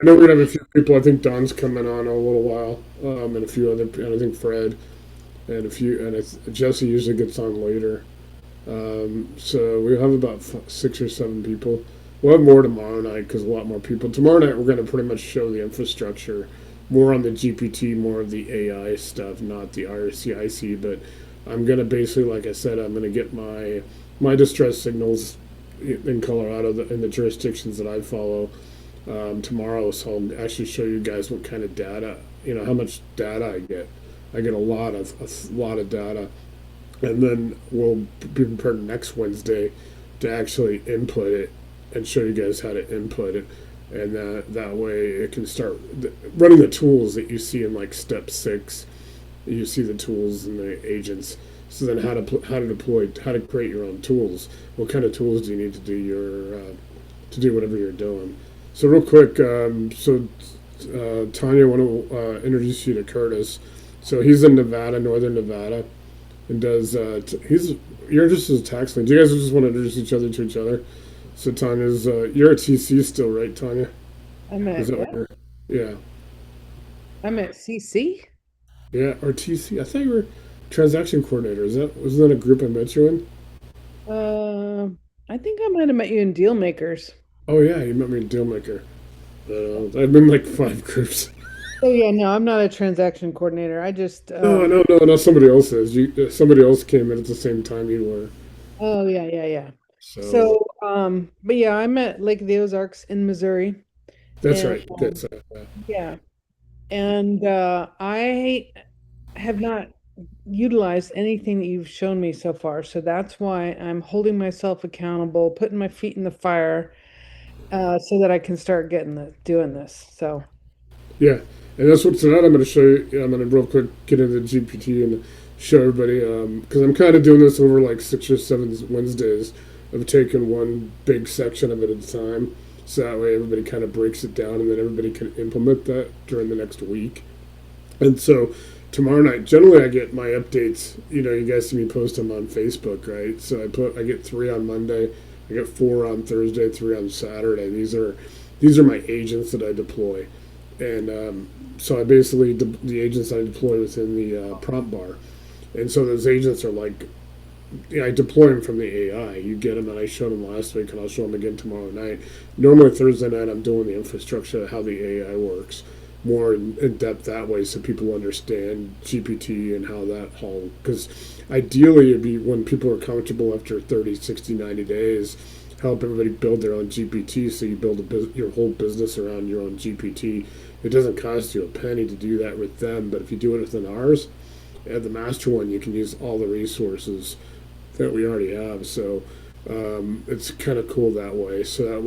I know we're gonna have a few people. I think Don's coming on in a little while, and a few other, and I think Fred and a few, and Jesse usually gets on later. So we have about 6 or 7 people. We'll have more tomorrow night because a lot more people. Tomorrow night we're going to pretty much show the infrastructure, more on the GPT, more of the AI stuff, not the RCIC. But I'm going to basically, like I said, I'm going to get my distress signals in Colorado in the jurisdictions that I follow tomorrow. So I'll actually show you guys what kind of data, how much data I get. I get a lot of data, and then we'll be prepared next Wednesday to actually input it and show you guys how to input it, and that way it can start running the tools that you see in like step 6. You see the tools and the agents. So then how to deploy, how to create your own tools. What kind of tools do you need to do to do whatever you're doing? So real quick, Tanya, I want to introduce you to Curtis. So he's in Nevada, northern Nevada, and does you're just as a tax lien. Do you guys just want to introduce each other to each other? So Tanya's you're at TC still, right, Tanya? I'm Is at that what what? you're? Yeah, I'm at CC. yeah, or TC. I thought you were transaction coordinator. Wasn't that a group I met you in? Um, I think I might have met you in Deal Makers. Oh yeah, you met me in Dealmaker. I've been like 5 groups. Oh yeah, no, I'm not a transaction coordinator. I just No, no, no, no. Somebody else is. Somebody else came in at the same time you were. oh yeah, yeah, yeah. So So but yeah, I'm at Lake of the Ozarks in Missouri. that's And right. That's yeah. And I have not utilized anything that you've shown me so far. So that's why I'm holding myself accountable, putting my feet in the fire, so that I can start doing this. So yeah, and that's what tonight I'm going to show you. I'm going to real quick get into GPT and show everybody because I'm kind of doing this over like 6 or 7 Wednesdays of taking one big section of it at a time. So that way everybody kind of breaks it down and then everybody can implement that during the next week. And so tomorrow night, generally I get my updates. You guys see me post them on Facebook, right? So I get 3 on Monday, I get 4 on Thursday, 3 on Saturday. These are my agents that I deploy, and so I basically the agents I deploy within the prompt bar, and so those agents are like, I deploy them from the AI. You get them, and I showed them last week, and I'll show them again tomorrow night. Normally Thursday night, I'm doing the infrastructure, how the AI works, more in depth that way, so people understand GPT and how that whole. Because ideally, it'd be when people are comfortable after 30, 60, 90 days, help everybody build their own GPT. So you build your whole business around your own GPT. It doesn't cost you a penny to do that with them, but if you do it within ours, at the master one, you can use all the resources that we already have. So it's kind of cool that way. So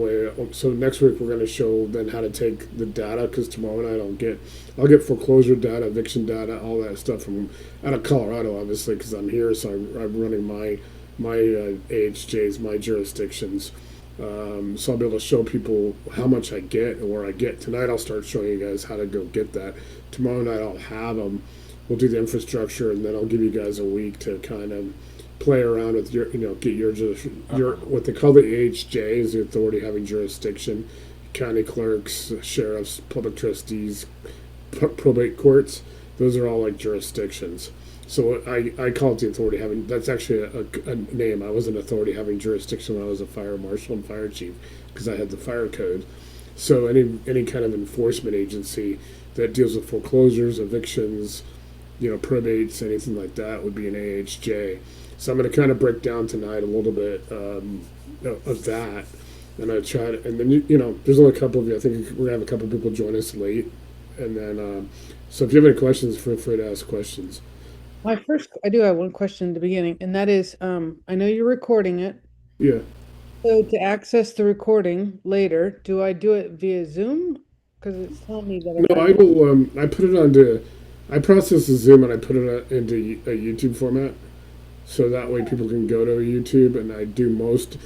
next week we're going to show then how to take the data because tomorrow night I'll get foreclosure data, eviction data, all that stuff from out of Colorado, obviously, because I'm here. So I'm running my AHJs, my jurisdictions. So I'll be able to show people how much I get and where I get. Tonight I'll start showing you guys how to go get that. Tomorrow night I'll have them. We'll do the infrastructure, and then I'll give you guys a week to kind of play around with get your what they call the AHJs, the authority having jurisdiction, county clerks, sheriffs, public trustees, probate courts. Those are all like jurisdictions. So I call it the authority having. That's actually a name. I was an authority having jurisdiction when I was a fire marshal and fire chief because I had the fire code. So any kind of enforcement agency that deals with foreclosures, evictions, probates, anything like that would be an AHJ. So I'm going to kind of break down tonight a little bit of that, and I try to, and then there's only a couple of you. I think we're gonna have a couple of people join us late, and then so if you have any questions, feel free to ask questions. I do have one question at the beginning, and that is, I know you're recording it. Yeah. So to access the recording later, do I do it via Zoom? Because it's telling me that I No, got I will. I put it onto. I process the Zoom and I put it into a YouTube format, so that way people can go to YouTube. And I do most.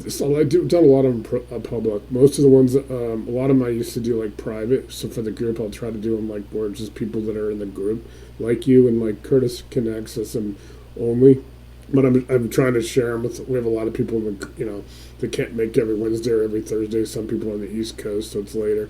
So I do done a lot of them public. Most of the ones, a lot of them I used to do like private. So for the group, I'll try to do them like where just people that are in the group, like you and like Curtis, can access them only. But I'm trying to share them with. We have a lot of people in the that can't make every Wednesday or every Thursday. Some people on the East Coast, so it's later.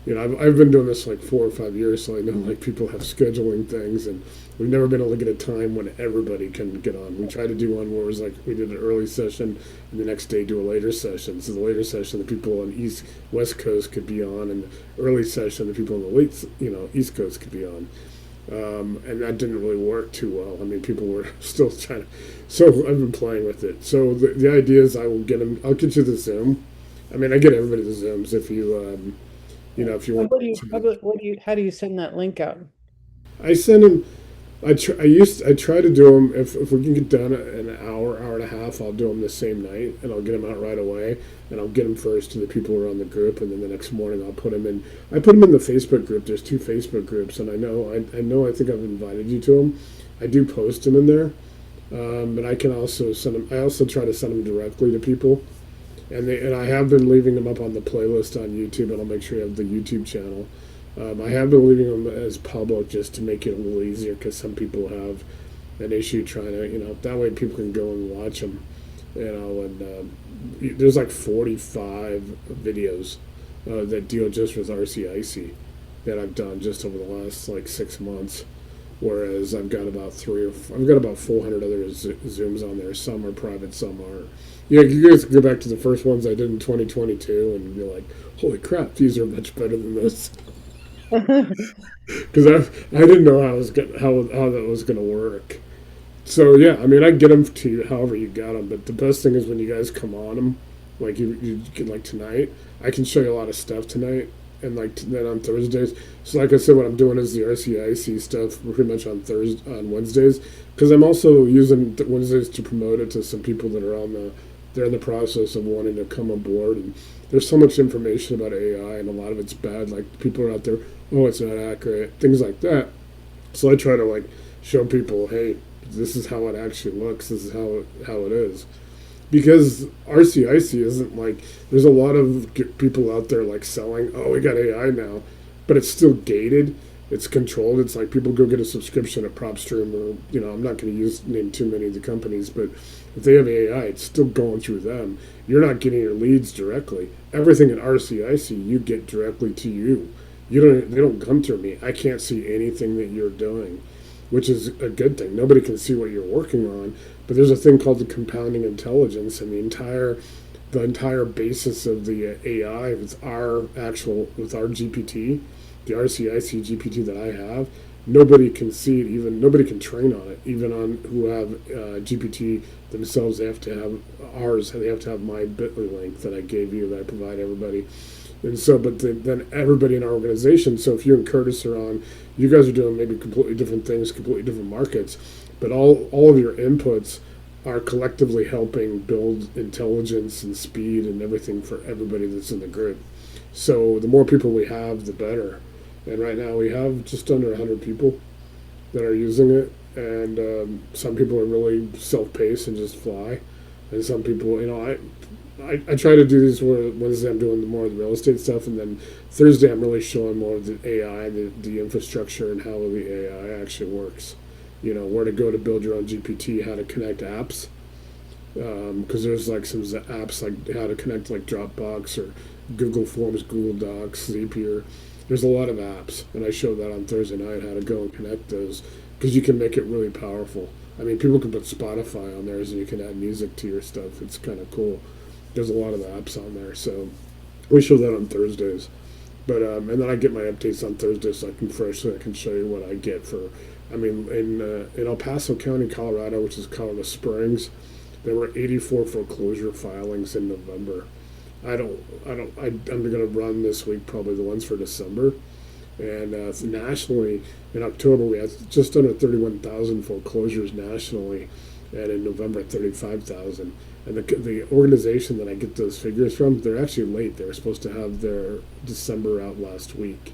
I've been doing this like 4 or 5 years, so I know like people have scheduling things, and we've never been able to get a time when everybody can get on. We tried to do one where it was like we did an early session, and the next day do a later session. So the later session, the people on West Coast could be on, and the early session, the people on the East Coast could be on. And that didn't really work too well. I mean, people were still trying to. So I've been playing with it. So the idea is I will get them. I'll get you the Zoom. I mean, I get everybody the Zooms if if you want to. How do you send that link out? I send them. I try to do them if we can get done in an hour and a half. I'll do them the same night, and I'll get them out right away, and I'll get them first to the people who are on the group, and then the next morning I'll put them in. I put them in the Facebook group. There's 2 Facebook groups, and I think I've invited you to them. I do post them in there, but I can also send them. I also try to send them directly to people, and I have been leaving them up on the playlist on YouTube, and I'll make sure you have the YouTube channel. I have been leaving them as public just to make it a little easier because some people have an issue trying to, that way people can go and watch them, and there's like 45 videos that deal just with RCIC that I've done just over the last like 6 months. Whereas I've got about 400 other Zooms on there. Some are private, some are. Yeah, you guys can go back to the first ones I did in 2022 and be like, holy crap, these are much better than this. Because I didn't know how that was gonna work. So yeah, I mean I get them to you however you got them, but the best thing is when you guys come on them, like you get like tonight. I can show you a lot of stuff tonight, and like then on Thursdays. So like I said, what I'm doing is the RCIC stuff pretty much on Wednesdays, because I'm also using Wednesdays to promote it to some people that are they're in the process of wanting to come aboard, and there's so much information about AI, and a lot of it's bad. Like people are out there, oh, it's not accurate, things like that. So I try to like show people, hey, this is how it actually looks. This is how it is. Because RCIC isn't like there's a lot of people out there like selling, oh, we got AI now, but it's still gated. It's controlled. It's like people go get a subscription at Upstream, or I'm not going to name too many of the companies, but if they have AI, it's still going through them. You're not getting your leads directly. Everything at RCIC you get directly to you. They don't come to me. I can't see anything that you're doing, which is a good thing. Nobody can see what you're working on, but there's a thing called the compounding intelligence, and the entire basis of the AI with our GPT, the RCIC GPT that I have. Nobody can see it. Even nobody can train on it. Even on who have GPT themselves, they have to have ours. They have to have my Bitly link that I gave you, that I provide everybody. And so, but then everybody in our organization. So if you and Curtis are on, you guys are doing maybe completely different things, completely different markets, but all of your inputs are collectively helping build intelligence and speed and everything for everybody that's in the group. So the more people we have, the better. And right now we have just under 100 people that are using it, and some people are really self-paced and just fly, and some people, I try to do these where Wednesday I'm doing more of the real estate stuff, and then Thursday I'm really showing more of the AI, the infrastructure, and how the AI actually works. Where to go to build your own GPT, how to connect apps, because there's like some apps like how to connect like Dropbox or Google Forms, Google Docs, Zapier. There's a lot of apps, and I showed that on Thursday night how to go and connect those, because you can make it really powerful. I mean, people can put Spotify on theirs, and you can add music to your stuff. It's kind of cool. There's a lot of apps on there, so we show that on Thursdays. But and then I get my updates on Thursday, so I can show you what I get for. I mean, in El Paso County, Colorado, which is Colorado Springs, there were 84 foreclosure filings in November. I'm going to run this week probably the ones for December. And nationally, in October, we had just under 31,000 foreclosures nationally, and in November, 35,000. And the organization that I get those figures from, they're actually late. They were supposed to have their December out last week.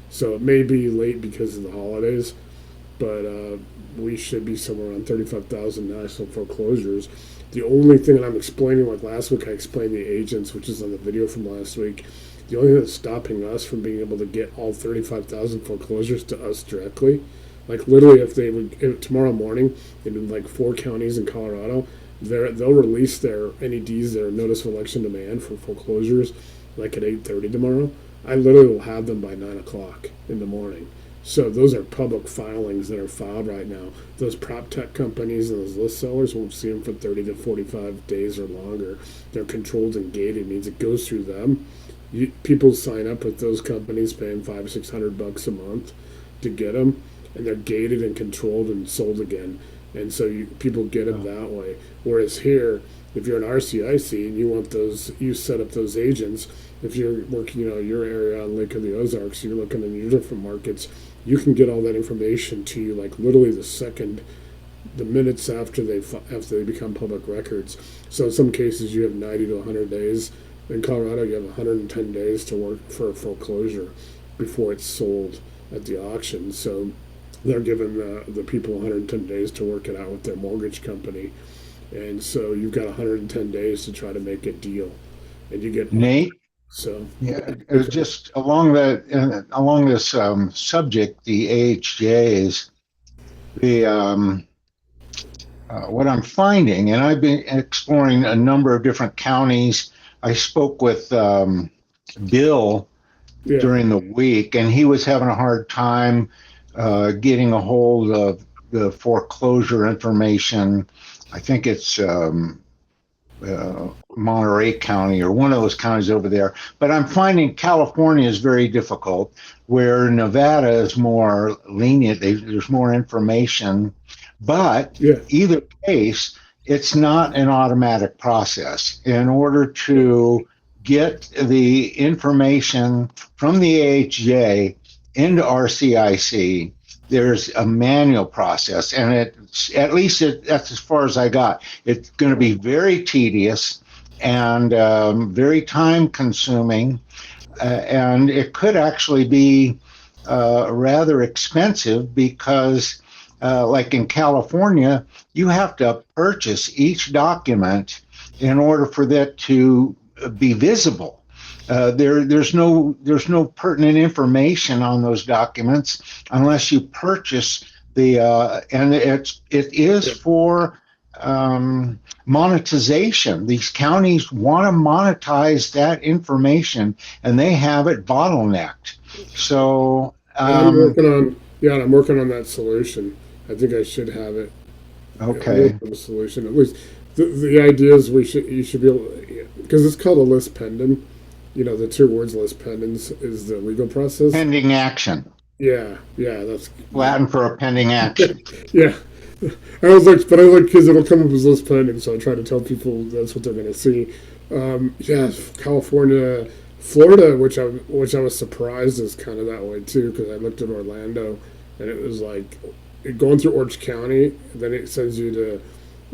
So it may be late because of the holidays, but we should be somewhere around 35,000 national foreclosures. The only thing that I'm explaining, like last week I explained the agents, which is on the video from last week, the only thing that's stopping us from being able to get all 35,000 foreclosures to us directly, like literally if tomorrow morning in like 4 counties in Colorado, they'll release their NEDs, their notice of election demand for foreclosures, like at 8:30 tomorrow. I literally will have them by 9 o'clock in the morning. So those are public filings that are filed right now. Those prop tech companies and those list sellers won't see them for 30 to 45 days or longer. They're controlled and gated, means it goes through them. People sign up with those companies paying 500-600 bucks a month to get them, and they're gated and controlled and sold again. And so people get them that way. Whereas here, if you're an RCIC and you want those, you set up those agents. If you're working, your area on Lake of the Ozarks, you're looking in your different markets, you can get all that information to you like literally the minutes after they become public records. So in some cases, you have 90 to 100 days. In Colorado, you have 110 days to work for a foreclosure before it's sold at the auction. So they're giving the people 110 days to work it out with their mortgage company. And so you've got 110 days to try to make a deal. And you get Nate? so Yeah, it was just along this subject, the AHJs, the what I'm finding, and I've been exploring a number of different counties. I spoke with Bill yeah, during the week, and he was having a hard time getting a hold of the foreclosure information. I think it's Monterey County or one of those counties over there. But I'm finding California is very difficult, where Nevada is more lenient. There's more information. But yeah, either case, it's not an automatic process. In order to get the information from the AHJ into RCIC, there's a manual process, and that's as far as I got. It's going to be very tedious and very time consuming, and it could actually be rather expensive because, like in California, you have to purchase each document in order for that to be visible. There's no pertinent information on those documents unless you purchase and it is for monetization. These counties want to monetize that information, and they have it bottlenecked. So I'm working on that solution. I think I should have it. okay. A solution at least. The idea is you should be able, because it's called a list pendant. The two words list pendants is the legal process. Pending action. Yeah, that's Latin for a pending action. yeah. I like because it'll come up as list pending, so I try to tell people that's what they're going to see. Yeah, California, Florida, which I was surprised is kind of that way too, because I looked at Orlando, and it was like going through Orange County, then it sends you to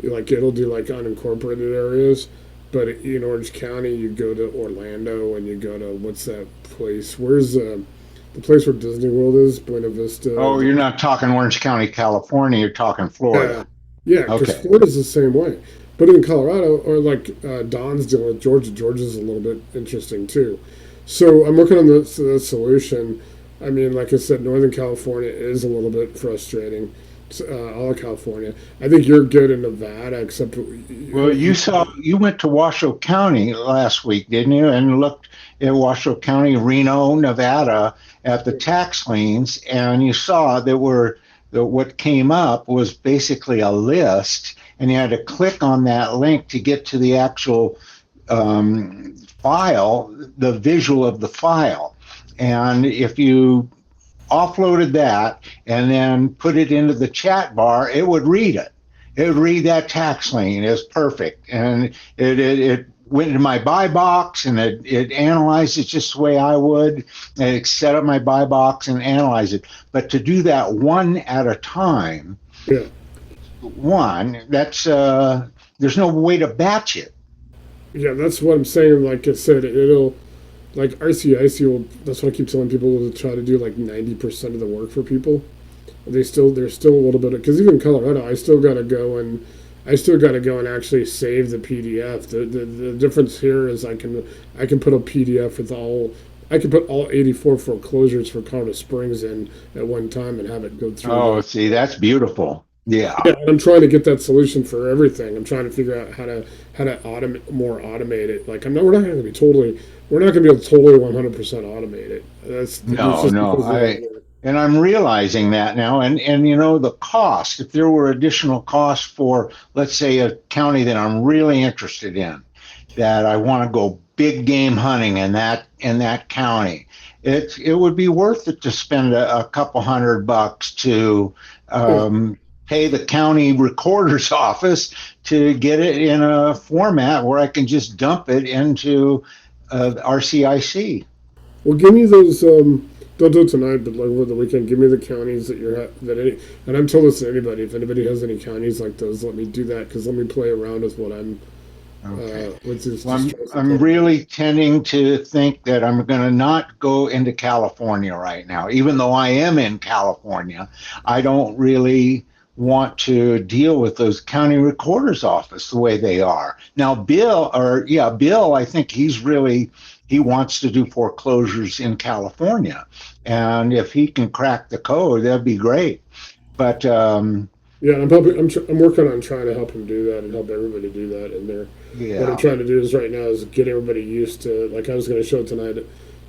it'll do like unincorporated areas. But in Orange County, you go to Orlando and you go to what's that place? Where's the place where Disney World is? Buena Vista. Oh, you're not talking Orange County, California. You're talking Florida. Yeah, because Okay. Florida's the same way. But in Colorado, or like Don's dealing with Georgia, Georgia's a little bit interesting too. So I'm working on the solution. I mean, like I said, Northern California is a little bit frustrating. All of California. I think you're good in Nevada, except Well, you went to Washoe County last week, didn't you? And looked at Washoe County, Reno, Nevada, at the tax liens, and you saw what came up was basically a list, and you had to click on that link to get to the actual file, the visual of the file. And if you offloaded that and then put it into the chat bar, it would read it. It would read that tax lien. It was perfect. And it went into my buy box, and it analyzed it just the way I would. And it set up my buy box and analyze it. But to do that one at a time, yeah, that's there's no way to batch it. yeah, that's what I'm saying. Like I said, it'll like RCIC will. That's what I keep telling people to try to do like 90% of the work for people. There's still a little bit of, because even in Colorado, I still got to go and actually save the PDF. The difference here is I can put a PDF with I can put all 84 foreclosures for Colorado Springs in at one time and have it go through. Oh, see, that's beautiful. Yeah. Yeah, and I'm trying to get that solution for everything. I'm trying to figure out how to automate it. Like we're not going to be totally, we're not going to be able to totally 100% automate it. There's No, just no. because of I that. and I'm realizing that now. And the cost, if there were additional costs for, let's say, a county that I'm really interested in, that I want to go big game hunting in that county, it would be worth it to spend a couple $100 to Yeah. pay the county recorder's office to get it in a format where I can just dump it into RCIC. Well, give me those. Don't do it tonight, but like over the weekend, give me the counties that and I'm telling this to anybody. If anybody has any counties like those, let me do that because let me play around with what I'm Okay. with this Well, distress. I'm really tending to think that I'm going to not go into California right now, even though I am in California. I don't really want to deal with those county recorder's office the way they are now. Bill, I think he wants to do foreclosures in California, and if he can crack the code, that'd be great. But Yeah, and I'm working on trying to help him do that and help everybody do that. And what I'm yeah, trying to do is right now is get everybody used to, like I was going to show tonight,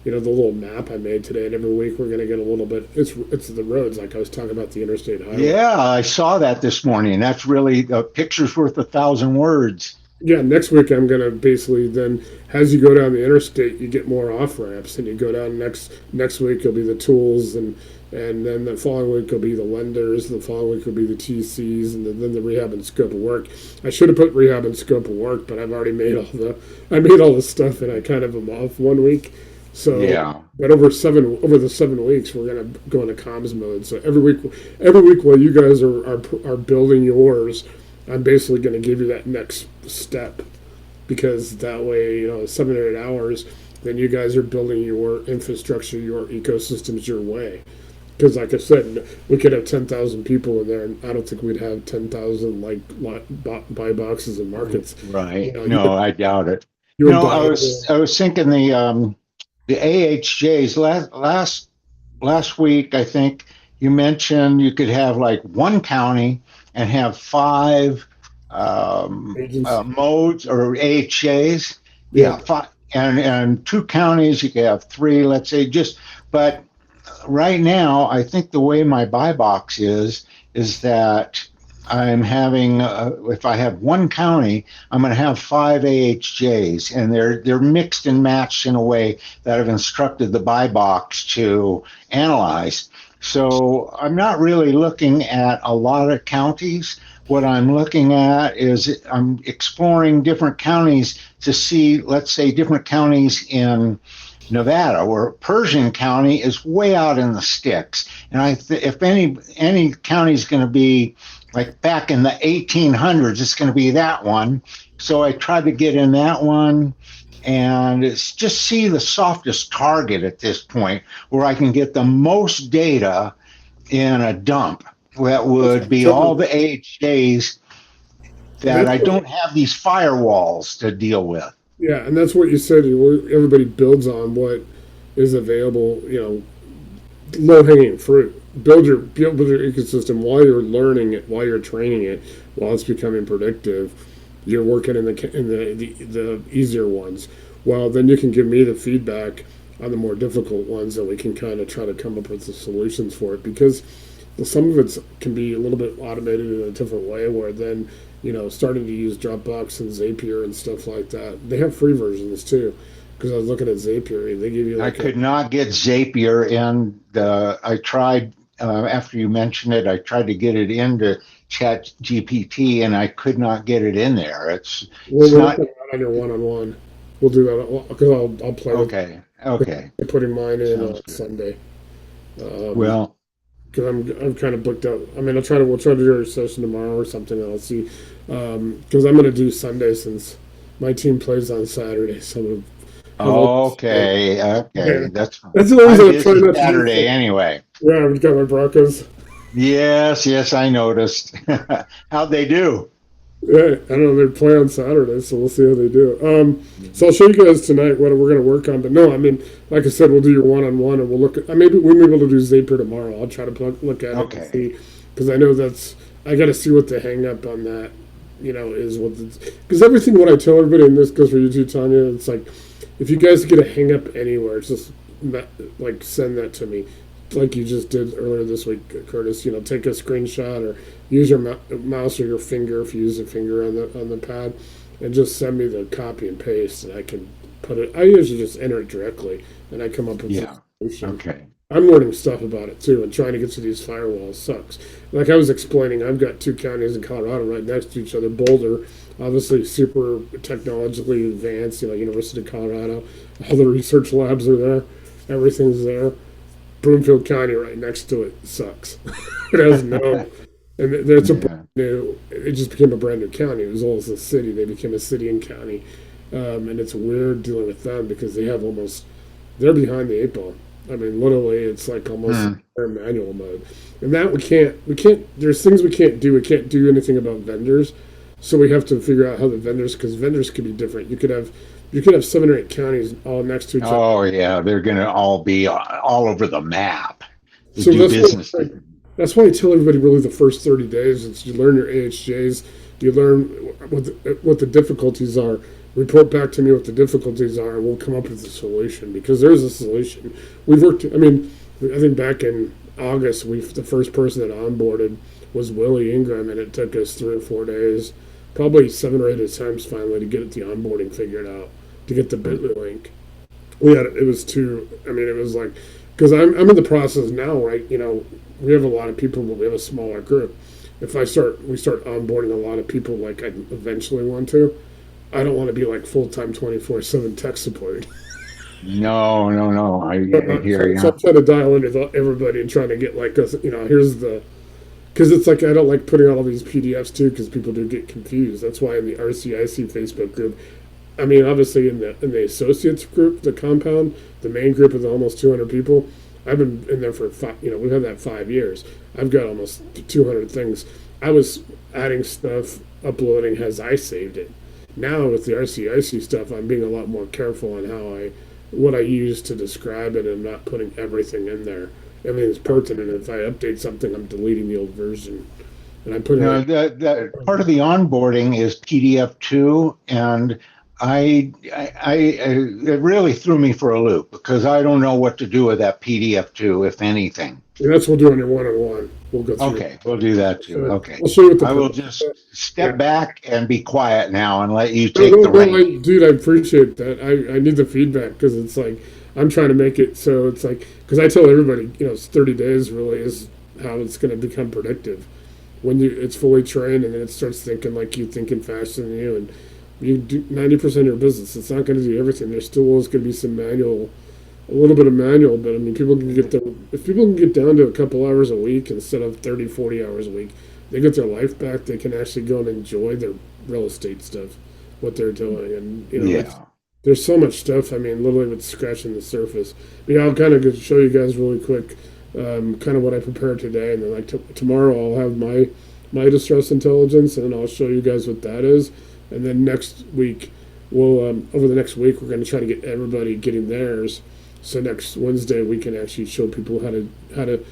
the little map I made today. And every week we're going to get a little bit. It's the roads, like I was talking about the interstate highway. yeah, I saw that this morning. That's really a picture's worth 1,000 words. Yeah, next week I'm gonna basically then, as you go down the interstate, you get more off ramps, and you go down next week will be the tools, and then the following week will be the lenders, the following week will be the TCs, and then the rehab and scope of work. I should have put rehab and scope of work, but I've already made I made all the stuff, and I kind of am off one week. So, Yeah. but over the 7 weeks, we're gonna go into comms mode. So every week while you guys are building yours, I'm basically going to give you that next step because that way, 7 or 8 hours, then you guys are building your infrastructure, your ecosystems your way. Because, like I said, we could have 10,000 people in there, and I don't think we'd have 10,000 buy boxes and markets. Right. You No, would I doubt it. you would buy. I was thinking the AHJs last week. I think you mentioned you could have like one county and have five Agents. modes or AHJs. Yeah, Yeah, five, and two counties you could have three. Let's say but right now, I think the way my buy box is that I'm having if I have one county, I'm going to have five AHJs, and they're mixed and matched in a way that I've instructed the buy box to analyze. So I'm not really looking at a lot of counties. What I'm looking at is I'm exploring different counties to see, let's say, different counties in Nevada, where Pershing County is way out in the sticks. And if any county is going to be like back in the 1800s, it's going to be that one. So I tried to get in that one, and it's just see the softest target at this point, where I can get the most data in a dump. That would be all the AHJs that I don't have these firewalls to deal with. yeah, and that's what you said. Everybody builds on what is available. Low hanging fruit. Build your ecosystem while you're learning it, while you're training it, while it's becoming predictive. You're working in the easier ones. Well, then you can give me the feedback on the more difficult ones, and we can kind of try to come up with the solutions for it because some of it can be a little bit automated in a different way. Where then starting to use Dropbox and Zapier and stuff like that. They have free versions too. Because I was looking at Zapier, they give you I like could not get Zapier in I tried, after you mentioned it, I tried to get it into Chat GPT, and I could not get it in there. It's we're not. working on your one-on-one. We'll do that because I'll play with Okay. Okay. putting mine in Sounds good. Sunday. Well, Because I'm kind of booked out. I mean, we'll try to do a session tomorrow or something. And I'll see. Because I'm going to do Sunday since my team plays on Saturday, so okay. yeah, Okay. that's the only I'm reason I'm trying busy not to do Saturday it. anyway. Yeah, we've got my Broncos. Yes. Yes, I noticed. How'd they do? Yeah, I don't know. They play on Saturday, so we'll see how they do. So I'll show you guys tonight what we're going to work on. But no, I mean, like I said, we'll do your one-on-one, and we'll look at. Maybe we may be able to do Zapier tomorrow. I'll try to look at it and Okay. see, because I know that's. I got to see what the hang up on that, is because everything what I tell everybody, and this goes for you too, Tanya. It's like if you guys get a hang up anywhere, it's just like send that to me, like you just did earlier this week, Curtis. Take a screenshot or use your mouse or your finger if you use a finger on the pad, and just send me the copy and paste, and I can put it. I usually just enter it directly, and I come up with Yeah. a solution. Okay. I'm learning stuff about it too, and trying to get to these firewalls sucks. Like I was explaining, I've got two counties in Colorado right next to each other. Boulder, obviously super technologically advanced, University of Colorado. All the research labs are there. Everything's there. Broomfield County right next to it sucks. It has no, and it's a Yeah. brand new. It just became a brand new county. It was almost a city. They became a city and county, and it's weird dealing with them because they're behind the eight ball. I mean, literally, it's like almost Hmm. manual mode, and that we can't. There's things we can't do. We can't do anything about vendors, so we have to figure out how the vendors, because vendors could be different. You could have 7 or 8 counties all next to each other. Oh yeah, they're going to all be all over the map to So do business. that's why I tell everybody really the first 30 days is you learn your AHJs, you learn what the difficulties are, report back to me what the difficulties are, and we'll come up with a solution because there's a solution. We've worked. I mean, I think back in August, the first person that onboarded was Willie Ingram, and it took us 3 or 4 days, probably 7 or 8 times finally to get the onboarding figured out, to get the Bitly link. It was too. I mean, it was like because I'm in the process now, right? We have a lot of people, but we have a smaller group. If we start onboarding a lot of people, like I eventually want to. I don't want to be like full time 24/7 tech support. No, no, no. I hear So you. I'm trying to dial into everybody and trying to get like us. Because it's like I don't like putting out all these PDFs too, because people do get confused. That's why in the RCIC Facebook group, I mean, obviously in the associates group, the compound, the main group of the almost 200 people, I've been in there for we've had that 5 years. I've got almost 200 things. I was adding stuff, uploading as I saved it. Now with the RCIC stuff, I'm being a lot more careful on what I use to describe it, and not putting everything in there. Everything's pertinent. If I update something, I'm deleting the old version, and I put it. No, the part of the onboarding is PDF 2, and it really threw me for a loop because I don't know what to do with that PDF 2, if anything. And that's what we'll do on your one-on-one. We'll go through. Okay, we'll do that too. So Okay, I'll show you what the. I will just step back and be quiet now and let you No, take no, the no, reins. dude, I appreciate that. I need the feedback because it's like I'm trying to make it so it's like because I tell everybody, it's 30 days really is how it's going to become predictive. When it's fully trained and then it starts thinking like you, thinking faster than you, and you do 90% of your business. It's not going to do everything. There still is going to be some manual, a little bit of manual, but I mean, if people can get down to a couple hours a week instead of 30, 40 hours a week, they get their life back. They can actually go and enjoy their real estate stuff, what they're doing. And, Yeah. there's so much stuff. I mean, literally with scratching the surface. But yeah, I'll kind of show you guys really quick, kind of what I prepared today. And then like tomorrow I'll have my distress intelligence, and then I'll show you guys what that is. And then next week, over the next week, we're going to try to get everybody getting theirs. So next Wednesday, we can actually show people how to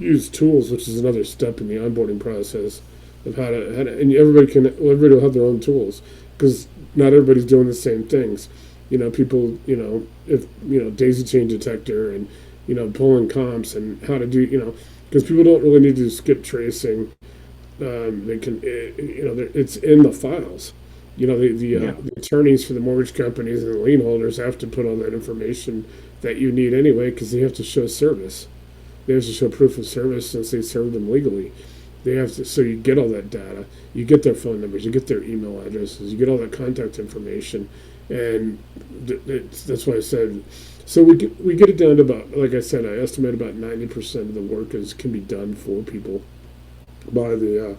use tools, which is another step in the onboarding process of and everybody will have their own tools because not everybody's doing the same things. People, if daisy chain detector and pulling comps and how to do, because people don't really need to do skip tracing. They can, it's in the files. The attorneys for the mortgage companies and the lien holders have to put all that information that you need anyway because they have to show service. They have to show proof of service since they served them legally. They have to, so you get all that data, you get their phone numbers, you get their email addresses, you get all that contact information, and that's why I said. So we get it down to about, like I said, I estimate about 90% of the work can be done for people by the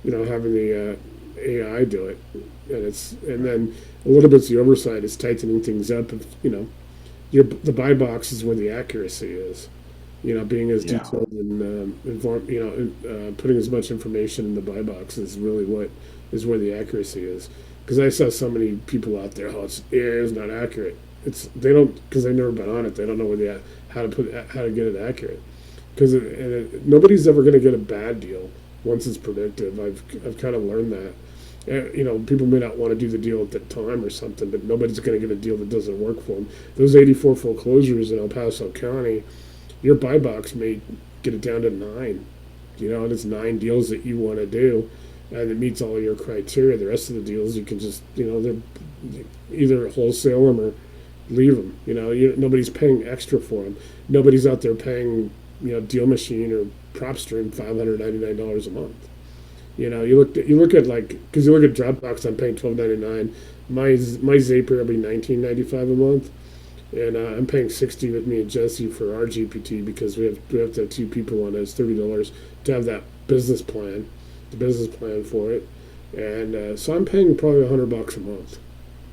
having the AI do it, and then a little bit's the oversight is tightening things up. The buy box is where the accuracy is. Being as Yeah. detailed and putting as much information in the buy box is really what is where the accuracy is. Because I saw so many people out there, it's not accurate. They don't because they've never been on it. They don't know how to get it accurate. Because nobody's ever going to get a bad deal once it's predictive. I've kind of learned that. People may not want to do the deal at the time or something, but nobody's going to get a deal that doesn't work for them. Those 84 foreclosures in El Paso County, your buy box may get it down to 9. And it's 9 deals that you want to do, and it meets all your criteria. The rest of the deals you can just, they're either wholesale them or leave them. Nobody's paying extra for them. Nobody's out there paying, Deal Machine or Upstream $599 a month. You look at like, because you look at Dropbox, I'm paying $12.99. My Zapier will be $19.95 a month, and I'm paying $60 with me and Jesse for our GPT because we have to have 2 people on it. It's $30 to have that business plan, the business plan for it, and so I'm paying probably $100 a month.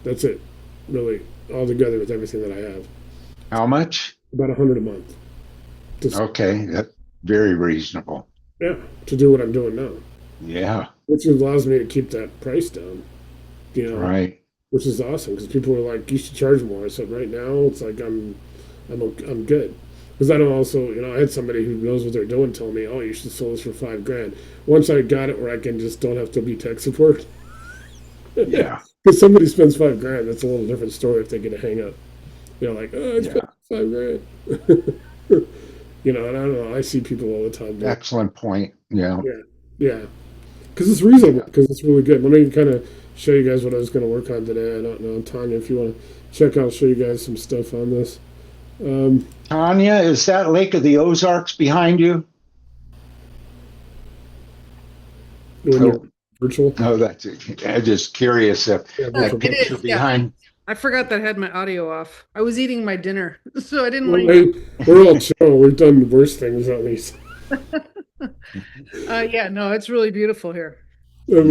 That's it, really, all together with everything that I have. How much? About $100 a month. Okay, that's very reasonable. Yeah, to do what I'm doing now. Yeah. Which allows me to keep that price down. Right. Which is awesome because people were like, "You should charge more." I said, "Right now, it's like I'm good." Because I don't also, I had somebody who knows what they're doing tell me, "Oh, you should sell this for $5,000." Once I got it where I can just don't have to be tech support. Yeah. Because somebody spends $5,000, that's a little different story if they get a hang up. Like, "Oh, I spent $5,000." And I don't know. I see people all the time. Excellent point. Yeah. Yeah. Because it's reasonable. Because it's really good. Let me kind of show you guys what I was going to work on today. I don't know, Tanya, if you want to check out, show you guys some stuff on this. Tanya, is that Lake of the Ozarks behind you? When you're virtual. No, that's it. I'm just curious if that picture behind. I forgot that I had my audio off. I was eating my dinner, so I didn't We're all chill. We've done worse things at least. Yeah, no, it's really beautiful here. It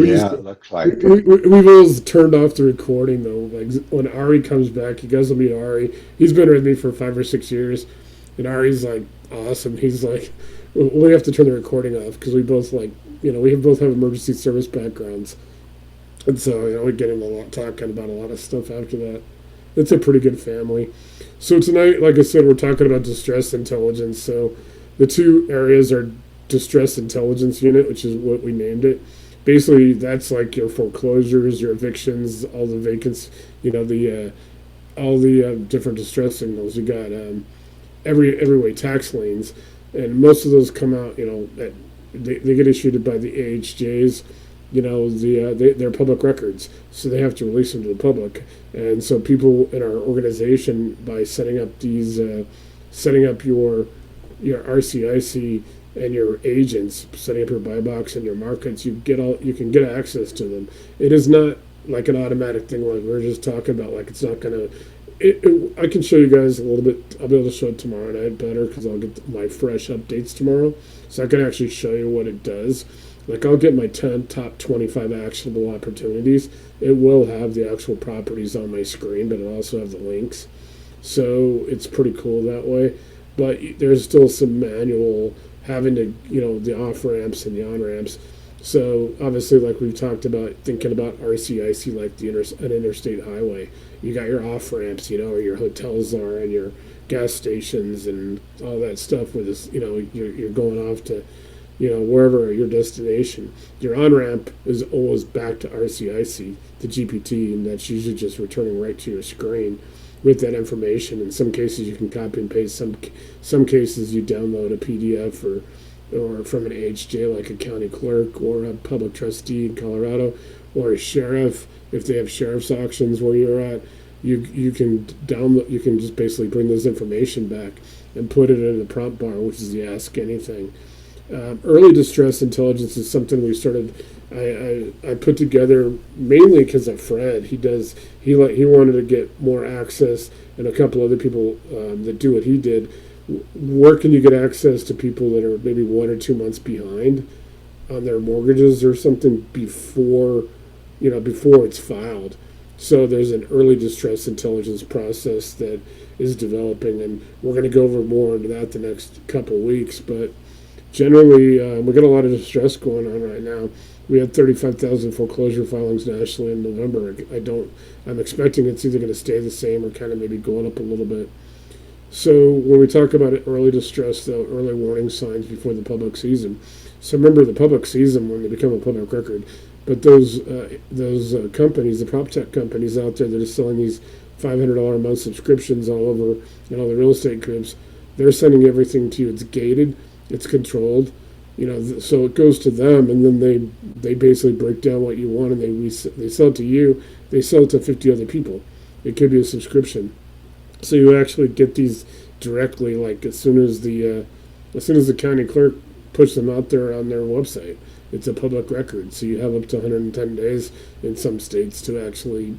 looks like we've always turned off the recording though. Like when Ari comes back, you guys will meet Ari. He's been with me for 5 or 6 years, and Ari's like awesome. He's like, we have to turn the recording off because we both we both have emergency service backgrounds, and so we get him talking about a lot of stuff after that. It's a pretty good family. So tonight, like I said, we're talking about distress intelligence. So the 2 areas are distress intelligence unit, which is what we named it. Basically, that's like your foreclosures, your evictions, all the vacancies, all the different distress signals. You got every way tax liens, and most of those come out. They get issued by the AHJs. They're public records, so they have to release them to the public. And so people in our organization, by setting up your RCIC and your agents, setting up your buy box and your markets, you can get access to them. It is not like an automatic thing like we're just talking about. Like it's not gonna. I can show you guys a little bit. I'll be able to show it tomorrow night better because I'll get my fresh updates tomorrow, so I can actually show you what it does. Like I'll get my 10 top 25 actionable opportunities. It will have the actual properties on my screen, but it'll also have the links. So it's pretty cool that way. But there's still some manual having to, the off ramps and the on ramps. So obviously, like we've talked about, thinking about RCIC like an interstate highway. You got your off ramps, where your hotels are and your gas stations and all that stuff. Where this, you're going off to, wherever your destination. Your on ramp is always back to RCIC, the GPT, and that's usually just returning right to your screen with that information. In some cases, you can copy and paste. Some cases, you download a PDF or from an AHJ, like a county clerk or a public trustee in Colorado, or a sheriff. If they have sheriff's auctions where you're at, you can download. You can just basically bring those information back and put it in the prompt bar, which is the Ask Anything. Early distress intelligence is something we started. I put together mainly because of Fred. He wanted to get more access, and a couple other people that do what he did. Where can you get access to people that are maybe 1 or 2 months behind on their mortgages or something before it's filed? So there's an early distress intelligence process that is developing, and we're going to go over more into that the next couple of weeks. But generally, we got a lot of distress going on right now. We had 35,000 foreclosure filings nationally in November. I'm expecting it's either going to stay the same or kind of maybe going up a little bit. So when we talk about early distress, the early warning signs before the public sees them. So remember, the public sees them when they become a public record. But those companies, the prop tech companies out there that are selling these $500 a month subscriptions all over and all the real estate groups, they're sending everything to you. It's gated, it's controlled, so it goes to them, and then they basically break down what you want, and they sell it to you. They sell it to 50 other people. It could be a subscription. So you actually get these directly, like as soon as the county clerk puts them out there on their website. It's a public record, so you have up to 110 days in some states to actually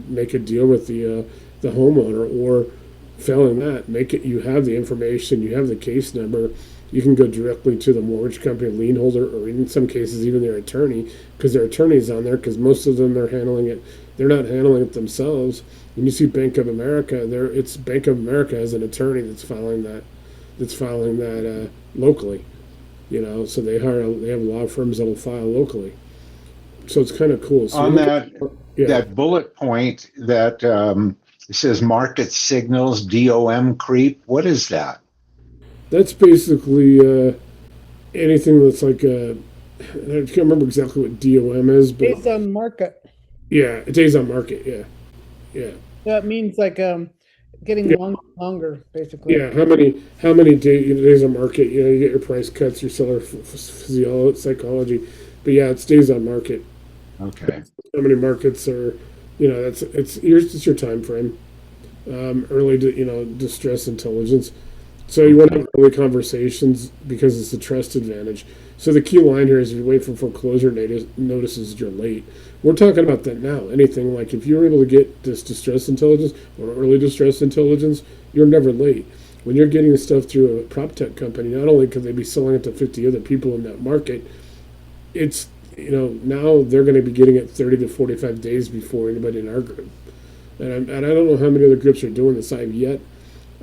make a deal with the homeowner, or failing that, make it. You have the information, you have the case number. You can go directly to the mortgage company lien holder, or in some cases even their attorney, because their attorney's on there. Because most of them are handling it. They're not handling it themselves. When you see Bank of America, it's Bank of America as an attorney that's filing that. Locally. So they have law firms that will file locally. So it's kind of cool. So On that yeah, that bullet point that it says market signals DOM creep. What is that? that's basically anything that's like I can't remember exactly what DOM is, but Based on market. yeah, days on market. Yeah, yeah, That means like getting yeah, longer, basically. yeah. How many days on market? You get your price cuts, your seller psychology, but yeah, it's days on market. Okay. How many markets are, it's your time frame. Early, distress intelligence. So you want to Okay. have early conversations because it's a trust advantage. So the key line here is, if you wait for foreclosure notices, you're late. We're talking about that now. Anything like, if you're able to get this distress intelligence or early distress intelligence, you're never late. When you're getting the stuff through a prop tech company, not only could they be selling it to 50 other people in that market, it's, now they're going to be getting it 30 to 45 days before anybody in our group. And I don't know how many other groups are doing this. I've yet.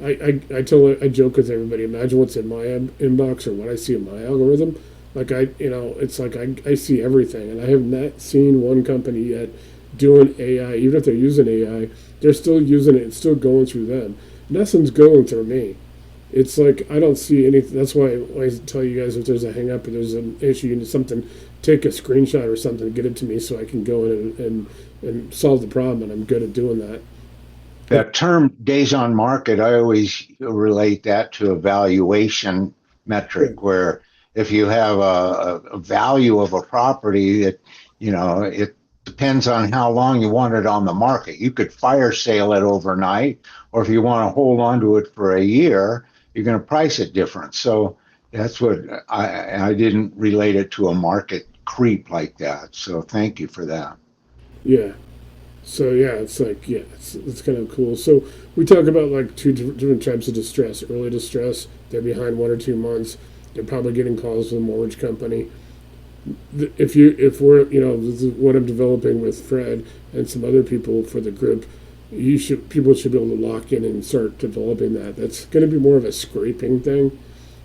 I joke with everybody. Imagine what's in my inbox or what I see in my algorithm. Like it's like I see everything, and I have not seen one company yet doing AI. Even if they're using AI, they're still using it. It's still going through them. Nothing's going through me. It's like I don't see anything. That's why I always tell you guys, if there's a hang up or there's an issue, you need something, take a screenshot or something, get it to me so I can go in and solve the problem. And I'm good at doing that. That term days on market, I always relate that to a valuation metric, where if you have a value of a property that, it depends on how long you want it on the market. You could fire sale it overnight, or if you want to hold on to it for a year, you're going to price it different. So that's what I didn't relate it to a market creep like that. So thank you for that. Yeah. So yeah, it's like it's kind of cool. So we talk about like two different types of distress. Early distress, they're behind 1 or 2 months. They're probably getting calls from the mortgage company. If we're this is what I'm developing with Fred and some other people for the group, people should be able to lock in and start developing that. That's going to be more of a scraping thing,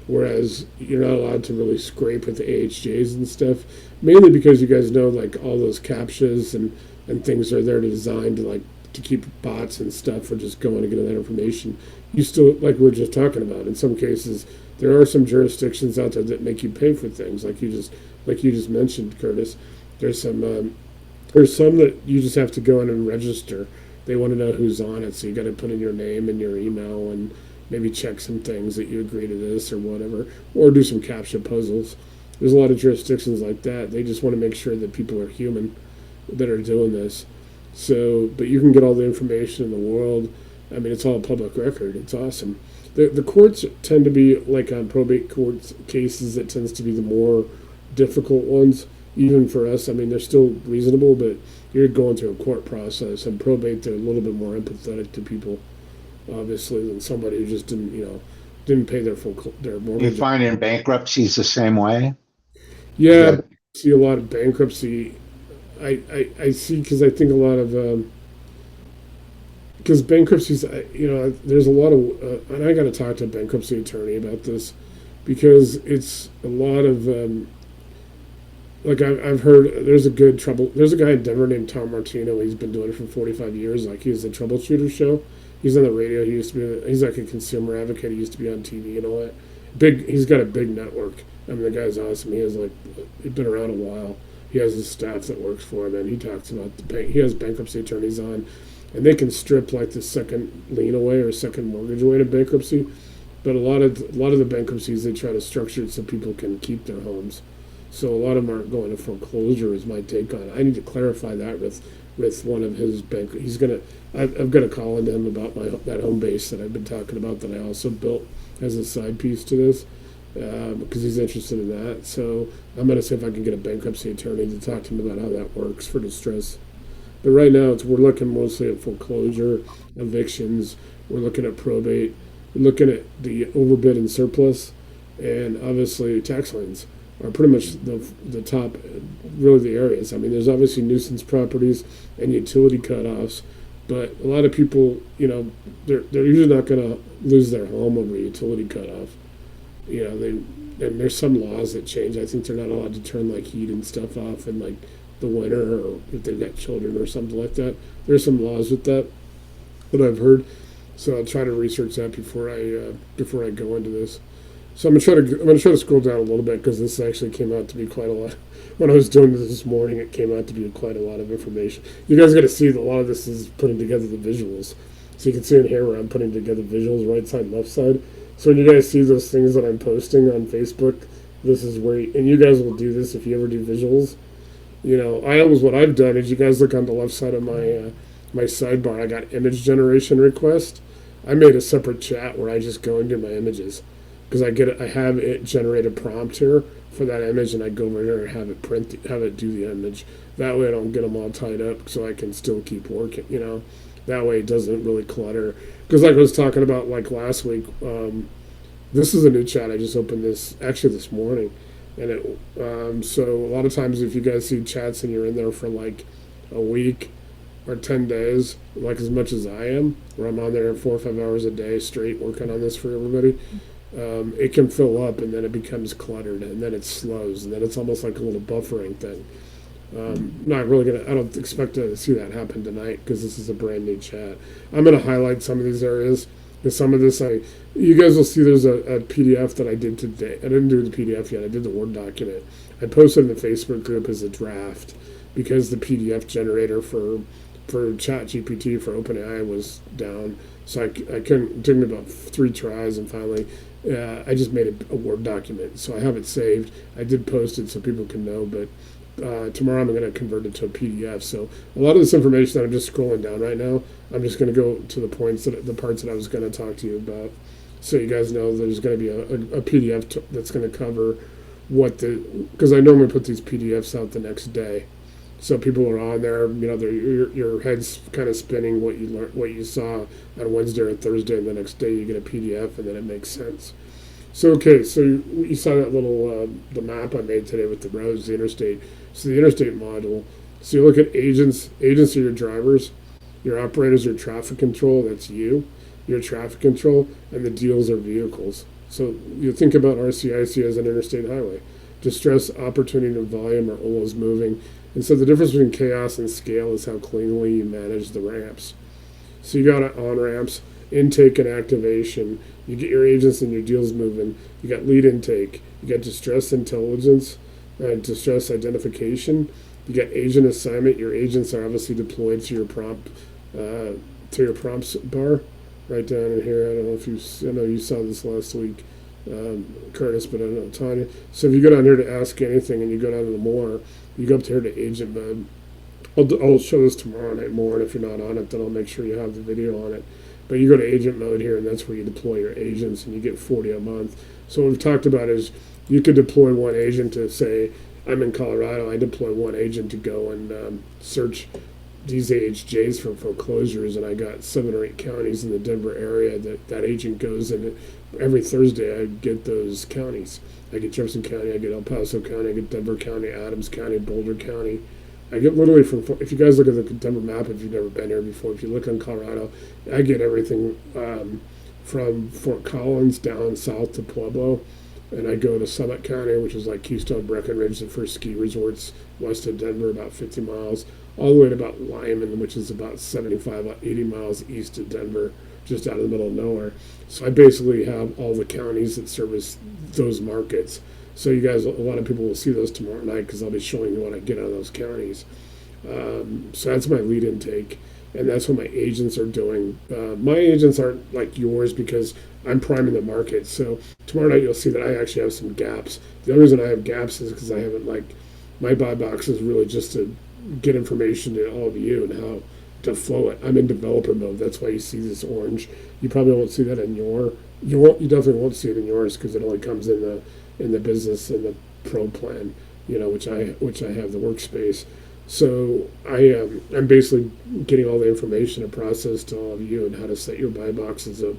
whereas you're not allowed to really scrape with the AHJs and stuff, mainly because you guys know, like, all those captchas and things are there to design to keep bots and stuff from just going to get that information. You still, like we were just talking about, in some cases there are some jurisdictions out there that make you pay for things, like you just mentioned, Curtis. There's some that you just have to go in and register. They want to know who's on it, so you got to put in your name and your email and maybe check some things that you agree to this or whatever, or do some captcha puzzles. There's a lot of jurisdictions like that. They just want to make sure that people are human that are doing this. So, but you can get all the information in the world. I mean, it's all public record. It's awesome. The courts tend to be, like on probate courts cases, it tends to be the more difficult ones, even for us. I mean, they're still reasonable, but you're going through a court process. And probate, they're a little bit more empathetic to people, obviously, than somebody who just didn't pay their You mortgage. find in bankruptcies the same way? Is Yeah, that but I see a lot of bankruptcy. I see, because I think a lot of because bankruptcies, there's a lot of, and I got to talk to a bankruptcy attorney about this, because it's a lot of, like I've heard there's a guy in Denver named Tom Martino. He's been doing it for 45 years. Like, he has a troubleshooter show, He's on the radio. He's like a consumer advocate. He used to be on TV and all that. He's got a big network. I mean, the guy's awesome. He's been around a while. He has his staff that works for him, and he talks about the bank. He has bankruptcy attorneys on, and they can strip like the second lien away or second mortgage away to bankruptcy. But a lot of the bankruptcies, they try to structure it so people can keep their homes. So a lot of them aren't going to foreclosure. Is my take on it. I need to clarify that with one of his bank. I've got to call into him about that home base that I've been talking about that I also built as a side piece to this, because he's interested in that. So I'm going to see if I can get a bankruptcy attorney to talk to him about how that works for distress. But right now, we're looking mostly at foreclosure, evictions. We're looking at probate. We're looking at the overbid and surplus, and obviously tax liens are pretty much the top, really the areas. I mean, there's obviously nuisance properties and utility cutoffs, but a lot of people, they're usually not going to lose their home over a utility cutoff. And there's some laws that change. I think they're not allowed to turn like heat and stuff off in like the winter, or if they've got children or something like that. There's some laws with that I've heard. So I'll try to research that before I go into this. So I'm gonna try to scroll down a little bit, because this actually came out to be quite a lot. When I was doing this morning, it came out to be quite a lot of information. You guys got to see that a lot of this is putting together the visuals. So you can see in here where I'm putting together visuals, right side, left side. So when you guys see those things that I'm posting on Facebook, this is where, and you guys will do this if you ever do visuals. What I've done is, you guys look on the left side of my sidebar, I got image generation request. I made a separate chat where I just go into my images, because I have it generate a prompt here for that image, and I go over here and have it do the image. That way I don't get them all tied up, so I can still keep working. That way it doesn't really clutter. Because like I was talking about like last week, this is a new chat. I just opened this actually this morning, and so a lot of times if you guys see chats and you're in there for like a week or 10 days, like as much as I am, where I'm on there 4 or 5 hours a day straight working on this for everybody, it can fill up, and then it becomes cluttered, and then it slows, and then it's almost like a little buffering thing. I don't expect to see that happen tonight, because this is a brand new chat. I'm going to highlight some of these areas, because some of this you guys will see there's a PDF that I did today. I didn't do the PDF yet, I did the Word document. I posted in the Facebook group as a draft, because the PDF generator for ChatGPT for OpenAI was down, so I couldn't. It took me about 3 tries, and finally I just made a Word document. So I have it saved. I did post it so people can know, but tomorrow I'm going to convert it to a PDF. So a lot of this information that I'm just scrolling down right now, I'm just going to go to the parts that I was going to talk to you about, so you guys know there's going to be a PDF that's going to cover because I normally put these PDFs out the next day. So people are on there, your head's kind of spinning what you saw on Wednesday or Thursday, and the next day you get a PDF, and then it makes sense. So you saw that little the map I made today with the roads, the interstate. So the interstate module. So you look at agents. Agents are your drivers, your operators are traffic control. That's you, your traffic control, and the deals are vehicles. So you think about RCIC as an interstate highway. Distress, opportunity, and volume are always moving. And so the difference between chaos and scale is how cleanly you manage the ramps. So you got on-ramps, intake and activation. You get your agents and your deals moving. You got lead intake. You got distress intelligence, distress identification. You got agent assignment. Your agents are obviously deployed to your prompts bar right down in here. I don't know I know you saw this last week, Curtis, but I don't know, Tanya. So if you go down here to ask anything and you go down to the more, you go up here to agent mode. I'll show this tomorrow night more, and if you're not on it, then I'll make sure you have the video on it. But you go to agent mode here, and that's where you deploy your agents, and you get 40 a month. So what we've talked about is you could deploy one agent to say, I'm in Colorado, I deploy one agent to go and search these AHJs for foreclosures, and I got 7 or 8 counties in the Denver area that agent goes in. Every Thursday I get those counties. I get Jefferson County, I get El Paso County, I get Denver County, Adams County, Boulder County. I get literally if you guys look at the Denver map, if you've never been here before, if you look on Colorado, I get everything from Fort Collins down south to Pueblo, and I go to Summit County, which is like Keystone, Breckenridge, the first ski resorts west of Denver, about 50 miles, all the way to about Lyman, which is about 75, 80 miles east of Denver. just out of the middle of nowhere. So I basically have all the counties that service those markets. So you guys, a lot of people will see those tomorrow night because I'll be showing you what I get out of those counties. So that's my lead intake, and that's what my agents are doing. My agents aren't like yours because I'm priming the market. So tomorrow night you'll see that I actually have some gaps. The only reason I have gaps is because I haven't my buy box is really just to get information to all of you and how to flow it. I'm in developer mode. That's why you see this orange. You probably won't see that in you definitely won't see it in yours because it only comes in the business and the pro plan, which I have the workspace. So I'm basically getting all the information and process to all of you and how to set your buy boxes up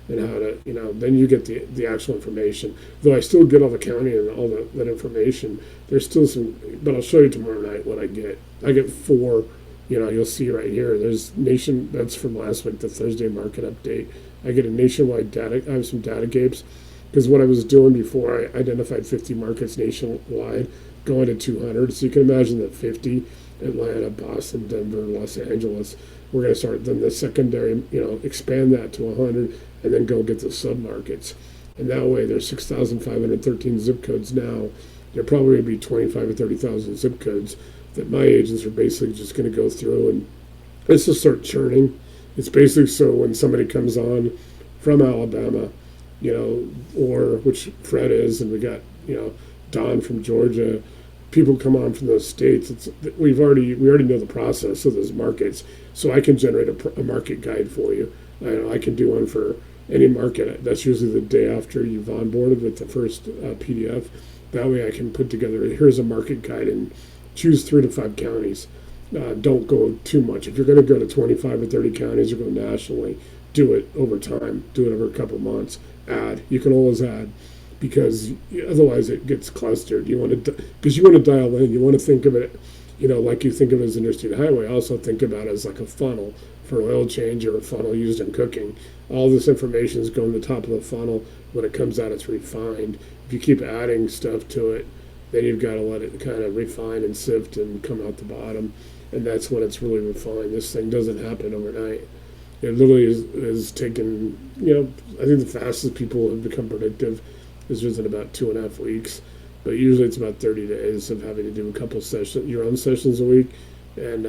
and how to, then you get the actual information. Though I still get all the county and all that information, there's still some, but I'll show you tomorrow night what I get. I get 4, you'll see right here. There's that's from last week, the Thursday market update. I get a nationwide data, I have some data gapes, because what I was doing before, I identified 50 markets nationwide, going to 200. So you can imagine that 50, Atlanta, Boston, Denver, Los Angeles, we're going to start then the secondary, expand that to 100 and then go get the sub-markets. And that way there's 6,513 zip codes now. There probably will be 25 or 30,000 zip codes that my agents are basically just going to go through and let's just start churning. It's basically so when somebody comes on from Alabama, or which Fred is, and we got, Don from Georgia, people come on from those states. We already know the process of those markets, so I can generate a market guide for you. I can do one for any market. That's usually the day after you've onboarded with the first PDF. That way I can put together, here's a market guide and choose 3 to 5 counties. Don't go too much. If you're going to go to 25 or 30 counties or go nationally, do it over time. Do it over a couple months. Add. You can always add because otherwise it gets clustered. You want to dial in. You want to think of it, like you think of it as an interstate highway. I also think about it as like a funnel for oil change or a funnel used in cooking. All this information is going to the top of the funnel. When it comes out, it's refined. If you keep adding stuff to it, then you've got to let it kind of refine and sift and come out the bottom. And that's when it's really refined. This thing doesn't happen overnight. It literally is taken, I think the fastest people have become predictive is within about 2.5 weeks. But usually it's about 30 days of having to do a couple sessions, your own sessions a week, and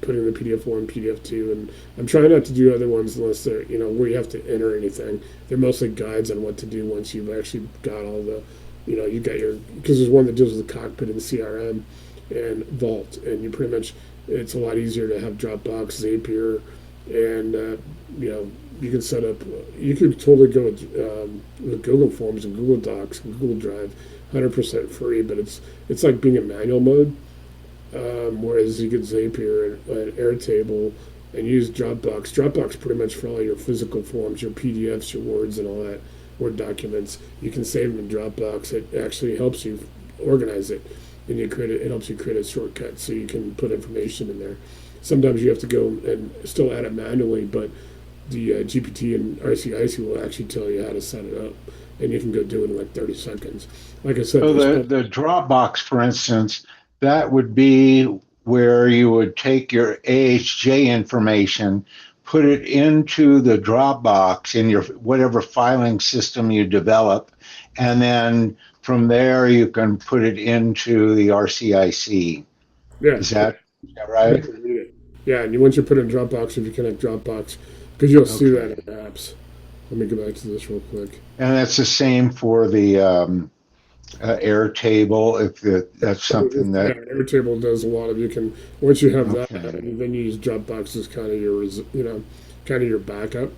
putting the PDF 1, PDF 2. And I'm trying not to do other ones unless they're, where you have to enter anything. They're mostly guides on what to do once you've actually got all the, you got because there's one that deals with the cockpit and CRM and Vault. And you pretty much, it's a lot easier to have Dropbox, Zapier, and, you can set up, you could totally go with Google Forms and Google Docs and Google Drive, 100% free, but it's like being in manual mode. Whereas you get Zapier and Airtable and use Dropbox. Dropbox pretty much for all your physical forms, your PDFs, your Words and all that, Word documents. You can save them in Dropbox. It actually helps you organize it. And it helps you create a shortcut so you can put information in there. Sometimes you have to go and still add it manually, but the GPT and RCIC will actually tell you how to set it up, and you can go do it in like 30 seconds. Like I said, so the Dropbox, for instance, that would be where you would take your AHJ information, put it into the Dropbox in your whatever filing system you develop, and then from there you can put it into the RCIC. Yeah. Is that right? Yeah, and once you put it in Dropbox, if you connect Dropbox, because you'll see that in apps. Let me go back to this real quick. And that's the same for the Airtable, if that's something that... Yeah, Airtable does a lot of, you can, once you have that, then you use Dropbox as kind of your, kind of your backup,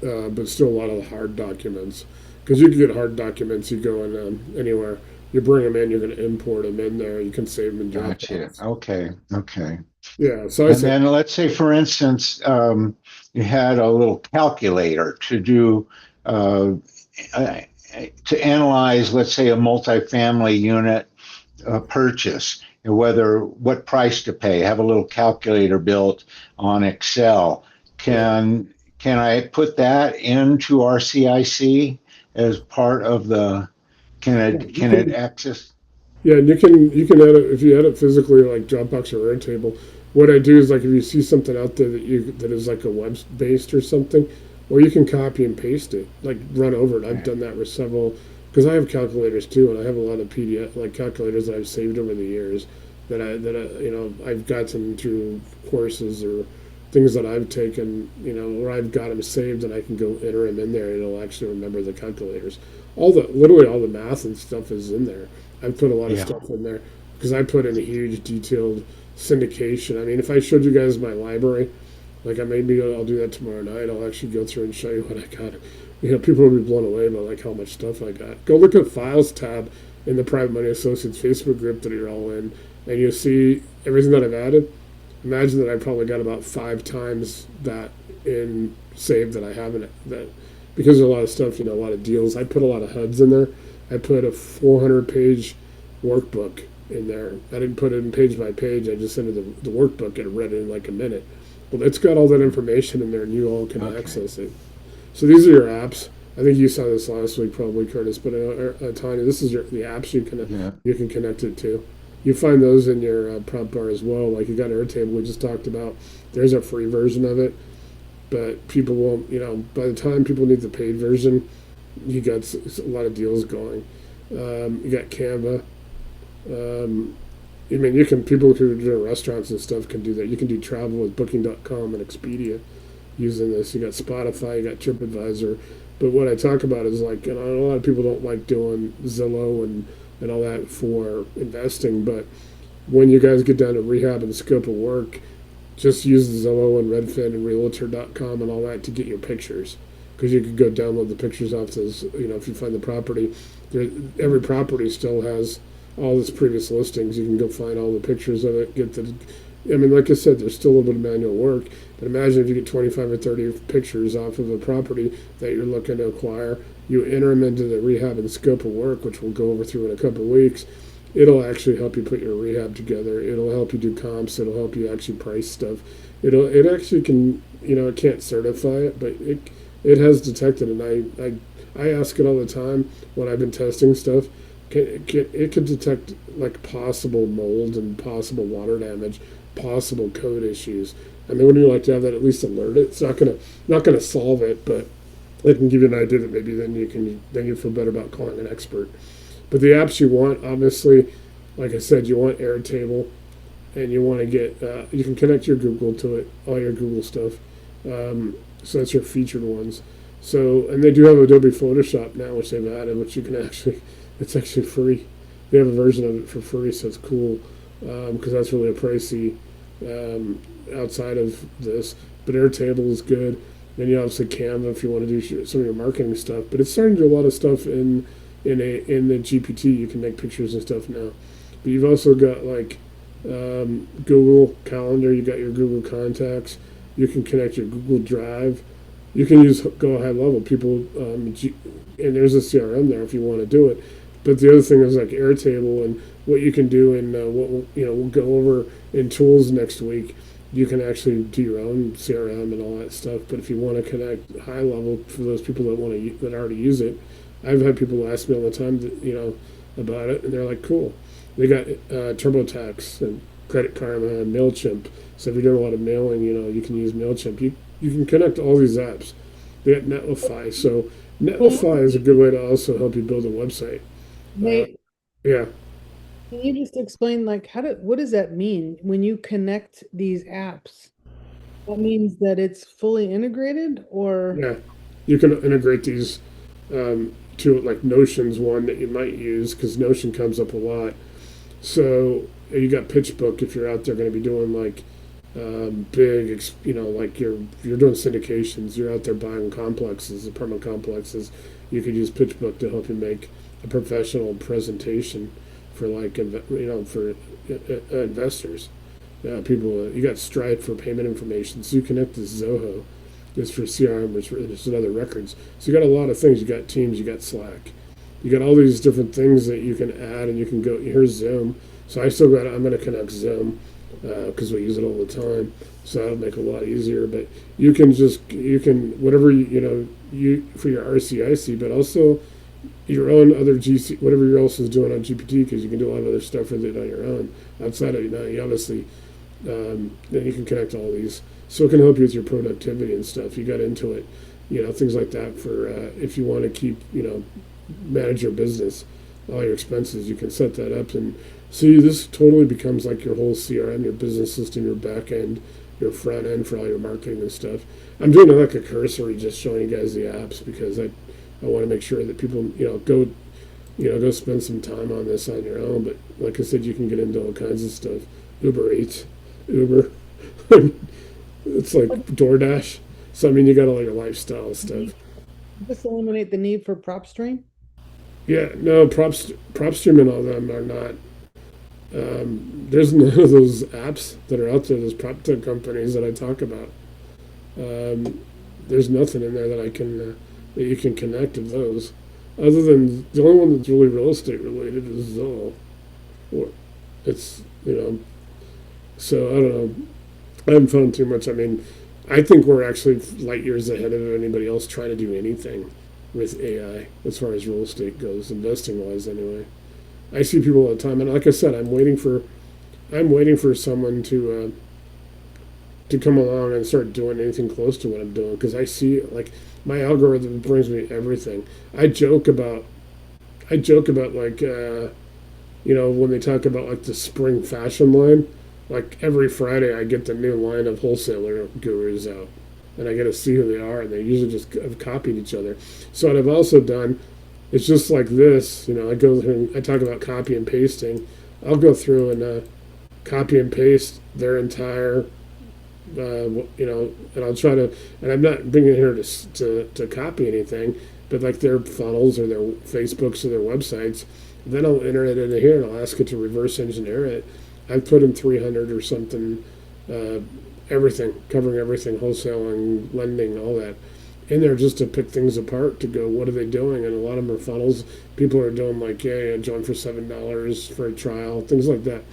but still a lot of the hard documents. Because you can get hard documents, you go in anywhere, you bring them in, you're going to import them in there, you can save them in Dropbox. Gotcha. Okay. Yeah, so then let's say, for instance, you had a little calculator to do, to analyze, let's say, a multifamily unit purchase, and what price to pay. Have a little calculator built on Excel. Can I put that into RCIC as part of the? Can it access? Yeah, and you can edit if you edit physically like Dropbox or Airtable. What I do is like if you see something out there that is like a web based or something, or you can copy and paste it, like run over it. I've done that with several, because I have calculators too, and I have a lot of PDF like calculators that I've saved over the years I've gotten through courses or things that I've taken, where I've got them saved and I can go enter them in there and it'll actually remember the calculators. Literally all the math and stuff is in there. I've put a lot of Yeah. stuff in there because I put in a huge detailed syndication. I mean, if I showed you guys my library, like maybe I'll do that tomorrow night. I'll actually go through and show you what I got. People will be blown away by like how much stuff I got. Go look at Files tab in the Private Money Associates Facebook group that you're all in, and you'll see everything that I've added. Imagine that I probably got about 5 times that in saved that I haven't that because there's a lot of stuff, a lot of deals. I put a lot of HUDs in there. I put a 400-page workbook in there. I didn't put it in page by page. I just sent it the workbook and read it in like a minute. Well, it's got all that information in there, and you all can access it. So these are your apps. I think you saw this last week, probably, Curtis. But Tanya, this is the apps you can connect it to. You find those in your prompt bar as well. Like you got Airtable, we just talked about. There's a free version of it, but people won't. By the time people need the paid version, you got a lot of deals going. You got Canva. People who are doing restaurants and stuff can do that. You can do travel with Booking.com and Expedia using this. You got Spotify, you got TripAdvisor. But what I talk about is like, a lot of people don't like doing Zillow and all that for investing. But when you guys get down to rehab and scope of work, just use Zillow and Redfin and Realtor.com and all that to get your pictures. Because you could go download the pictures off those, if you find the property. Every property still has all its previous listings. You can go find all the pictures of it, like I said, there's still a little bit of manual work, but imagine if you get 25 or 30 pictures off of a property that you're looking to acquire, you enter them into the rehab and scope of work, which we'll go over through in a couple of weeks. It'll actually help you put your rehab together. It'll help you do comps. It'll help you actually price stuff. It actually can, it can't certify it, but it has detected, and I ask it all the time when I've been testing stuff. It could detect like possible mold and possible water damage, possible code issues. Wouldn't you like to have that at least alert it? It's not gonna solve it, but it can give you an idea that maybe then you feel better about calling an expert. But the apps you want, obviously, like I said, you want Airtable, and you want to get you can connect your Google to it, all your Google stuff. So that's your featured ones. So, and they do have Adobe Photoshop now, which they've added, which you can it's actually free. They have a version of it for free, so it's cool, because that's really a pricey outside of this. But Airtable is good. Then you obviously Canva if you want to do some of your marketing stuff. But it's starting to do a lot of stuff in the GPT. You can make pictures and stuff now. But you've also got like Google Calendar. You got your Google Contacts. You can connect your Google Drive. You can go high level. People and there's a CRM there if you want to do it. But the other thing is like Airtable and what you can do, and we'll go over in tools next week. You can actually do your own CRM and all that stuff. But if you want to connect high level for those people that already use it, I've had people ask me all the time about it, and they're like, cool. They got TurboTax and Credit Karma and Mailchimp. So if you're doing a lot of mailing, you can use Mailchimp. You can connect all these apps. They got Netlify. So Netlify is a good way to also help you build a website. Nate, Yeah. can you just explain like what does that mean when you connect these apps? That means that it's fully integrated, or Yeah. You can integrate these to like Notion's one that you might use because Notion comes up a lot. So you got PitchBook if you're out there going to be doing like big, like you're doing syndications. You're out there buying complexes, apartment complexes. You could use PitchBook to help you make a professional presentation for like for investors. People, you got Stripe for payment information. So you connect to Zoho. It's for CRM, it's other records. So you got a lot of things. You got Teams, you got Slack. You got all these different things that you can add, and you can go. Here's Zoom. So I'm going to connect Zoom because we use it all the time. So that'll make it a lot easier. But you can whatever you for your RCIC, but also your own other GC, whatever else is doing on GPT, because you can do a lot of other stuff with it on your own outside of you obviously. Then you can connect all these, so it can help you with your productivity and stuff. You got into it. things like that for if you want to keep, manage your business, all your expenses, you can set that up. And see, this totally becomes like your whole CRM, your business system, your back end, your front end for all your marketing and stuff. I'm doing like a cursory, just showing you guys the apps because I want to make sure that people, go spend some time on this on your own. But like I said, you can get into all kinds of stuff. Uber Eats, Uber. It's like DoorDash. So I mean, you got all your lifestyle stuff. Just eliminate the need for PropStream? Yeah, no, PropStream and all them are not. There's none of those apps that are out there. Those prop tech companies that I talk about. There's nothing in there that I can that you can connect to those. Other than the only one that's really real estate related is Zillow. Or it's so I don't know. I haven't found too much. I mean, I think we're actually light years ahead of anybody else trying to do anything with AI as far as real estate goes, investing wise anyway. I see people all the time, and like I said, I'm waiting for someone to come along and start doing anything close to what I'm doing because I see like my algorithm brings me everything. I joke about like when they talk about like the spring fashion line, like every Friday I get the new line of wholesaler gurus out, and I get to see who they are, and they usually just have copied each other. So what I've also done, it's just like this, I go through and I talk about copy and pasting. I'll go through and copy and paste their entire, and I'll try to, and I'm not bringing it here to copy anything, but like their funnels or their Facebooks or their websites. Then I'll enter it into here and I'll ask it to reverse engineer it. I've put in 300 or something, everything, covering everything, wholesaling, lending, all that, in there just to pick things apart to go, what are they doing? And a lot of them are funnels. People are doing like, yeah, join for $7 for a trial, things like that.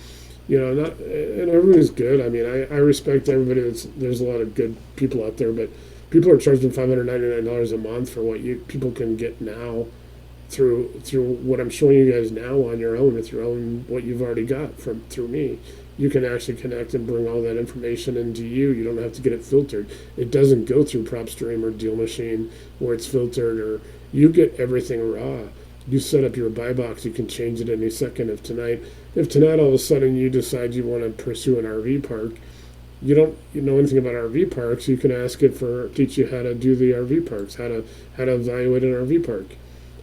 And everybody's good. I mean, I respect everybody. There's a lot of good people out there, but people are charging $599 a month for what people can get now through what I'm showing you guys now on your own with your own what you've already got through me. You can actually connect and bring all that information into you. You don't have to get it filtered. It doesn't go through PropStream or Deal Machine where it's filtered, or you get everything raw. You set up your buy box. You can change it any second. If tonight all of a sudden you decide you want to pursue an RV park, you don't know anything about RV parks, you can ask it teach you how to do the RV parks, how to evaluate an RV park,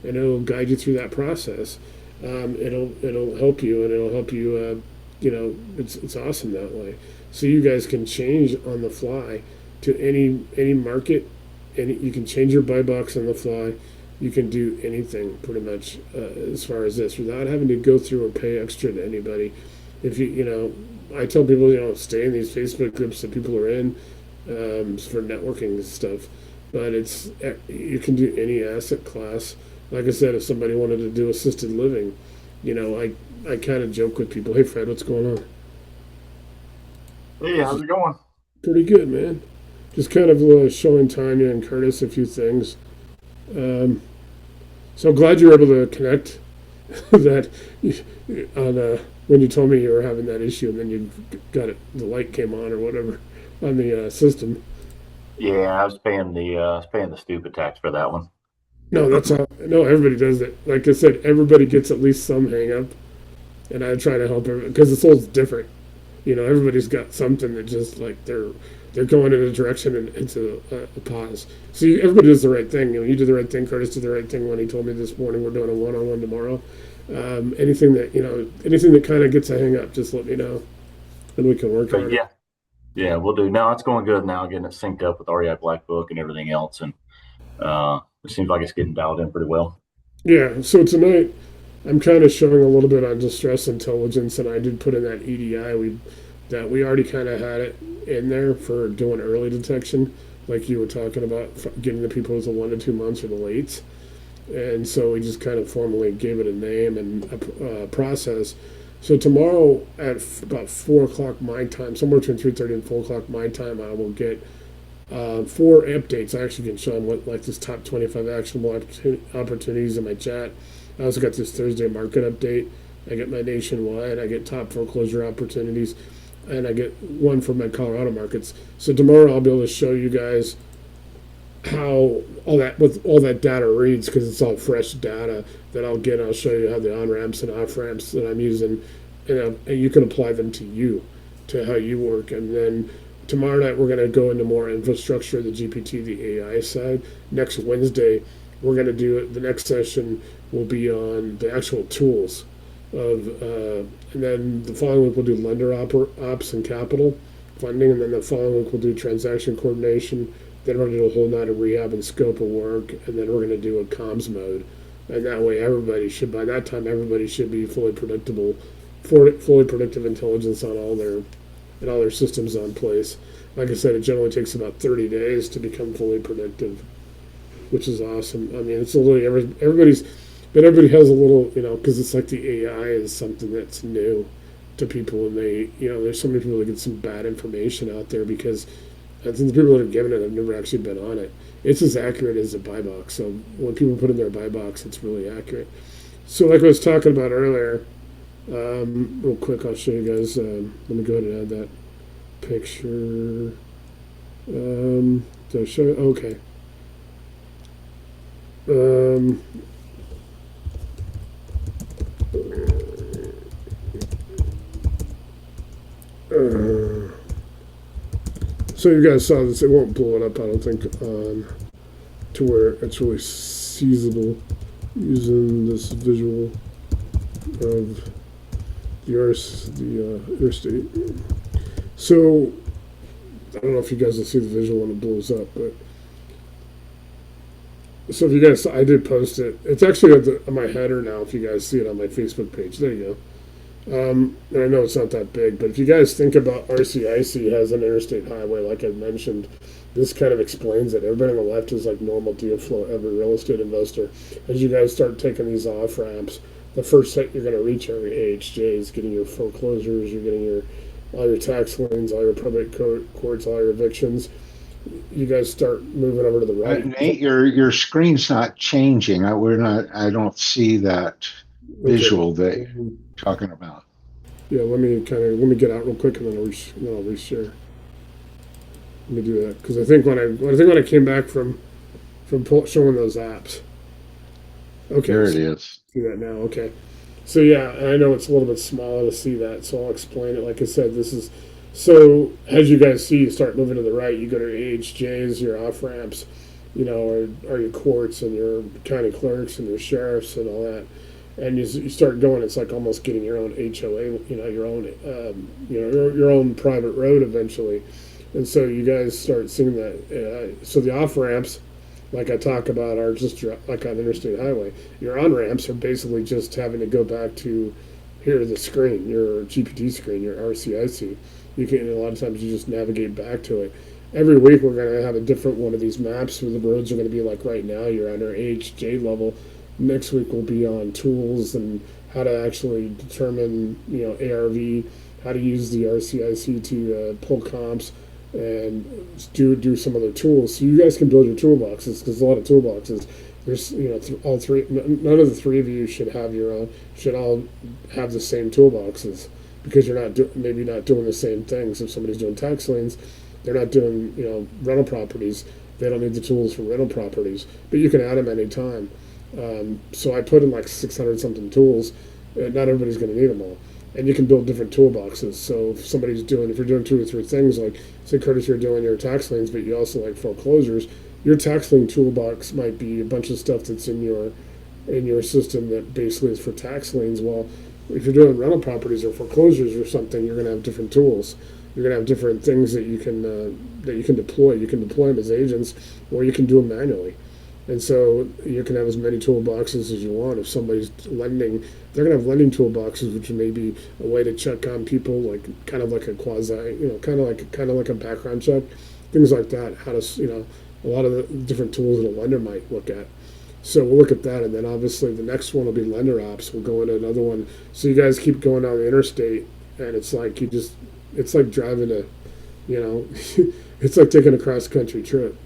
and it'll guide you through that process. It'll help you, and it'll help you. It's awesome that way. So you guys can change on the fly to any market, and you can change your buy box on the fly. You can do anything pretty much as far as this without having to go through or pay extra to anybody. If I tell people, stay in these Facebook groups that people are in for networking and stuff. But you can do any asset class. Like I said, if somebody wanted to do assisted living, I kind of joke with people, hey, Fred, what's going on? Hey, how's it going? Pretty good, man. Just kind of showing Tanya and Curtis a few things. So glad you were able to connect that on when you told me you were having that issue, and then you got it, the light came on or whatever on the system. Yeah, I was paying the stupid tax for that one. No, that's all. No, everybody does that. Like I said, everybody gets at least some hang up, and I try to help everybody because it's all different. Everybody's got something that just like they're going in a direction and it's a pause. So everybody does the right thing. You did the right thing. Curtis did the right thing when he told me this morning we're doing a one-on-one tomorrow. Anything that kind of gets a hang up, just let me know, and we can work on it. Yeah, we'll do. No, it's going good now. Getting it synced up with REI Black Book and everything else, and it seems like it's getting dialed in pretty well. Yeah. So tonight, I'm kind of showing a little bit on distress intelligence, and I did put in that EDI. We already kind of had it in there for doing early detection, like you were talking about, getting the people with the 1 to 2 months or the lates. And so we just kind of formally gave it a name and a process. So tomorrow at about 4 o'clock my time, somewhere between 3:30 and 4 o'clock my time, I will get 4 updates. I actually can show them what, like this top 25 actionable opportunities in my chat. I also got this Thursday market update. I get my nationwide. I get top foreclosure opportunities, and I get one for my Colorado markets. So tomorrow I'll be able to show you guys how all that data reads, because it's all fresh data that I'll get. I'll show you how the on ramps and off ramps that I'm using, and you can apply them to how you work. And then tomorrow night we're going to go into more infrastructure, the GPT, the AI side. Next Wednesday we're going to do it. The next session will be on the actual tools of, and then the following week we'll do lender ops and capital funding, and then the following week we'll do transaction coordination. Then we're going to do a whole night of rehab and scope of work, and then we're going to do a comms mode. And that way, by that time, everybody should be fully predictable, fully predictive intelligence on all their systems on place. Like I said, it generally takes about 30 days to become fully predictive, which is awesome. I mean, it's a little everybody has a little, because it's like the AI is something that's new to people, and there's so many people that get some bad information out there because I think the people that are given it have never actually been on it. It's as accurate as a buy box. So when people put in their buy box, it's really accurate. So like I was talking about earlier, real quick, I'll show you guys. Let me go ahead and add that picture. Did I show you? Okay. So you guys saw this. It won't blow it up, I don't think, to where it's really seizable using this visual of the interstate. So I don't know if you guys will see the visual when it blows up, but so if you guys, I did post it. It's actually on my header now. If you guys see it on my Facebook page, there you go. And I know it's not that big, but if you guys think about RCIC has an interstate highway, like I mentioned, this kind of explains it. Everybody on the left is like normal deal flow, every real estate investor. As you guys start taking these off ramps, the first set you're going to reach are your AHJs, getting your foreclosures, you're getting all your tax liens, all your probate courts, all your evictions. You guys start moving over to the right. Nate, your screen's not changing. I don't see that visual that you're talking about. Yeah, let me get out real quick and then I'll reshare. Let me do that because I think when I came back from showing those apps. Okay, there it is. See that now? Okay. So yeah, and I know it's a little bit smaller to see that, so I'll explain it. Like I said, this is so as you guys see, you start moving to the right. You go to your AHJs, your off ramps, or your courts and your county clerks and your sheriffs and all that. And you start going, it's like almost getting your own HOA, your own private road eventually. And so you guys start seeing that. So the off ramps, like I talk about, are just like on interstate highway. Your on ramps are basically just having to go back to the screen, your GPT screen, your RCIC. You can, a lot of times you just navigate back to it. Every week we're going to have a different one of these maps where the roads are going to be like right now. You're on our AHJ level. Next week we'll be on tools and how to actually determine, ARV, how to use the RCIC to pull comps and do some other tools. So you guys can build your toolboxes because a lot of toolboxes. There's, all three. None of the three of you should all have the same toolboxes because you're maybe not doing the same things. If somebody's doing tax liens, they're not doing, rental properties. They don't need the tools for rental properties, but you can add them anytime. So I put in like 600 something tools. Not everybody's going to need them all, and you can build different toolboxes. So if you're doing 2 or 3 things, like say Curtis, you're doing your tax liens, but you also like foreclosures. Your tax lien toolbox might be a bunch of stuff that's in your system that basically is for tax liens. Well, if you're doing rental properties or foreclosures or something, you're going to have different tools. You're going to have different things that you can deploy. You can deploy them as agents, or you can do them manually. And so you can have as many toolboxes as you want. If somebody's lending, they're going to have lending toolboxes, which may be a way to check on people, like kind of like a quasi, kind of like a background check, things like that. How to, a lot of the different tools that a lender might look at. So we'll look at that, and then obviously the next one will be lender ops. We'll go into another one. So you guys keep going down the interstate, and it's like it's like driving it's like taking a cross country trip.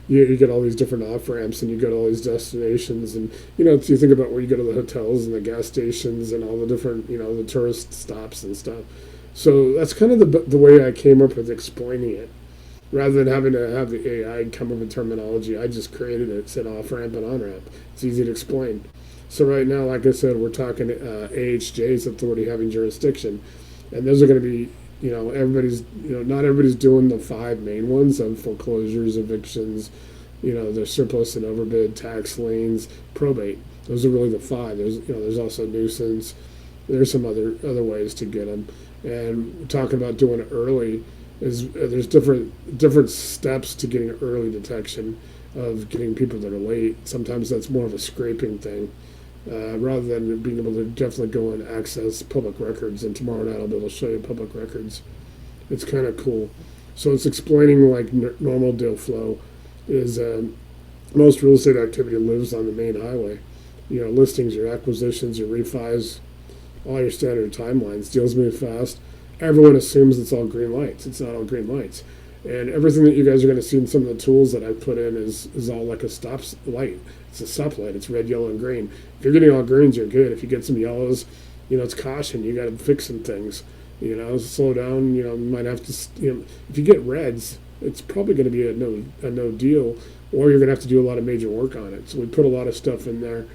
You get all these different off ramps, and you go to all these destinations, and you think about where you go to the hotels and the gas stations and all the different the tourist stops and stuff. So that's kind of the way I came up with explaining it. Rather than having to have the AI come up with terminology, I just created it. It said off ramp and on ramp. It's easy to explain. So right now, like I said, we're talking AHJs, authority having jurisdiction, and those are going to be, everybody's, not everybody's doing the five main ones of foreclosures, evictions, there's surplus and overbid, tax liens, probate. Those are really the five. There's also nuisance. There's some other ways to get them, and we're talking about doing it early. There's different steps to getting early detection of getting people that are late. Sometimes that's more of a scraping thing, rather than being able to definitely go and access public records. And tomorrow night I'll be able to show you public records. It's kind of cool. So it's explaining like normal deal flow is most real estate activity lives on the main highway. Listings, your acquisitions, your refis, all your standard timelines. Deals move fast. Everyone assumes it's all green lights. It's not all green lights. And everything that you guys are going to see in some of the tools that I put in is all like a stop light. It's a stoplight. It's red, yellow, and green. If you're getting all greens, you're good. If you get some yellows, it's caution. You got to fix some things. Slow down. You might have to. If you get reds, it's probably going to be a no deal, or you're going to have to do a lot of major work on it. So we put a lot of stuff in there,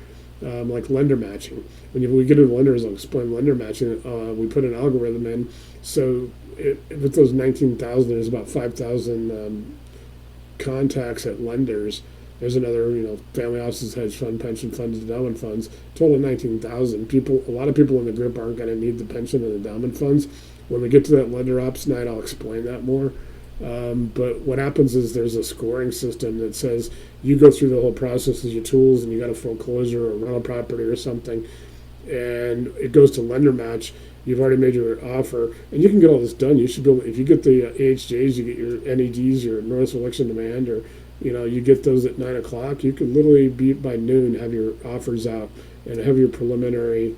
like lender matching. When we get into lenders, I'll explain lender matching. We put an algorithm in. So with those 19,000, there's about 5,000 contacts at lenders. There's another, family offices, hedge fund, pension funds, endowment funds. Total of 19,000 people. A lot of people in the group aren't going to need the pension and endowment funds. When we get to that lender ops night, I'll explain that more. But what happens is there's a scoring system that says you go through the whole process as your tools, and you got a foreclosure or rental property or something, and it goes to lender match. You've already made your offer, and you can get all this done. You should be able, if you get the AHJs, you get your NEDs, your notice of election demand, or you get those at 9 o'clock. You could literally be by noon have your offers out and have your preliminary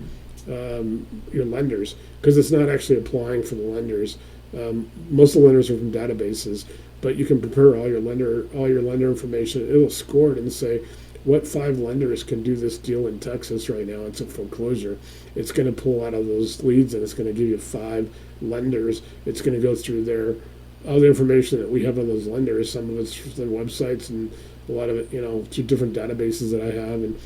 your lenders, because it's not actually applying for the lenders. Most of the lenders are from databases, but you can prepare all your lender information. It'll score it and say what 5 lenders can do this deal in Texas right now. It's a foreclosure. It's going to pull out of those leads, and it's going to give you 5 lenders. It's going to go through all the information that we have on those lenders. Some of it's from their websites, and a lot of it, through different databases that I have. And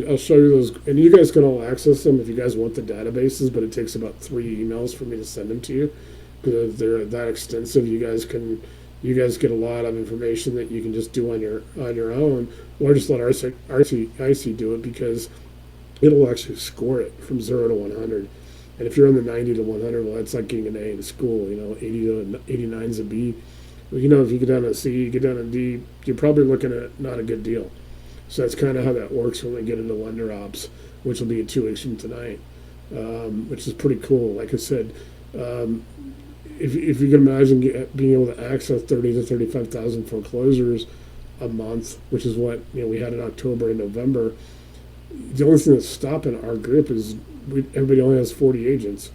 I'll show you those, and you guys can all access them if you guys want the databases. But it takes about 3 emails for me to send them to you, because they're that extensive. You guys get a lot of information that you can just do on your own, or just let RCIC do it, because it'll actually score it from 0 to 100. And if you're in the 90 to 100, well, that's like getting an A in school. 80 to 89 is a B. Well, if you get down a C, you get down a D, you're probably looking at not a good deal. So that's kind of how that works when we get into lender ops, which will be in 2 weeks from tonight, which is pretty cool. Like I said, if you can imagine being able to access 30 to 35,000 foreclosures a month, which is what we had in October and November. The only thing that's stopping our group is everybody only has 40 agents.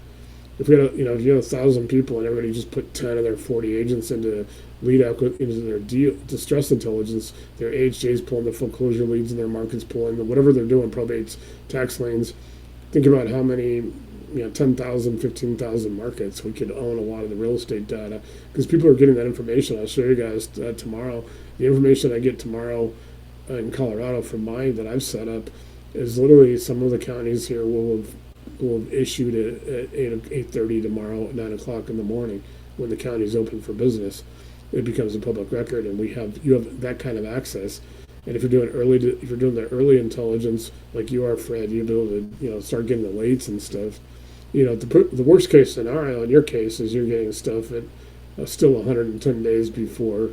If we had if you had 1,000 people and everybody just put 10 of their 40 agents into into their distress intelligence, their AHJs pulling the foreclosure leads, and their markets pulling whatever they're doing, probates, tax liens. Think about how many 10,000, 15,000 markets we could own a lot of the real estate data, because people are getting that information. I'll show you guys tomorrow. The information I get tomorrow in Colorado from mine that I've set up is literally some of the counties here will have issued it at 8:30 tomorrow at 9 o'clock in the morning when the county is open for business. It becomes a public record, and you have that kind of access. And if you're doing the early intelligence like you are, Fred, you'll be able to start getting the lates and stuff. The worst case scenario in your case is you're getting stuff at still 110 days before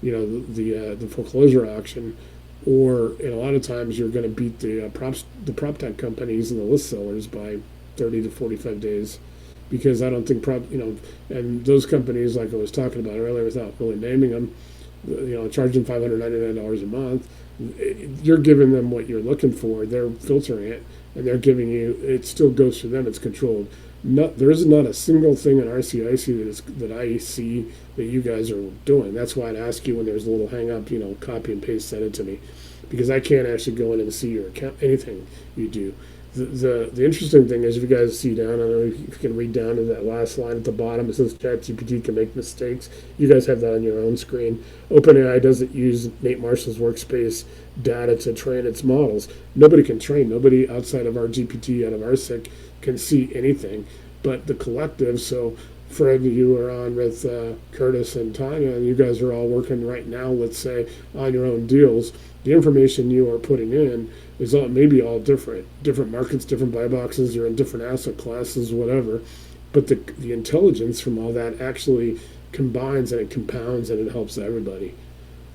the foreclosure auction, or a lot of times you're going to beat the prop tech companies and the list sellers by 30 to 45 days, because I don't think and those companies, like I was talking about earlier without really naming them, charging $599 a month, you're giving them what you're looking for. They're filtering it, and they're giving you, it still goes through them. It's controlled. There is not a single thing in RCIC that I see that you guys are doing. That's why I'd ask you when there's a little hang up, copy and paste, send it to me, because I can't actually go in and see your account, anything you do. The interesting thing is, if you guys see down, I don't know if you can read down to that last line at the bottom. It says ChatGPT can make mistakes. You guys have that on your own screen. OpenAI doesn't use Nate Marshall's workspace data to train its models. Nobody can train. Nobody outside of our GPT, out of RCIC, can see anything. But the collective, so Fred, you are on with Curtis and Tanya, and you guys are all working right now, let's say, on your own deals. The information you are putting in is all maybe all different markets, different buy boxes, you're in different asset classes, whatever. But the intelligence from all that actually combines and it compounds and it helps everybody.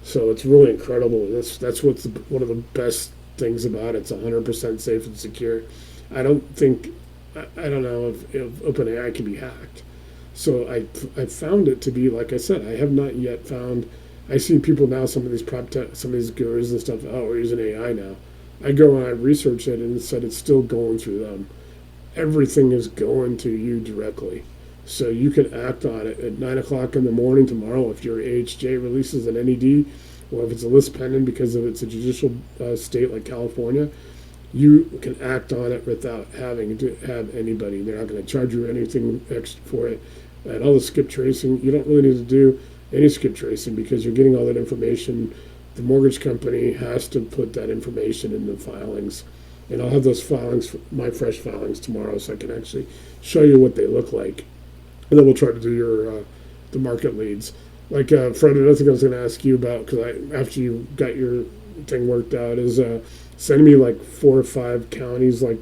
So it's really incredible. That's what's one of the best things about it. It's 100% safe and secure. I don't think I don't know if OpenAI can be hacked. So I found it to be, like I said, I have not yet found. I see people now, some of these some of these gurus and stuff. Oh, we're using AI now. I go and I research it, and it said it's still going through them. Everything is going to you directly, so you can act on it at 9 o'clock in the morning tomorrow. If your AHJ releases an NED, or if it's a list pending because of it's a judicial state like California, you can act on it without having to have anybody. They're not going to charge you anything extra for it. And all the skip tracing, you don't really need to do any skip tracing because you're getting all that information. The mortgage company has to put that information in the filings. And I'll have those filings, my fresh filings tomorrow, so I can actually show you what they look like. And then we'll try to do your the market leads. Like Fred, another thing I was going to ask you about, because after you got your thing worked out, is send me like 4 or 5 counties, like,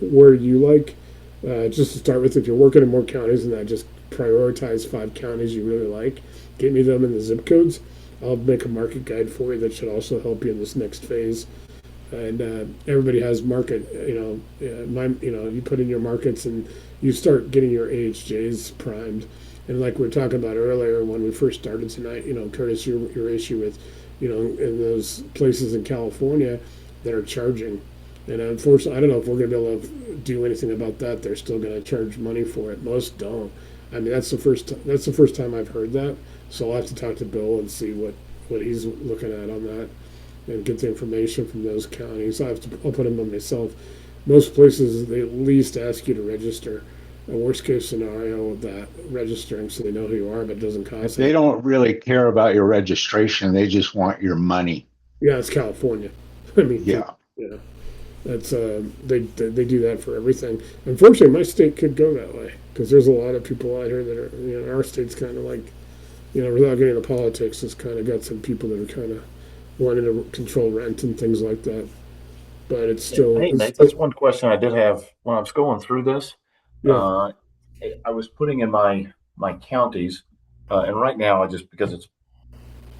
where you like. Just to start with, if you're working in more counties than that, just prioritize 5 counties you really like. Get me them in the zip codes. I'll make a market guide for you that should also help you in this next phase. And everybody has market, you put in your markets and you start getting your AHJs primed. And like we were talking about earlier when we first started tonight, Curtis, your issue with, in those places in California that are charging. And unfortunately, I don't know if we're going to be able to do anything about that. They're still going to charge money for it. Most don't. I mean, that's the first time I've heard that. So I'll have to talk to Bill and see what he's looking at on that, and get the information from those counties. I'll put them on myself. Most places they at least ask you to register. A worst case scenario of that registering so they know who you are, but it doesn't cost They them. don't really care about your registration. They just want your money. Yeah, it's California. I mean, Yeah. yeah. That's they do that for everything. Unfortunately, my state could go that way because there's a lot of people out here that are, our state's kind of like, without getting into politics, it's kind of got some people that are kind of wanting to control rent and things like that. But it's still, Hey, Nate, that's one question I did have when I was going through this. yeah, Uh, I was putting in my counties, and right now because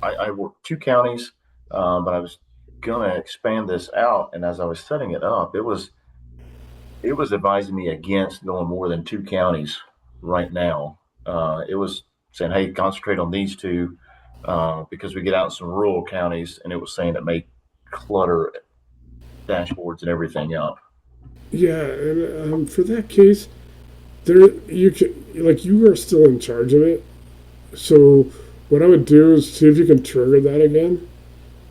I work 2 counties, but I was gonna expand this out, and as I was setting it up, it was advising me against going more than 2 counties right now. It was saying, hey, concentrate on these 2, because we get out in some rural counties, and it was saying it may clutter dashboards and everything up. yeah. And for that case, there you can, like, you are still in charge of it. So what I would do is see if you can trigger that again,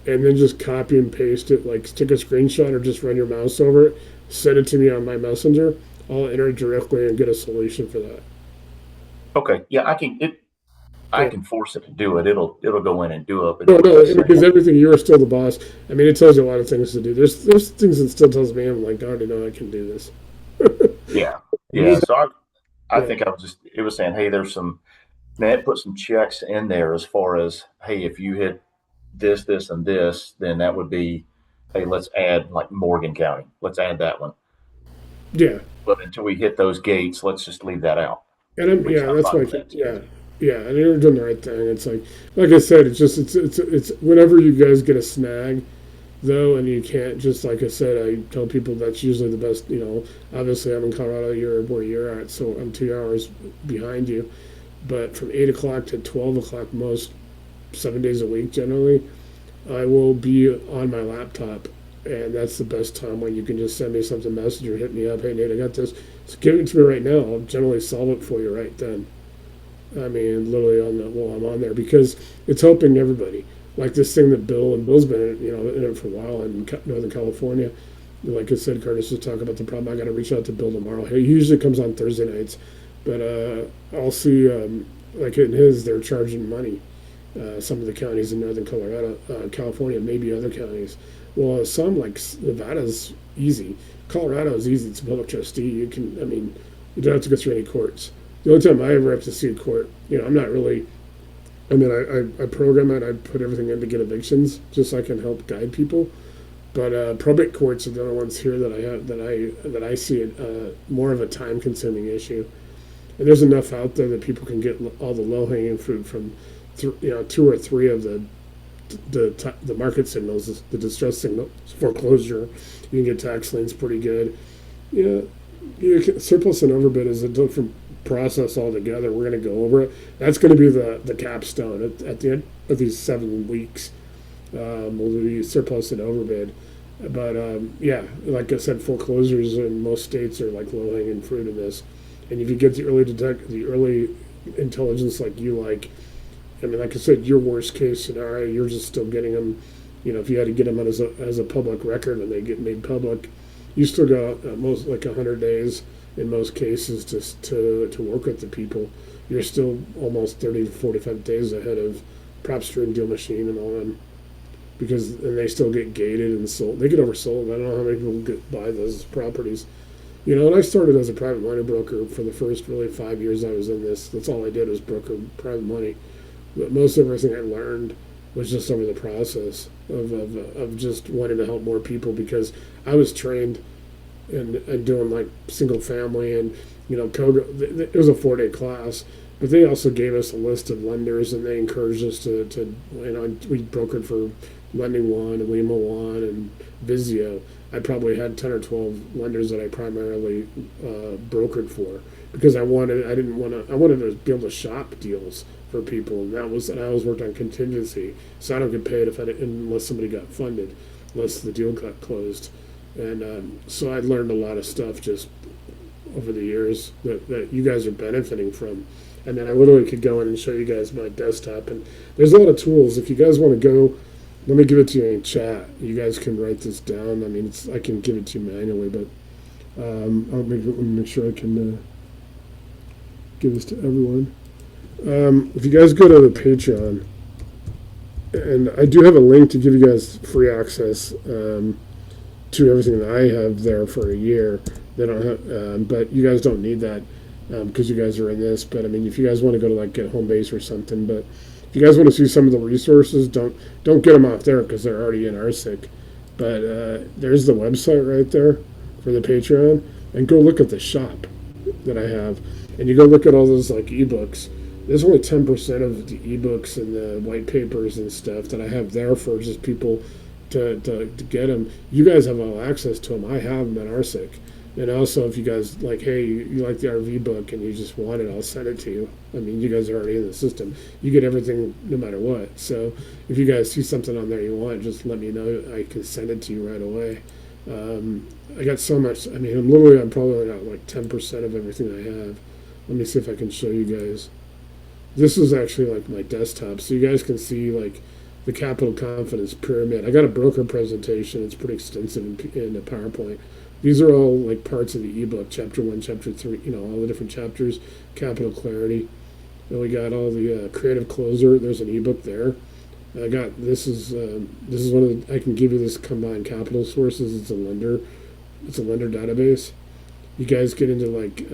and then just copy and paste it. Like, take a screenshot or just run your mouse over it, send it to me on my messenger. I'll enter it directly and get a solution for that. Okay, yeah, I Yeah. can force it to do it. It'll go in and do it. But No, it was no, saying, because everything, you are still the boss. I mean, it tells you a lot of things to do. There's things that still tells me, I'm like, I already know I can do this. yeah, You need yeah. to, So I yeah, think it was saying, hey, there's some. Now it put some checks in there as far as, hey, if you hit this, and this, then that would be, hey, let's add like Morgan County. Let's add that one. yeah. But until we hit those gates, let's just leave that out, And which I'm that's fine why, with that too. yeah, yeah. And you're doing the right thing. It's like I said, it's just, it's whenever you guys get a snag, though, and you can't just, like I said, I tell people that's usually the best. Obviously I'm in Colorado, you're where you're at, so I'm 2 hours behind you. But from 8 o'clock to 12 o'clock, most 7 days a week generally, I will be on my laptop, and that's the best time when you can just send me something, message or hit me up. Hey Nate, I got this. So give it to me right now. I'll generally solve it for you right then. I mean, literally while I'm on there because it's helping everybody. Like this thing that Bill's been in, in it for a while in Northern California. Like I said, Curtis was talking about the problem. I got to reach out to Bill tomorrow. He usually comes on Thursday nights, but I'll see. Like in his, they're charging money. Some of the counties in northern Colorado, California, maybe other counties. Well, some like Nevada's easy. Colorado is easy. It's a public trustee. You can, I mean, you don't have to go through any courts. The only time I ever have to see a court, I'm not really. I mean, I program it. I put everything in to get evictions, just so I can help guide people. But probate courts are the only ones here that I have that I see it more of a time-consuming issue. And there's enough out there that people can get all the low-hanging fruit from, 2 or 3 of the market signals, the distress signal, foreclosure. You can get tax liens pretty good. Surplus and overbid is a different process altogether. We're going to go over it. That's going to be the capstone at the end of these 7 weeks. We'll do surplus and overbid. But like I said, foreclosures in most states are like low-hanging fruit in this. And if you get the early intelligence like you like, I mean, like I said, your worst case scenario, you're just still getting them. If you had to get them as a public record and they get made public, you still got most like 100 days in most cases to work with the people. You're still almost 30 to 45 days ahead of Upstream, Deal Machine, and all them, and they still get gated and sold. They get oversold. I don't know how many people buy those properties. And I started as a private money broker for the first really 5 years I was in this. That's all I did was broker private money. But most of everything I learned was just over the process of just wanting to help more people, because I was trained and doing like single family and Koga. It was a 4-day class, but they also gave us a list of lenders and they encouraged us to we brokered for Lending One and Lima One and Vizio. I probably had 10 or 12 lenders that I primarily brokered for, because I wanted to be able to shop deals for people, and I always worked on contingency, so I don't get paid unless somebody got funded, unless the deal got closed. And so I learned a lot of stuff just over the years that you guys are benefiting from. And then I literally could go in and show you guys my desktop, and there's a lot of tools. If you guys want to go, let me give it to you in chat. You guys can write this down. I mean, I can give it to you manually, but let me make sure I can give this to everyone. If you guys go to the Patreon, and I do have a link to give you guys free access to everything that I have there for a year. They don't have, but you guys don't need that because you guys are in this. But I mean, if you guys want to go to like Get Home Base or something, but if you guys want to see some of the resources, don't get them off there because they're already in RCIC. But there's the website right there for the Patreon, and go look at the shop that I have, and you go look at all those like ebooks. There's only 10% of the ebooks and the white papers and stuff that I have there for just people to get them. You guys have all access to them. I have them at RCIC. And also, if you guys like, hey, you like the RV book and you just want it, I'll send it to you. I mean, you guys are already in the system. You get everything no matter what. So if you guys see something on there you want, just let me know. I can send it to you right away. I got so much. I mean, I'm probably at like 10% of everything I have. Let me see if I can show you guys. This is actually like my desktop, so you guys can see like the capital confidence pyramid. I got a broker presentation. It's pretty extensive in the PowerPoint. These are all like parts of the ebook, chapter 1, chapter 3, all the different chapters, capital clarity. And we got all the creative closer. There's an ebook there. This is one of the, I can give you this combined capital sources. It's a lender database. You guys get into like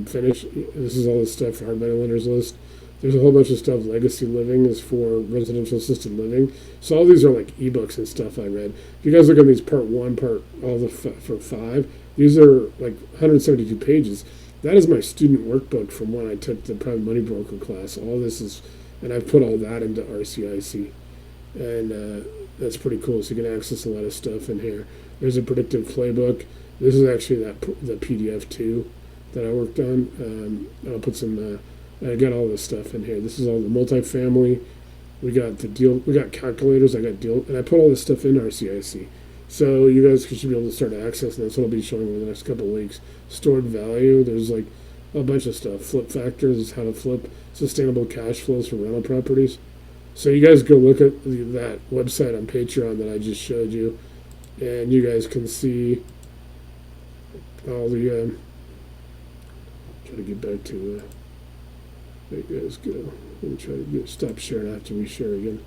finish. This is all the stuff for hard money lenders list. There's a whole bunch of stuff. Legacy living is for residential assisted living. So all these are like ebooks and stuff I read. If you guys look at these for 5, these are like 172 pages. That is my student workbook from when I took the private money broker class. All this is, and I've put all that into RCIC. And that's pretty cool. So you can access a lot of stuff in here. There's a predictive playbook. This is actually the PDF too that I worked on. I'll put some. I got all this stuff in here. This is all the multifamily. We got the deal. We got calculators. I got deal, and I put all this stuff in RCIC. So you guys should be able to start accessing. That's what I'll be showing over the next couple of weeks. Stored value. There's like a bunch of stuff. Flip factors is how to flip sustainable cash flows for rental properties. So you guys go look at that website on Patreon that I just showed you, and you guys can see all the try to get back to there you guys go. Let me try to stop sharing. I have to reshare again.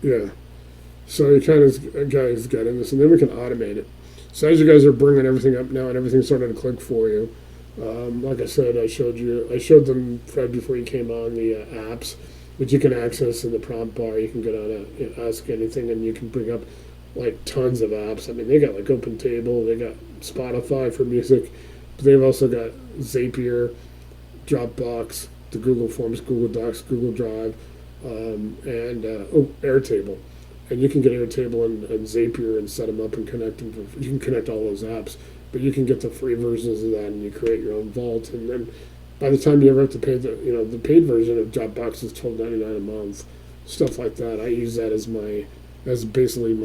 Yeah. So you kind of guys got in this, and then we can automate it. So as you guys are bringing everything up now, and everything's starting to click for you, like I said, I showed them Fred before you came on the apps, which you can access in the prompt bar. You can go down and ask anything, and you can bring up like tons of apps. I mean, they got like Open Table, they got Spotify for music, but they've also got Zapier, Dropbox, the Google Forms, Google Docs, Google Drive, and Airtable. And you can get Airtable and Zapier and set them up and connect them. You can connect all those apps, but you can get the free versions of that, and you create your own vault. And then by the time you ever have to pay the paid version of Dropbox is $12.99 a month, stuff like that. I use that as basically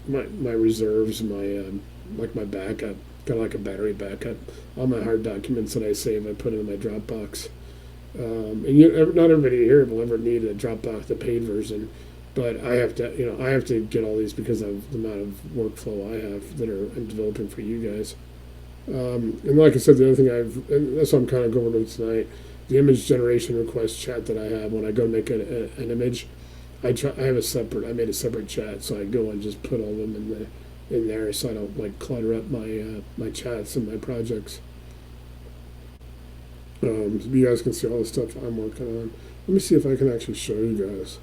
my reserves, like my backup, kind of like a battery backup. All my hard documents that I save, I put in my Dropbox. And not everybody here will ever need a Dropbox, the paid version. But I have to get all these because of the amount of workflow I have I'm developing for you guys. And like I said, the other thing and that's what I'm kind of going over tonight, the image generation request chat that I have when I go make an image, I made a separate chat, so I go and just put all them in there, so I don't like clutter up my chats and my projects. So you guys can see all the stuff I'm working on. Let me see if I can actually show you guys.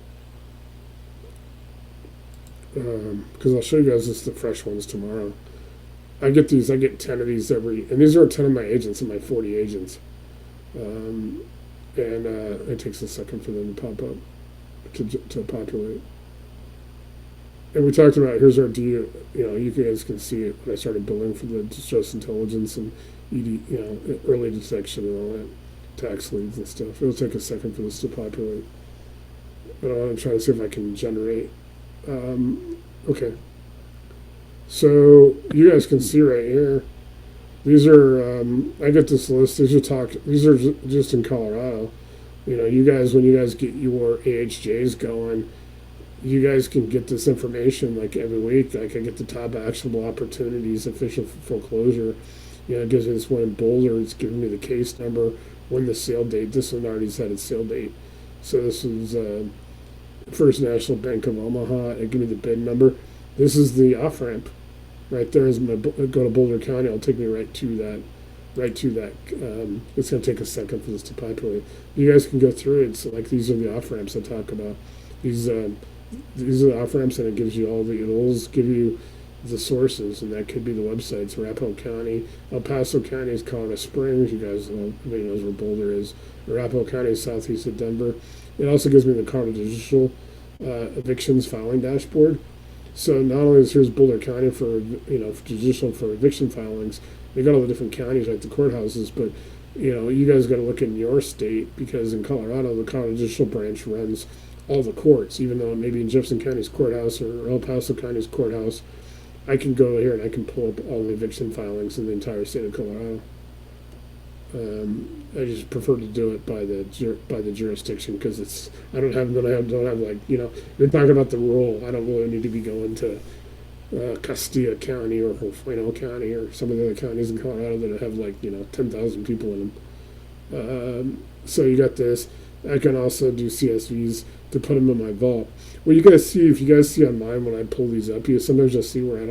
Because I'll show you guys just the fresh ones tomorrow. I get 10 of these and these are 10 of my agents and my 40 agents. And it takes a second for them to pop up, to populate. And we talked about, here's our DIU, you guys can see it when I started billing for the distress intelligence and ED, early detection and all that, tax leads and stuff. It'll take a second for this to populate. But I want to try to see if I can generate. Okay. So you guys can see right here. These are I get this list. These are just in Colorado. You guys, when you guys get your AHJs going, you guys can get this information like every week. Like I get the top actionable opportunities, official foreclosure. It gives me this one in Boulder. It's giving me the case number, when the sale date. This one already said its sale date. So this is First National Bank of Omaha. It give me the bid number. This is the off ramp. Right there is go to Boulder County. It'll take me right to that. It's going to take a second for this to populate. You guys can go through it. So like these are the off ramps I talk about. These are the off ramps, and it gives you it'll give you the sources, and that could be the websites. Arapahoe County, El Paso County is Colorado Springs. You guys know, everybody knows where Boulder is. Arapahoe County is southeast of Denver. It also gives me the Colorado Digital evictions filing dashboard. So not only here's Boulder County for judicial for eviction filings, they got all the different counties, like the courthouses, but you guys got to look in your state, because in Colorado the Colorado Judicial Branch runs all the courts, even though maybe in Jefferson County's courthouse or El Paso County's courthouse, I can go here and I can pull up all the eviction filings in the entire state of Colorado. I just prefer to do it by the jurisdiction, because I don't have like you're talking about the rural. I don't really need to be going to Castilla County or Huerfano County or some of the other counties in Colorado that have 10,000 people in them. So you got this. I can also do CSVs to put them in my vault. Well, you guys see, if you guys see on mine when I pull these up, sometimes you'll see where I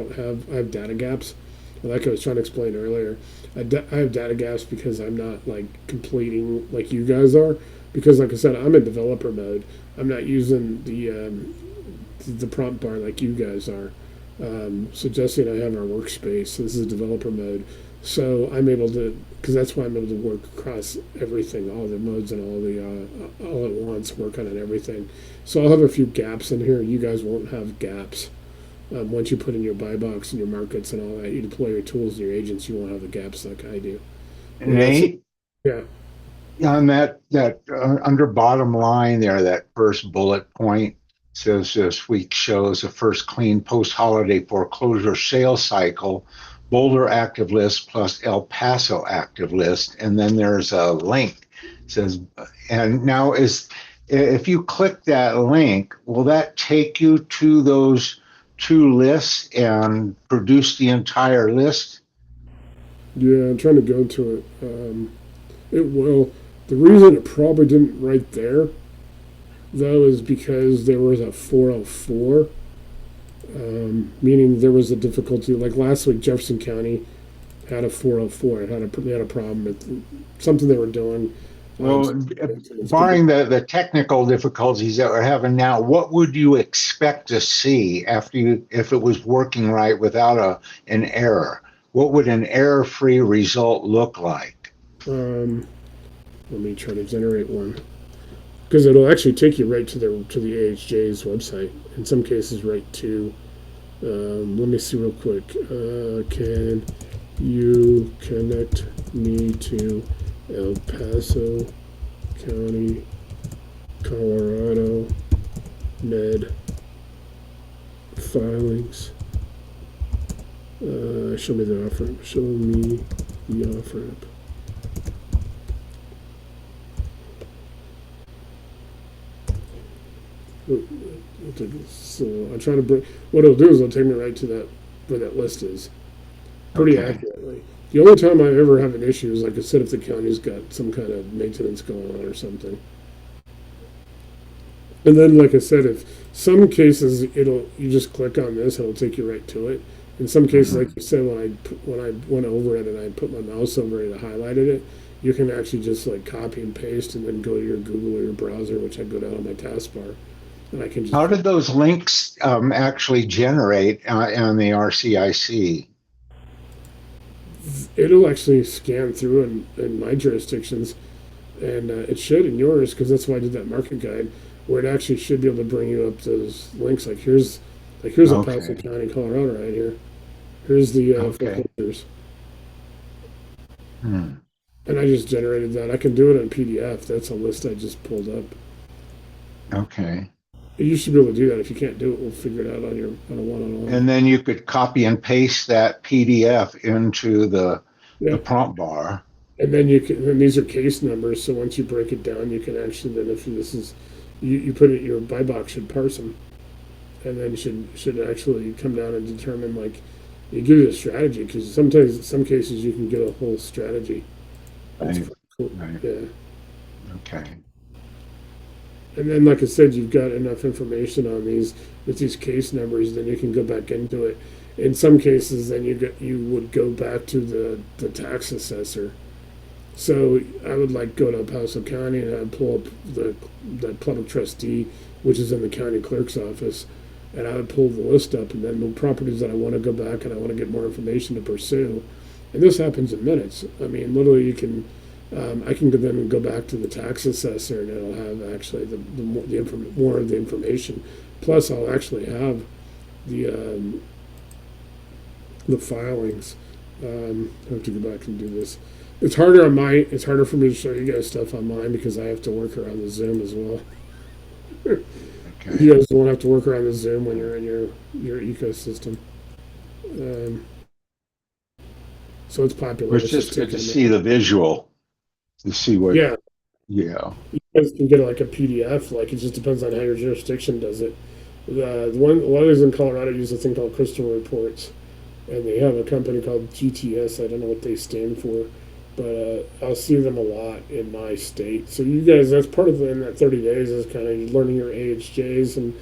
have data gaps. Like I was trying to explain earlier, I have data gaps because I'm not completing like you guys are. Because like I said, I'm in developer mode. I'm not using the prompt bar like you guys are. So Jesse and I have our workspace. So this is developer mode. So I'm able to, because that's why I'm able to work across everything, all the modes and all at once, work on everything. So I'll have a few gaps in here. You guys won't have gaps. Once you put in your buy box and your markets and all that, you deploy your tools and your agents, you won't have the gaps like I do. Nate? Yeah. On that under bottom line there, that first bullet point says this week shows the first clean post-holiday foreclosure sales cycle, Boulder active list plus El Paso active list, and then there's a link. It says, and now is if you click that link, will that take you to those two lists and produce the entire list? Yeah, I'm trying to go to it. It will. The reason it probably didn't right there, though, is because there was a 404, meaning there was a difficulty. Like last week, Jefferson County had a 404. They had a problem with something they were doing. Well, barring the technical difficulties that we're having now, what would you expect to see if it was working right without an error? What would an error-free result look like? Let me try to generate one, because it'll actually take you right to the AHJ's website. In some cases, right to. Let me see real quick. Can you connect me to El Paso County, Colorado, Med filings? Show me the off ramp. Show me the off ramp. So I'm trying to bring. What it'll do is it'll take me right to that where that list is, pretty Okay. accurately. The only time I ever have an issue is, like I said, if the county's got some kind of maintenance going on or something. And then, like I said, if some cases you just click on this and it'll take you right to it. In some cases, like you said, when I went over it and I put my mouse over it and highlighted it, you can actually just like copy and paste and then go to your Google or your browser, which I go down on my taskbar, and I can just. How did those links actually generate on the RCIC? It'll actually scan through in my jurisdictions, and it should in yours, because that's why I did that market guide, where it actually should be able to bring you up those links. Here's El Paso Okay. County, Colorado, right here. Here's the Okay. foreclosures, Hmm. and I just generated that. I can do it in PDF. That's a list I just pulled up. Okay. You should be able to do that. If you can't do it, we'll figure it out on a one-on-one. And then you could copy and paste that PDF into the Yeah, prompt bar. and then you can. And these are case numbers, so once you break it down, you can actually then, if this is, you put it, your buy box should parse them, and then should actually come down and determine, like, you give you a strategy, because sometimes in some cases you can get a whole strategy. That's Right. pretty cool. Right. Yeah. Okay. And then, like I said, you've got enough information on these with these case numbers, then you can go back into it. In some cases, then you would go back to the tax assessor. So I would like go to El Paso County and I'd pull up the public trustee, which is in the county clerk's office, and I would pull the list up, and then the properties that I want to go back and I want to get more information to pursue. And this happens in minutes. I mean, literally, you can. I can then go back to the tax assessor, and it'll have actually more of the information. Plus, I'll actually have the filings. I have to go back and do this. It's harder on my. It's harder for me to show you guys stuff on mine because I have to work around the Zoom as well. Okay. You guys won't have to work around the Zoom when you're in your ecosystem. So it's popular. It's just good taking to a see the visual, to see what. Yeah, Yeah. you guys can get like a PDF. Like, it just depends on how your jurisdiction does it. A lot of these in Colorado use a thing called Crystal Reports, and they have a company called GTS. I don't know what they stand for, but I'll see them a lot in my state. So you guys, that's part of in that 30 days is kind of learning your AHJs and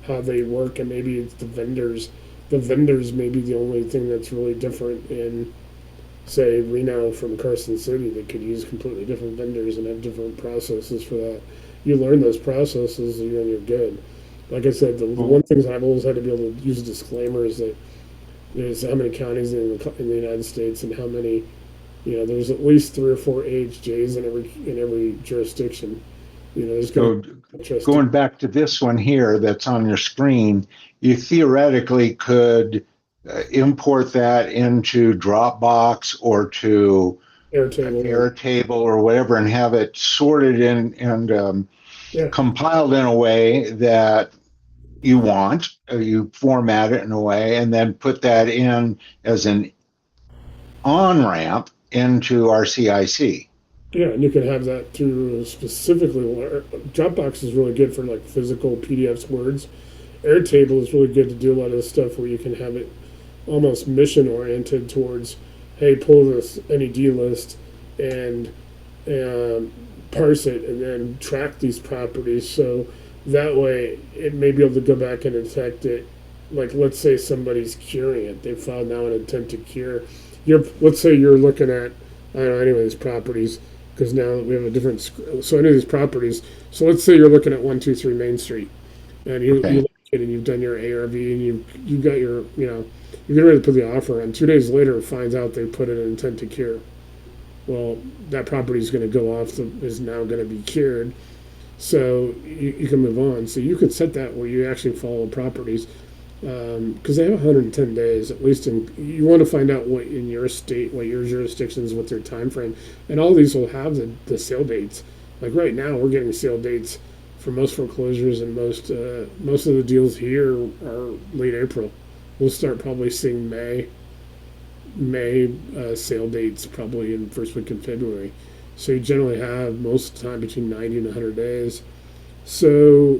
how they work, and maybe it's the vendors. The vendors may be the only thing that's really different in, say, Reno from Carson City, that could use completely different vendors and have different processes for that. You learn those processes and you're good. Like I said, the one thing that I've always had to be able to use a disclaimer is that there's how many counties in the United States, and how many, there's at least 3 or 4 AHJs in every jurisdiction. There's So going back to this one here that's on your screen, you theoretically could import that into Dropbox or to Airtable or whatever, and have it sorted and compiled in a way that you want. You format it in a way, and then put that in as an on ramp into RCIC. Yeah, and you can have that through specifically. Dropbox is really good for like physical PDFs, words. Airtable is really good to do a lot of this stuff where you can have it almost mission oriented towards, hey, pull this NED list and parse it and then track these properties. So that way it may be able to go back and detect it. Like, let's say somebody's curing it. They filed now an intent to cure. Let's say you're looking at, I don't know, any of these properties, because now we have a different, so any of these properties. So let's say you're looking at 123 Main Street, and you Okay. like it, and you've done your ARV, and you got your, you're getting ready to put the offer on. 2 days later, it finds out they put an intent to cure. Well, that property is going to go off, is now going to be cured. So you can move on. So you could set that where you actually follow properties, because they have 110 days at least. You want to find out what in your state, what your jurisdictions, what their time frame, and all these will have the sale dates. Like right now, we're getting sale dates for most foreclosures, and most of the deals here are late April. We'll start probably seeing May sale dates probably in first week in February. So you generally have most of the time between 90 and 100 days. So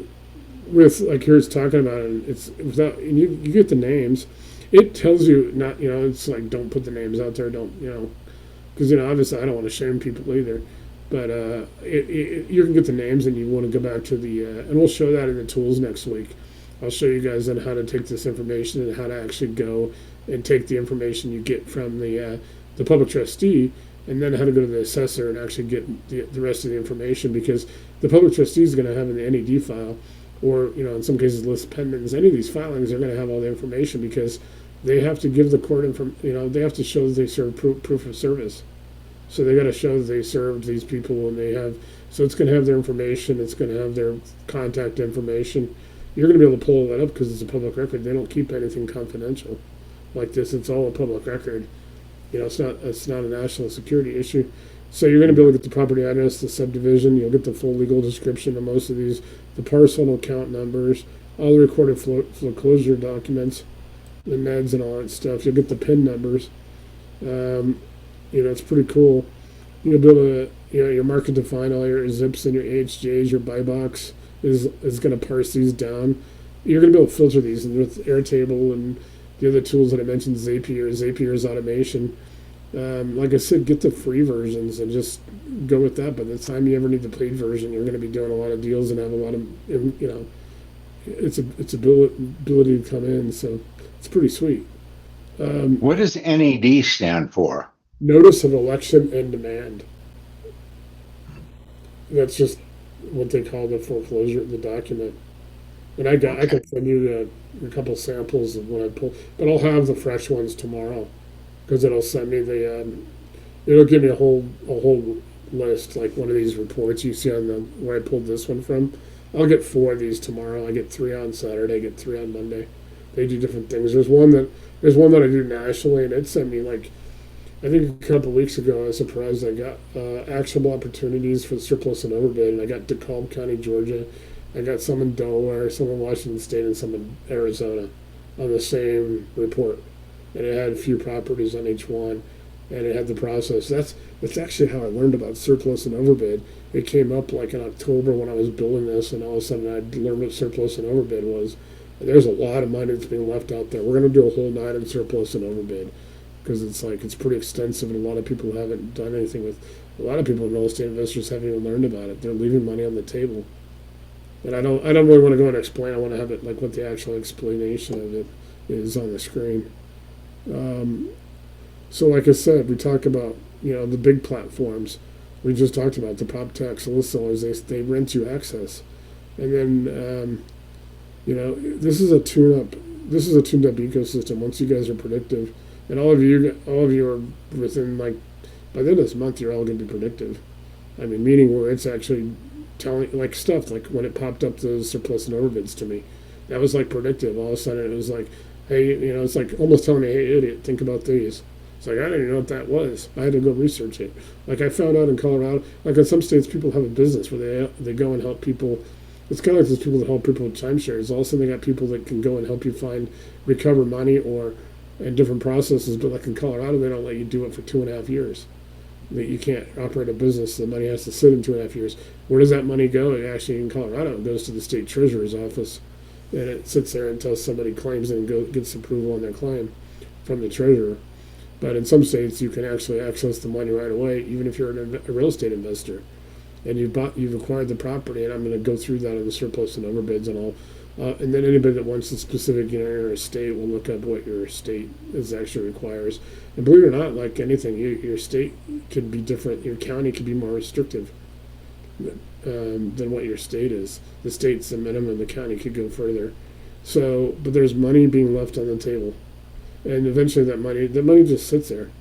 with like here it's talking about it, it's without, and you get the names. It tells you not, it's like don't put the names out there, don't, because obviously I don't want to shame people either. But you can get the names, and you want to go back to and we'll show that in the tools next week. I'll show you guys on how to take this information and how to actually go and take the information you get from the public trustee, and then how to go to the assessor and actually get the rest of the information, because the public trustee is going to have an NED file, or in some cases list pendants. Any of these filings are going to have all the information, because they have to give the court they have to show that they serve proof of service. So they got to show that they served these people, and so it's going to have their information, it's going to have their contact information. You're going to be able to pull that up because it's a public record. They don't keep anything confidential like this. It's all a public record. It's not a national security issue. So you're going to be able to get the property address, the subdivision. You'll get the full legal description of most of these, the parcel and account numbers, all the recorded foreclosure documents, the NEDs and all that stuff. You'll get the PIN numbers. It's pretty cool. You'll be able to, your market define all your zips and your AHJs, your buy box is going to parse these down. You're going to be able to filter these, and with Airtable and the other tools that I mentioned, Zapier's automation. Like I said, get the free versions and just go with that. By the time you ever need the paid version, you're going to be doing a lot of deals and have a lot of, its ability to come in. So it's pretty sweet. What does NED stand for? Notice of election and demand. That's just what they call the foreclosure, the document. And I can send you a couple samples of what I pull, but I'll have the fresh ones tomorrow, because it'll send me it'll give me a whole list, like one of these reports you see on where I pulled this one from. I'll get 4 of these tomorrow. I get 3 on Saturday. I get 3 on Monday. They do different things. There's one that I do nationally, and it sent me like, I think a couple of weeks ago, I was surprised I got actionable opportunities for surplus and overbid, and I got DeKalb County, Georgia. I got some in Delaware, some in Washington State, and some in Arizona on the same report. And it had a few properties on each one, and it had the process. That's actually how I learned about surplus and overbid. It came up like in October when I was building this, and all of a sudden I learned what surplus and overbid was. And there's a lot of money that's being left out there. We're going to do a whole night on surplus and overbid, because it's pretty extensive, and a lot of people haven't done anything with. A lot of people, real estate investors, haven't even learned about it. They're leaving money on the table, and I don't really want to go and explain. I want to have it like what the actual explanation of it is on the screen. So, like I said, we talk about the big platforms. We just talked about the prop tech list sellers. They rent you access, and then this is a tune-up. This is a tuned-up ecosystem. Once you guys are predictive. And all of you are within, like, by the end of this month, you're all going to be predictive. I mean, meaning where it's actually telling, like, stuff, like when it popped up those surplus and overbids to me, that was like predictive. All of a sudden, it was like, hey, it's like almost telling me, hey, idiot, think about these. It's like, I didn't even know what that was. I had to go research it. Like, I found out in Colorado, like in some states, people have a business where they go and help people. It's kind of like those people that help people with timeshares. All of a sudden, they got people that can go and help you recover money and different processes, but like in Colorado, they don't let you do it for 2.5 years. that you can't operate a business. The money has to sit in 2.5 years. Where does that money go? Actually, in Colorado, it goes to the state treasurer's office, and it sits there until somebody claims it and gets approval on their claim from the treasurer. But in some states, you can actually access the money right away, even if you're a real estate investor, and you've acquired the property. And I'm going to go through that in the surplus and overbids and all. And then anybody that wants the specific area or state will look up what your state is actually requires. And believe it or not, like anything, your state could be different. Your county could be more restrictive than what your state is. The state's the minimum. The county could go further. So, but there's money being left on the table, and eventually that money just sits there.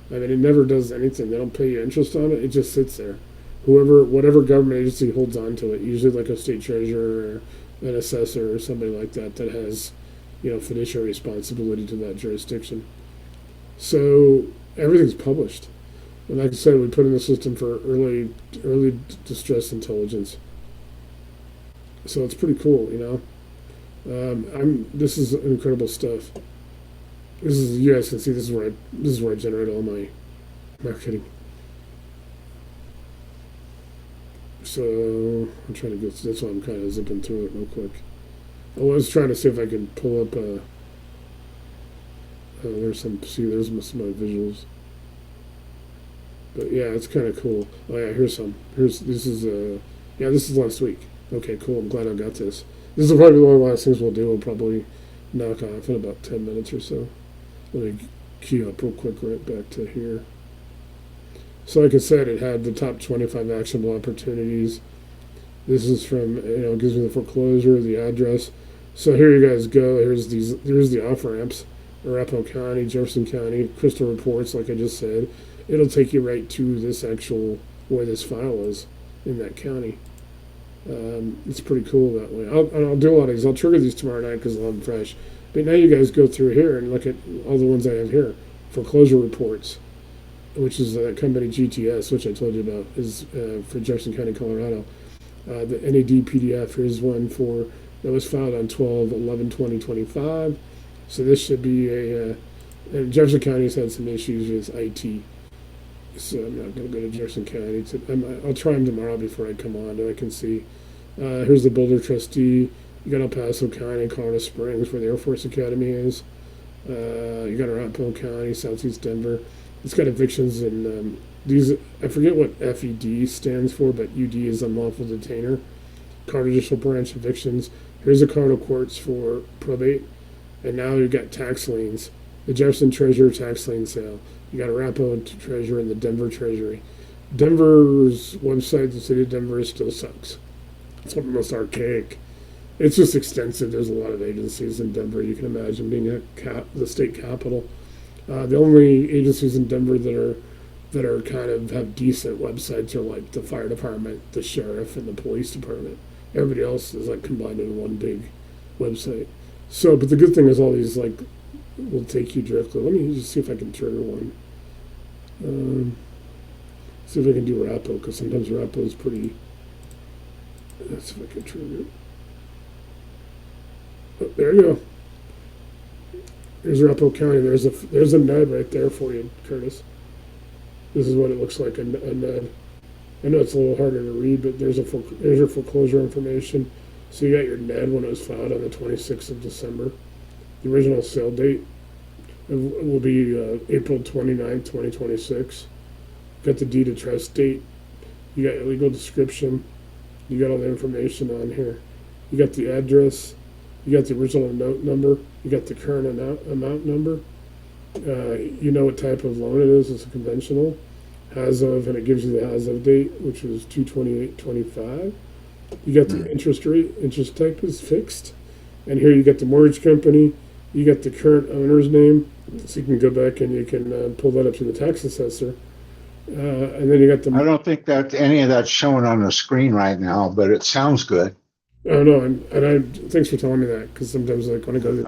I mean, it never does anything. They don't pay you interest on it. It just sits there. Whatever government agency holds on to it, usually like a state treasurer or an assessor or somebody like that has, fiduciary responsibility to that jurisdiction. So everything's published. And like I said, we put in the system for early distress intelligence. So it's pretty cool, This is incredible stuff. You guys can see this is where I generate all my marketing. So I'm trying to get. That's why I'm kind of zipping through it real quick. I was trying to see if I can pull up. There's some of my visuals. But yeah, it's kind of cool. Oh yeah, this is last week. Okay, cool. I'm glad I got this. This is probably one of the last things we'll do. We'll probably knock off in about 10 minutes or so. Let me key up real quick right back to here. So like I said, it had the top 25 actionable opportunities. This is from, it gives me the foreclosure, the address. So here you guys go. Here's the off ramps. Arapahoe County, Jefferson County, Crystal reports, like I just said. It'll take you right to this actual, where this file is in that county. It's pretty cool that way. I'll do a lot of these. I'll trigger these tomorrow night because I'll have them fresh. But now you guys go through here and look at all the ones I have here. Foreclosure reports, which is the company GTS, which I told you about, is for Jefferson County, Colorado. The NAD PDF, here's one that was filed on 12/11/2025. So this should be and Jefferson County's had some issues with IT. So I'm not going to go to Jefferson County. I'll try them tomorrow before I come on, and I can see. Here's the builder trustee. You got El Paso County, Colorado Springs, where the Air Force Academy is. You got Arapahoe County, Southeast Denver. It's got evictions and these. I forget what FED stands for, but UD is unlawful detainer. Colorado Judicial Branch evictions. Here's the Colorado courts for probate, and now you've got tax liens. The Jefferson Treasurer tax lien sale. You got Arapahoe Treasurer and the Denver Treasury. Denver's website, the city of Denver, still sucks. It's one of the most archaic. It's just extensive. There's a lot of agencies in Denver. You can imagine being the state capital. The only agencies in Denver that are kind of have decent websites are like the fire department, the sheriff, and the police department. Everybody else is like combined in one big website. So, but the good thing is all these like will take you directly. Let me just see if I can trigger one. See if I can do Arapahoe, because sometimes Arapahoe is pretty. Let's see if I can trigger it. Oh, there you go. There's Arapahoe County. There's a NUD right there for you, Curtis. This is what it looks like, a NUD. I know it's a little harder to read, but there's your foreclosure information. So you got your NUD when it was filed on the 26th of December. The original sale date will be April 29th, 2026. Got the deed of trust date. You got your legal description. You got all the information on here. You got the address. You got the original note number. You got the current amount number. You know what type of loan it is. It's a conventional. As of, and it gives you the as of date, which was 2/28/25. You got the interest rate. Interest type is fixed. And here you got the mortgage company. You got the current owner's name. So you can go back and you can pull that up to the tax assessor. And then you got the. I don't think that any of that's showing on the screen right now, but it sounds good. Oh no, and I thanks for telling me that, because sometimes like when I go to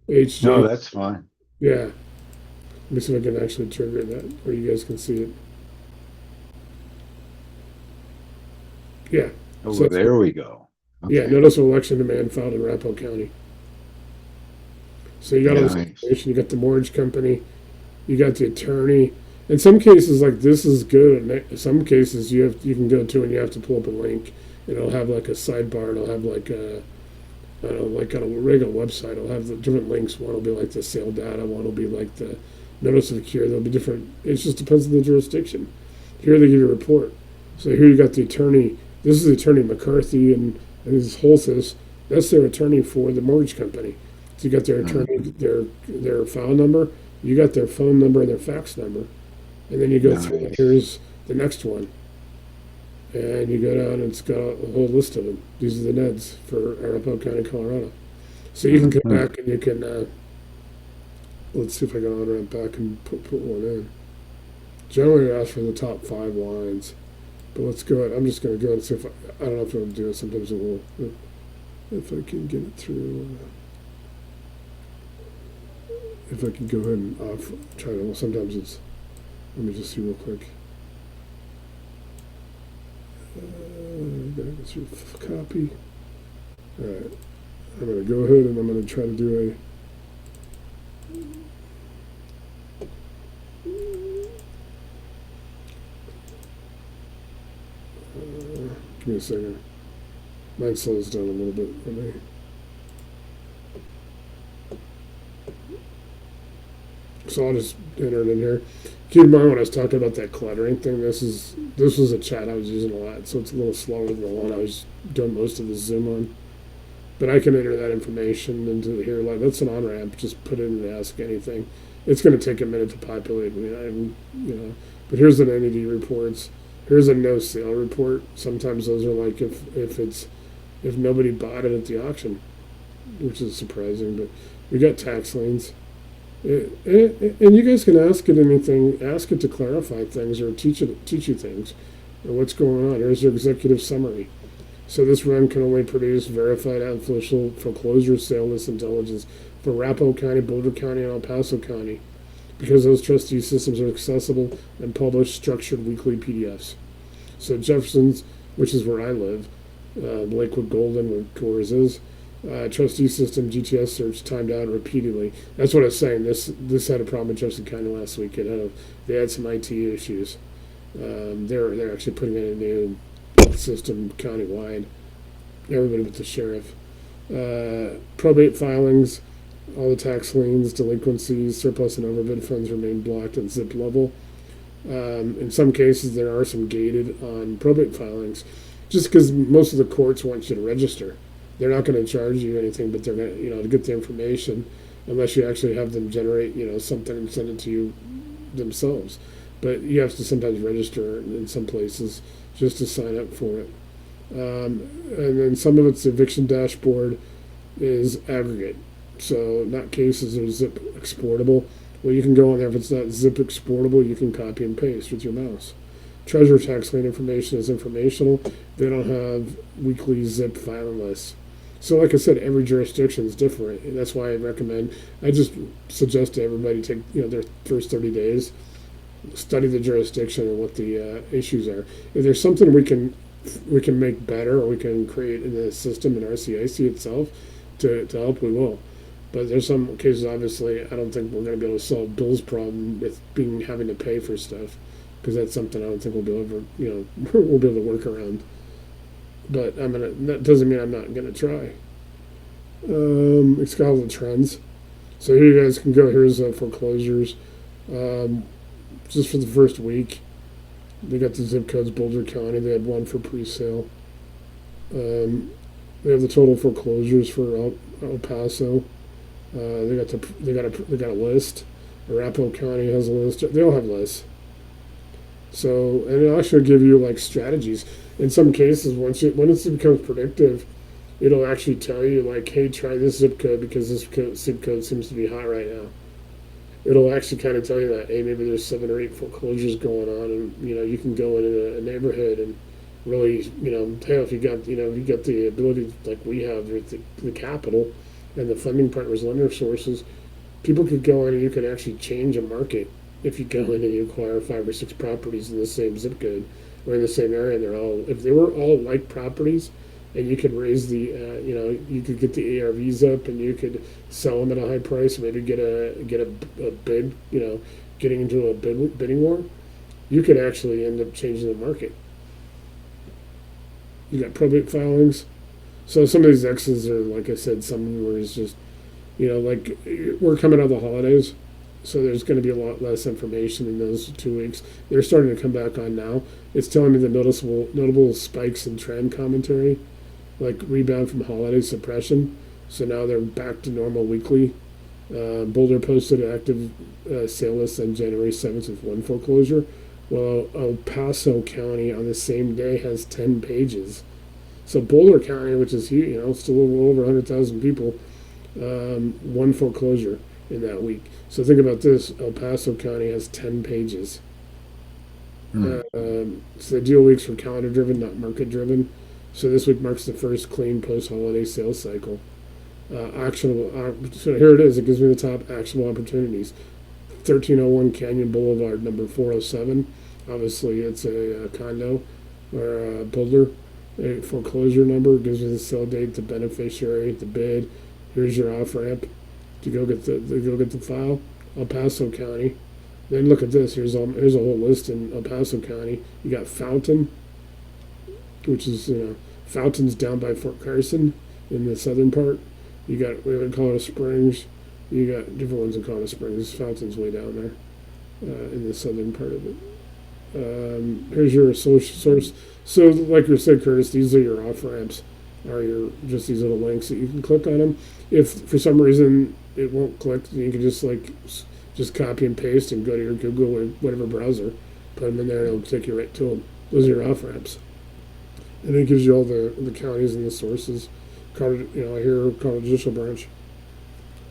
AHJ. No, that's fine. Yeah. Let me see if I can actually trigger that where you guys can see it. Yeah. Oh, so there we go. Okay. Yeah, notice of election demand filed in Arapahoe County. So you got all this information. You got the mortgage company, you got the attorney, In some cases, like this is good. And in some cases, you can go to and you have to pull up a link, and it'll have like a sidebar, and it'll have like a I don't know, like on a regular website, it'll have the different links. One will be like the sale data, one will be like the notice of cure. There'll be different. It just depends on the jurisdiction. Here they give you a report. So here you got the attorney. This is the attorney McCarthy and his Holsis. That's their attorney for the mortgage company. So you got their attorney, their file number. You got their phone number and their fax number, and then you go through. Nice. Here's the next one, and you go down and it's got a whole list of them. These are the NEDs for Arapahoe County, Colorado. So you can come back and you can. Let's see if I can on ramp back and put one in. Generally, I ask for the top 5 lines, but let's go ahead. I'm just going to go and see if I don't know if it'll do it. Sometimes it will. If I can get it through. If I can go ahead and try to. Well, sometimes it's. Let me just see real quick. Gotta go through copy. All right. I'm going to go ahead and I'm going to try to do a. Give me a second. Mine slows down a little bit. Let me. So I'll just enter it in here. Keep in mind when I was talking about that cluttering thing, this was a chat I was using a lot, so it's a little slower than the one I was doing most of the Zoom on. But I can enter that information into here. Like that's an on ramp. Just put it in and ask anything. It's going to take a minute to populate. But here's an entity reports. Here's a no sale report. Sometimes those are like if nobody bought it at the auction, which is surprising. But we got tax liens. And you guys can ask it anything. Ask it to clarify things or teach you things or what's going on. Here's your executive summary. So this run can only produce verified official foreclosure sale list intelligence for Arapahoe County, Boulder County, and El Paso County because those trustee systems are accessible and publish structured weekly PDFs. So Jefferson's, which is where I live, Lakewood Golden, where Coors is, trustee system GTS search timed out repeatedly. That's what I was saying. This had a problem in Jefferson County last week. They had some IT issues. They're actually putting in a new system countywide. Everybody but the sheriff. Probate filings, all the tax liens, delinquencies, surplus and overbid funds remain blocked at zip level. In some cases, there are some gated on probate filings, just because most of the courts want you to register. They're not going to charge you anything, but they're going to, to get the information, unless you actually have them generate, something and send it to you themselves. But you have to sometimes register in some places just to sign up for it. And then some of it's eviction dashboard is aggregate. So not cases are zip exportable. Well, you can go on there. If it's not zip exportable, you can copy and paste with your mouse. Treasurer tax lien information is informational. They don't have weekly zip filing lists. So like I said, every jurisdiction is different. And that's why I just suggest to everybody take their first 30 days, study the jurisdiction and what the issues are. If there's something we can make better or we can create in the system in RCIC itself to help, we will. But there's some cases, obviously, I don't think we're going to be able to solve Bill's problem with having to pay for stuff, because that's something I don't think we'll be able to, we'll be able to work around. But that doesn't mean I'm not going to try. It's got all the trends. So here you guys can go. Here's foreclosures. Just for the first week, they got the zip codes. Boulder County, they had one for pre-sale. They have the total foreclosures for El Paso. They got a list. Arapahoe County has a list. They all have lists. So, and it'll actually give you like strategies. In some cases, when it becomes predictive, it'll actually tell you like, hey, try this zip code because this zip code seems to be hot right now. It'll actually kind of tell you that, hey, maybe there's 7 or 8 foreclosures going on, and you can go into a neighborhood and really, hey, if you got the ability like we have with the capital and the funding partners, lender sources, people could go in and you can actually change a market if you go in and you acquire 5 or 6 properties in the same zip code or in the same area. And if they were all like properties, and you could raise the, you could get the ARVs up, and you could sell them at a high price, maybe get a bid, getting into a bidding war, you could actually end up changing the market. You got probate filings. So some of these X's are, like I said, some of them are just, like we're coming out of the holidays, so there's going to be a lot less information in those 2 weeks. They're starting to come back on now. It's telling me the notable spikes in trend commentary, like rebound from holiday suppression. So now they're back to normal weekly. Boulder posted an active sale list on January 7th with one foreclosure. Well, El Paso County on the same day has 10 pages. So Boulder County, which is huge, still a little over 100,000 people, one foreclosure in that week. So think about this: El Paso County has 10 pages. So the deal weeks were calendar driven, not market driven. So this week marks the first clean post holiday sales cycle. Actionable. So here it is. It gives me the top actionable opportunities. 1301 Canyon Boulevard, number 407. Obviously, it's a condo or a builder. A foreclosure number gives me the sale date, the beneficiary, the bid. Here's your off ramp to go get the file. El Paso County. Then look at this. Here's a whole list in El Paso County. You got Fountain, which is Fountain's down by Fort Carson in the southern part. You got Colorado Springs. You got different ones in Colorado Springs. Fountain's way down there in the southern part of it. Here's your source. So, like you said, Curtis, these are your off ramps. Are your just these little links that you can click on them. If for some reason it won't click, then you can just copy and paste and go to your Google or whatever browser, put them in there, and it'll take you right to them. Those are your off ramps, and it gives you all the counties and the sources. Colorado Judicial Branch.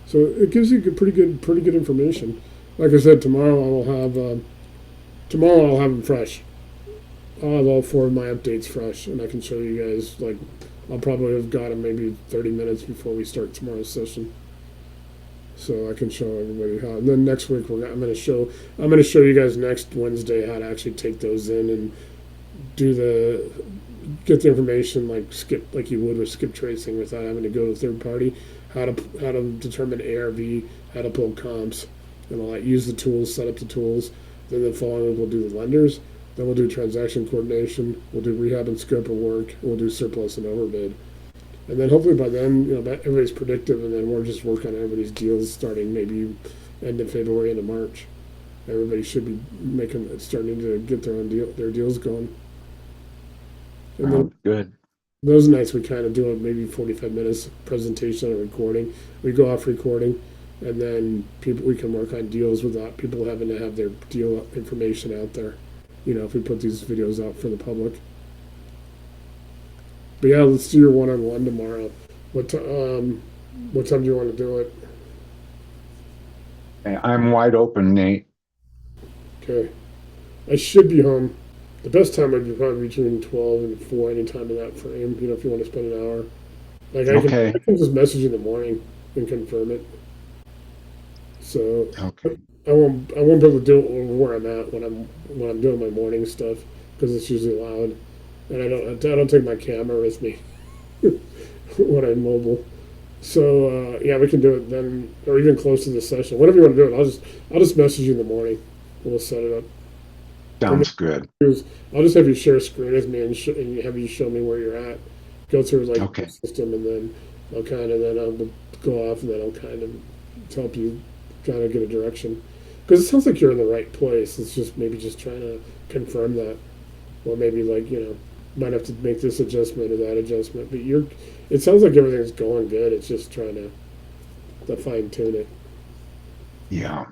So it gives you pretty good information. Like I said, tomorrow I'll have them fresh. I'll have all 4 of my updates fresh, and I can show you guys. Like, I'll probably have got them maybe 30 minutes before we start tomorrow's session, so I can show everybody how. And then next week I'm going to show you guys next Wednesday how to actually take those in and get the information like you would with skip tracing without having to go to a third party. How to determine ARV, how to pull comps, and all that. Use the tools, set up the tools. Then the following week we'll do the lenders. Then we'll do transaction coordination. We'll do rehab and scope of work. And we'll do surplus and overbid. And then hopefully by then, everybody's predictive, and then we're just working on everybody's deals starting maybe end of February, end of March. Everybody should be starting to get their deals going. And then good. Those nights we kind of do a maybe 45 minutes presentation on a recording. We go off recording, and then we can work on deals without people having to have their deal information out there. If we put these videos out for the public. But yeah, let's do your one-on-one tomorrow. What time do you want to do it? I'm wide open, Nate. Okay. I should be home. The best time would be probably between 12 and 4, any time in that frame, if you want to spend an hour. I can just message you in the morning and confirm it. So okay. I won't be able to do it where I'm at when I'm doing my morning stuff, because it's usually loud, and I don't take my camera with me when I'm mobile. So yeah, we can do it then, or even close to the session. Whatever you want to do it, I'll just message you in the morning. We'll set it up. Sounds good. I'll just have you share a screen with me and have you show me where you're at. Go through the system, and then I'll go off, and then I'll kind of help you kind of get a direction. Because it sounds like you're in the right place. It's just maybe just trying to confirm that, or maybe might have to make this adjustment or that adjustment. But it sounds like everything's going good. It's just trying to fine tune it. Yeah.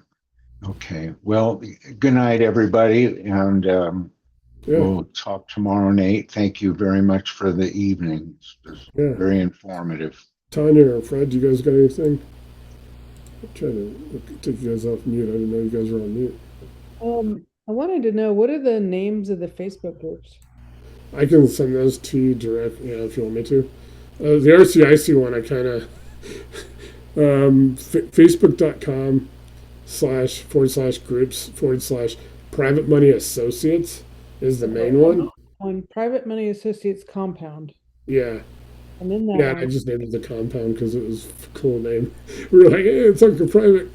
Okay. Well, good night, everybody, and we'll talk tomorrow, Nate. Thank you very much for the evening. It's very informative. Tanya or Fred, do you guys got anything? I'm trying to take you guys off mute. I didn't know you guys were on mute. I wanted to know, what are the names of the Facebook groups? I can send those to you direct, if you want me to. The RCIC one, I kind of Facebook.com //groups /private money associates is the main one. On Private Money Associates Compound. Yeah. And then that one, I just named it the Compound because it was a cool name. We were like, hey, it's like a private.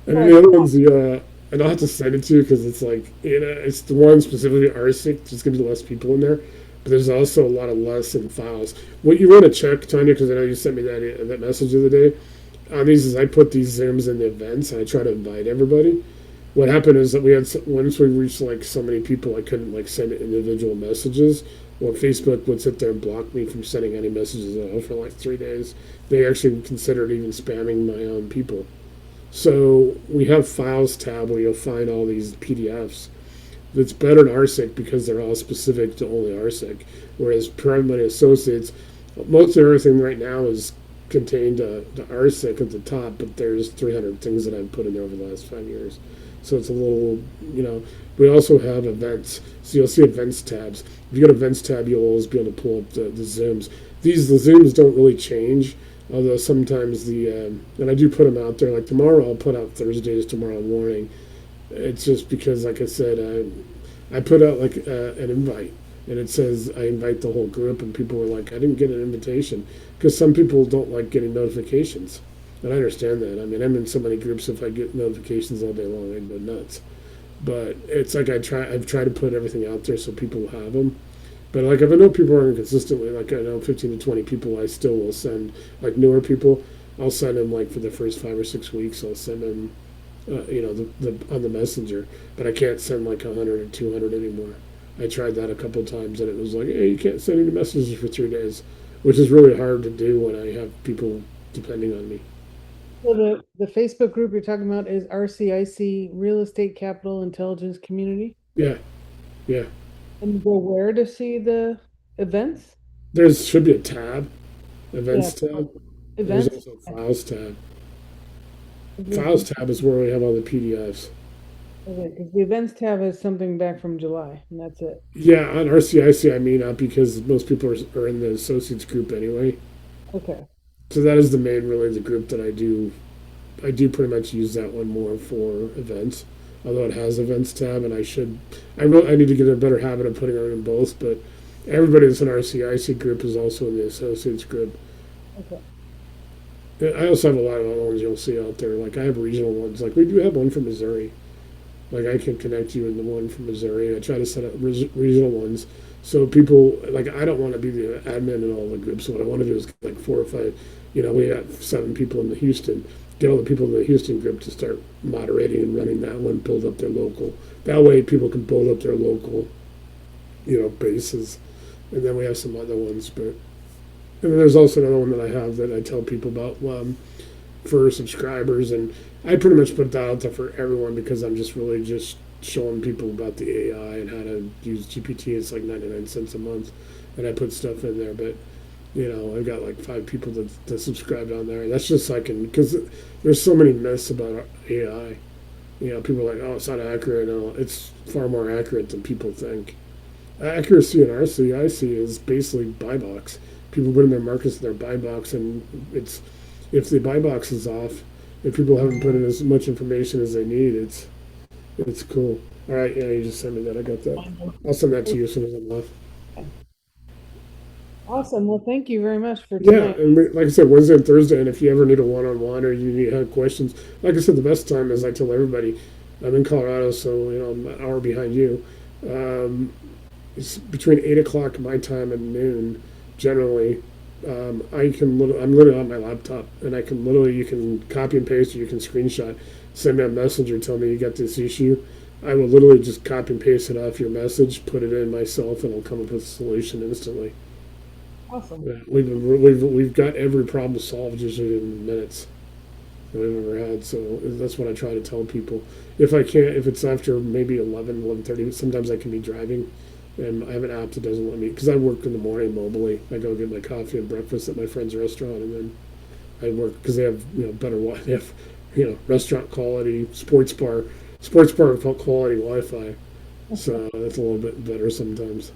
And then the other one's and I'll have to send it to you because it's like, it's the one specifically RSIC. There's gonna be less people in there, but there's also a lot of lesson files. What you want to check, Tanya, because I know you sent me that message the other day. On these is I put these Zooms in the events and I try to invite everybody. What happened is that once we reached like so many people, I couldn't like send individual messages. Well, Facebook would sit there and block me from sending any messages at all for like 3 days. They actually considered even spamming my own people. So we have files tab where you'll find all these PDFs. It's better in RSIC because they're all specific to only RSIC. Whereas Private Money Associates, most of everything right now is contained to RSIC at the top, but there's 300 things that I've put in there over the last 5 years. So it's a little. We also have events. So you'll see events tabs. If you go to events tab, you'll always be able to pull up the Zooms. The Zooms don't really change, although sometimes and I do put them out there. Like tomorrow, I'll put out Thursdays tomorrow morning. It's just because, like I said, I put out like an invite, and it says I invite the whole group, and people were like, I didn't get an invitation, because some people don't like getting notifications. And I understand that. I mean, I'm in so many groups, if I get notifications all day long, I'd go nuts. But it's like I've tried to put everything out there so people have them. But like if I know people aren't consistently, like I know 15 to 20 people, I still will send, like newer people, I'll send them like for the first 5 or 6 weeks, I'll send them, on the messenger. But I can't send like 100 or 200 anymore. I tried that a couple of times and it was like, hey, you can't send any messages for 3 days, which is really hard to do when I have people depending on me. So the Facebook group you're talking about is RCIC, Real Estate Capital Intelligence Community. Yeah, yeah. And go where to see the events? There should be a tab, events tab. There's Events. also files tab. Files tab is where we have all the PDFs. Okay, because the events tab is something back from July, and that's it. Yeah, on RCIC I may not because most people are in the associates group anyway. Okay. So that is really the group that I do. I do pretty much use that one more for events, although it has events tab, and I need to get a better habit of putting it in both. But everybody that's in RCIC group is also in the associates group. Okay. I also have a lot of other ones you'll see out there. Like I have regional ones. Like we do have one from Missouri. Like I can connect you in the one from Missouri. I try to set up regional ones so people like I don't want to be the admin in all the groups. So what I want to do is get like 4 or 5. We got 7 people in the Houston. Get all the people in the Houston group to start moderating and running that one. Build up their local. That way people can build up their local, bases. And then we have some other ones, but. And then there's also another one that I have that I tell people about for subscribers, and I pretty much put that out there for everyone because I'm just really just showing people about the AI and how to use GPT. It's like 99 cents a month, and I put stuff in there. But I've got like 5 people that subscribed on there. That's just because there's so many myths about AI. People are like, oh, it's not accurate. No, it's far more accurate than people think. Accuracy in RCIC is basically buy box. People put in their markets in their buy box, and if the buy box is off, if people haven't put in as much information as they need, it's cool. All right, yeah, you just sent me that. I got that. I'll send that to you as soon as I'm off. Awesome. Well, thank you very much for Yeah, tonight. and like I said, Wednesday and Thursday, and if you ever need a one-on-one or you have questions, like I said, the best time is I tell everybody, I'm in Colorado, so I'm an hour behind you. It's between 8 o'clock my time and noon. Generally, I'm literally on my laptop, and you can copy and paste, or you can screenshot, send me a message, or tell me you got this issue. I will literally just copy and paste it off your message, put it in myself, and I'll come up with a solution instantly. Awesome. Yeah, we've got every problem solved usually in minutes that we've ever had. So that's what I try to tell people. If it's after maybe 11:30, sometimes I can be driving. And I have an app that doesn't let me, because I work in the morning mobily. I go get my coffee and breakfast at my friend's restaurant, and then I work because they have better they have restaurant quality, sports bar quality Wi-Fi. So that's a little bit better sometimes.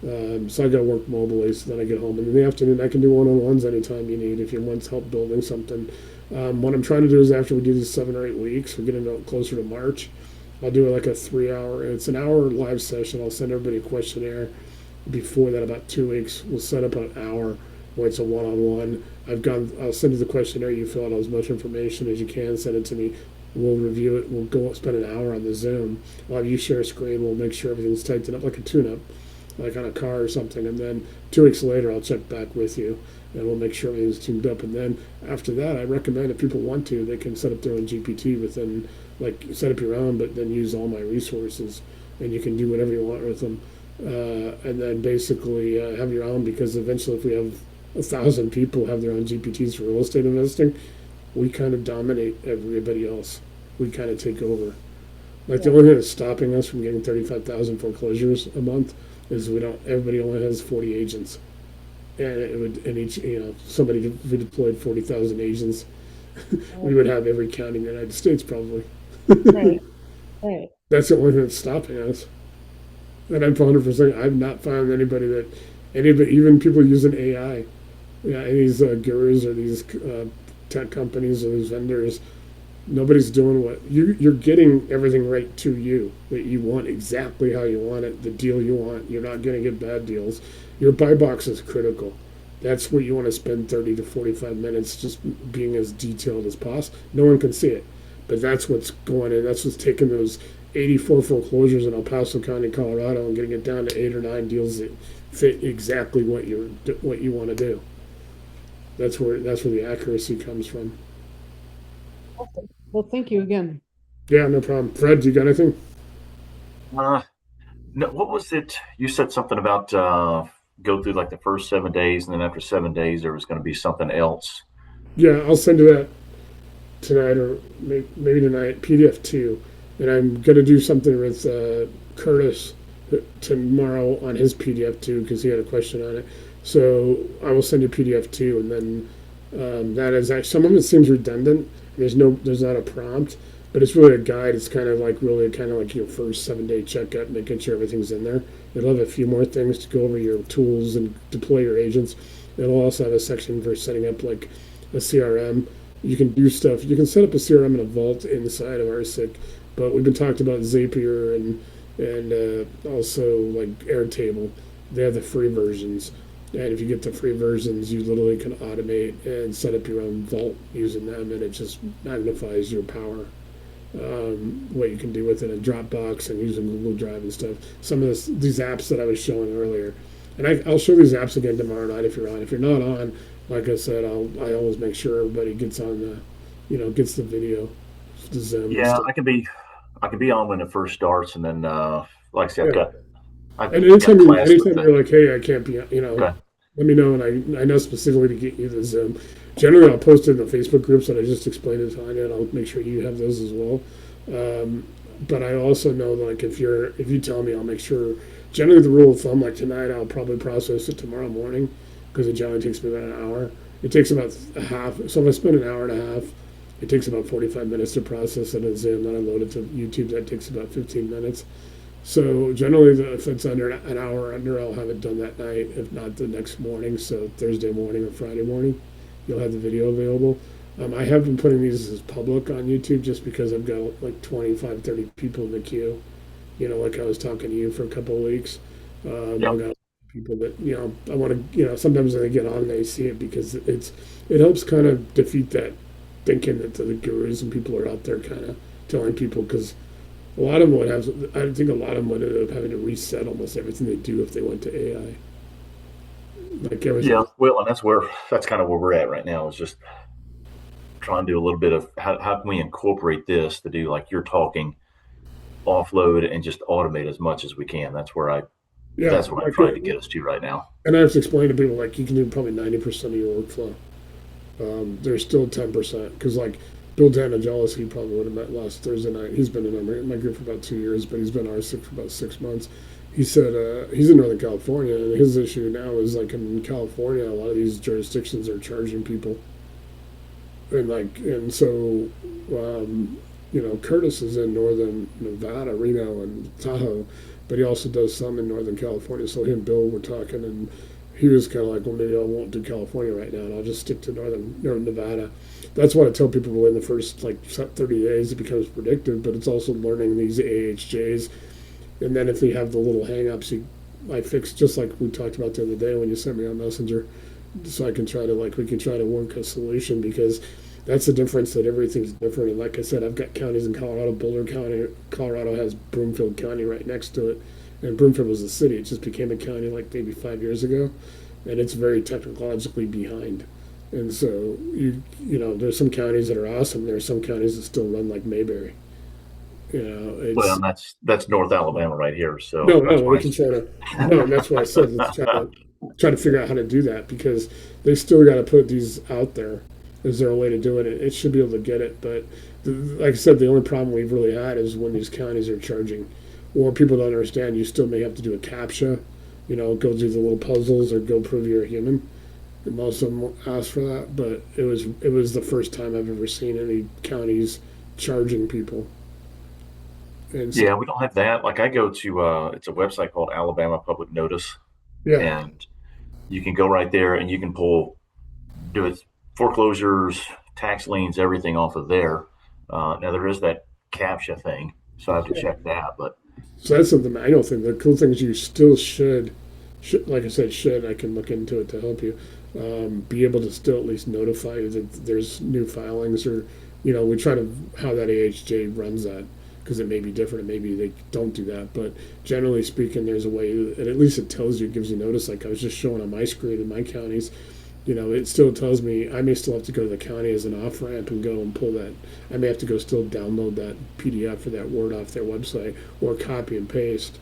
So I got to work mobily, so then I get home, and in the afternoon I can do one-on-ones anytime you need if you want help building something. What I'm trying to do is after we do these 7 or 8 weeks, we're getting closer to March. I'll do like a 3-hour. It's an hour live session. I'll send everybody a questionnaire. Before that, about 2 weeks, we'll set up an hour, when it's a one-on-one. I'll send you the questionnaire, you fill out as much information as you can, send it to me. We'll review it. We'll go spend an hour on the Zoom. While you share a screen, we'll make sure everything's tightened up like a tune-up, like on a car or something. And then 2 weeks later, I'll check back with you, and we'll make sure everything's tuned up. And then after that, I recommend if people want to, they can set up their own GPT within, like set up your own, but then use all my resources, and you can do whatever you want with them. And then basically have your own, because eventually, if we have 1,000 people have their own GPTs for real estate investing, we kind of dominate everybody else. We kind of take over. Like the only thing that's stopping us from getting 35,000 foreclosures a month is everybody only has 40 agents. And somebody, if we deployed 40,000 agents, we would have every county in the United States probably. Right. Right. That's the only thing that's stopping us. And I'm 100%, I've not found anybody, even people using AI, these gurus or these tech companies or these vendors, nobody's doing what you're getting everything right to you, that you want exactly how you want it, the deal you want. You're not going to get bad deals. Your buy box is critical. That's what you want to spend 30 to 45 minutes just being as detailed as possible. No one can see it, but that's what's going in. That's what's taking those 84 foreclosures in El Paso County, Colorado, and getting it down to 8 or 9 deals that fit exactly what you want to do. That's where the accuracy comes from. Well, thank you again. Yeah, no problem. Fred, do you got anything? No, what was it? You said something about go through like the first 7 days, and then after 7 days, there was going to be something else. Yeah, I'll send you that tonight or maybe tonight, PDF 2. And I'm going to do something with Curtis tomorrow on his PDF 2 because he had a question on it. So I will send you PDF 2, and then that is actually, some of it seems redundant. There's not a prompt, but it's really a guide. It's kind of like your first 7-day checkup, making sure everything's in there. It'll have a few more things to go over your tools and deploy your agents. It'll also have a section for setting up like a CRM. You can do stuff. You can set up a CRM in a vault inside of RCIC, but we've been talking about Zapier and also like Airtable. They have the free versions. And if you get the free versions, you literally can automate and set up your own vault using them, and it just magnifies your power. What you can do with it in Dropbox and using Google Drive and stuff. Some of these apps that I was showing earlier, and I'll show these apps again tomorrow night if you're on. If you're not on, like I said, I always make sure everybody gets on gets the video, the Zoom. Yeah, I can be on when it first starts, and then like I said, and anytime you're like, hey, I can't be, okay. Let me know, and I know specifically to get you the Zoom. Generally, I'll post it in the Facebook groups that I just explained to Tanya, and I'll make sure you have those as well. But I also know that, like, if you tell me, I'll make sure. Generally, the rule of thumb, like tonight, I'll probably process it tomorrow morning because it generally takes me about an hour. It takes about a half. So if I spend an hour and a half, it takes about 45 minutes to process it in Zoom. Then I load it to YouTube. That takes about 15 minutes. So generally, if it's under an hour or under, I'll have it done that night, if not the next morning. So Thursday morning or Friday morning, you'll have the video available. I have been putting these as public on YouTube just because I've got like 25, 30 people in the queue. Like I was talking to you for a couple of weeks. I've got people that, I want to, sometimes when they get on, they see it because it helps kind of defeat that thinking that the gurus and people are out there kind of telling people, because a lot of them I think a lot of them would end up having to reset almost everything they do if they went to AI. Like everything. Yeah, well, and that's kind of where we're at right now, is just trying to do a little bit of how can we incorporate this to do, like you're talking, offload and just automate as much as we can. That's where I'm trying to get us to right now. And I have to explain to people, like, you can do probably 90% of your workflow. There's still 10%, because like Bill Danagelis, he probably would have met last Thursday night. He's been in my group for about 2 years, but he's been RCIC for about 6 months. He said he's in Northern California, and his issue now is, like, in California, a lot of these jurisdictions are charging people, and so Curtis is in Northern Nevada, Reno, and Tahoe, but he also does some in Northern California. So he and Bill were talking, and he was kind of like, well, maybe I won't do California right now, and I'll just stick to Northern Nevada. That's what I tell people within the first 30 days it becomes predictive, but it's also learning these AHJs. And then if we have the little hang-ups, I fix, just like we talked about the other day when you sent me on Messenger, so I can try to we can try to work a solution, because that's the difference, that everything's different. And like I said, I've got counties in Colorado. Boulder County, Colorado has Broomfield County right next to it, and Broomfield was a city. It just became a county like maybe 5 years ago, and it's very technologically behind. And so there's some counties that are awesome. There are some counties that still run like Mayberry. Well, It's and that's North Alabama right here. So no, that's no. why We can try to no, and that's why I said let's try to figure out how to do that, because they still got to put these out there. Is there a way to do it? It should be able to get it, but like I said, the only problem we've really had is when these counties are charging, or people don't understand. You still may have to do a captcha, go do the little puzzles or go prove you're a human. Most of them ask for that, but it was the first time I've ever seen any counties charging people. And so, yeah, we don't have that. Like I go to it's a website called Alabama Public Notice, yeah, and you can go right there and you can do it foreclosures, tax liens, everything off of there. Now there is that captcha thing, so I have to check that. But so that's something I don't think. The cool thing is you still should, like I said, I can look into it to help you, be able to still at least notify you that there's new filings, or we try to how that AHJ runs that, because it may be different. Maybe they don't do that, but generally speaking, there's a way, and at least it tells you, it gives you notice. Like I was just showing on my screen in my counties, it still tells me I may still have to go to the county as an off ramp and go and pull that. I may have to go still download that PDF or that Word off their website, or copy and paste,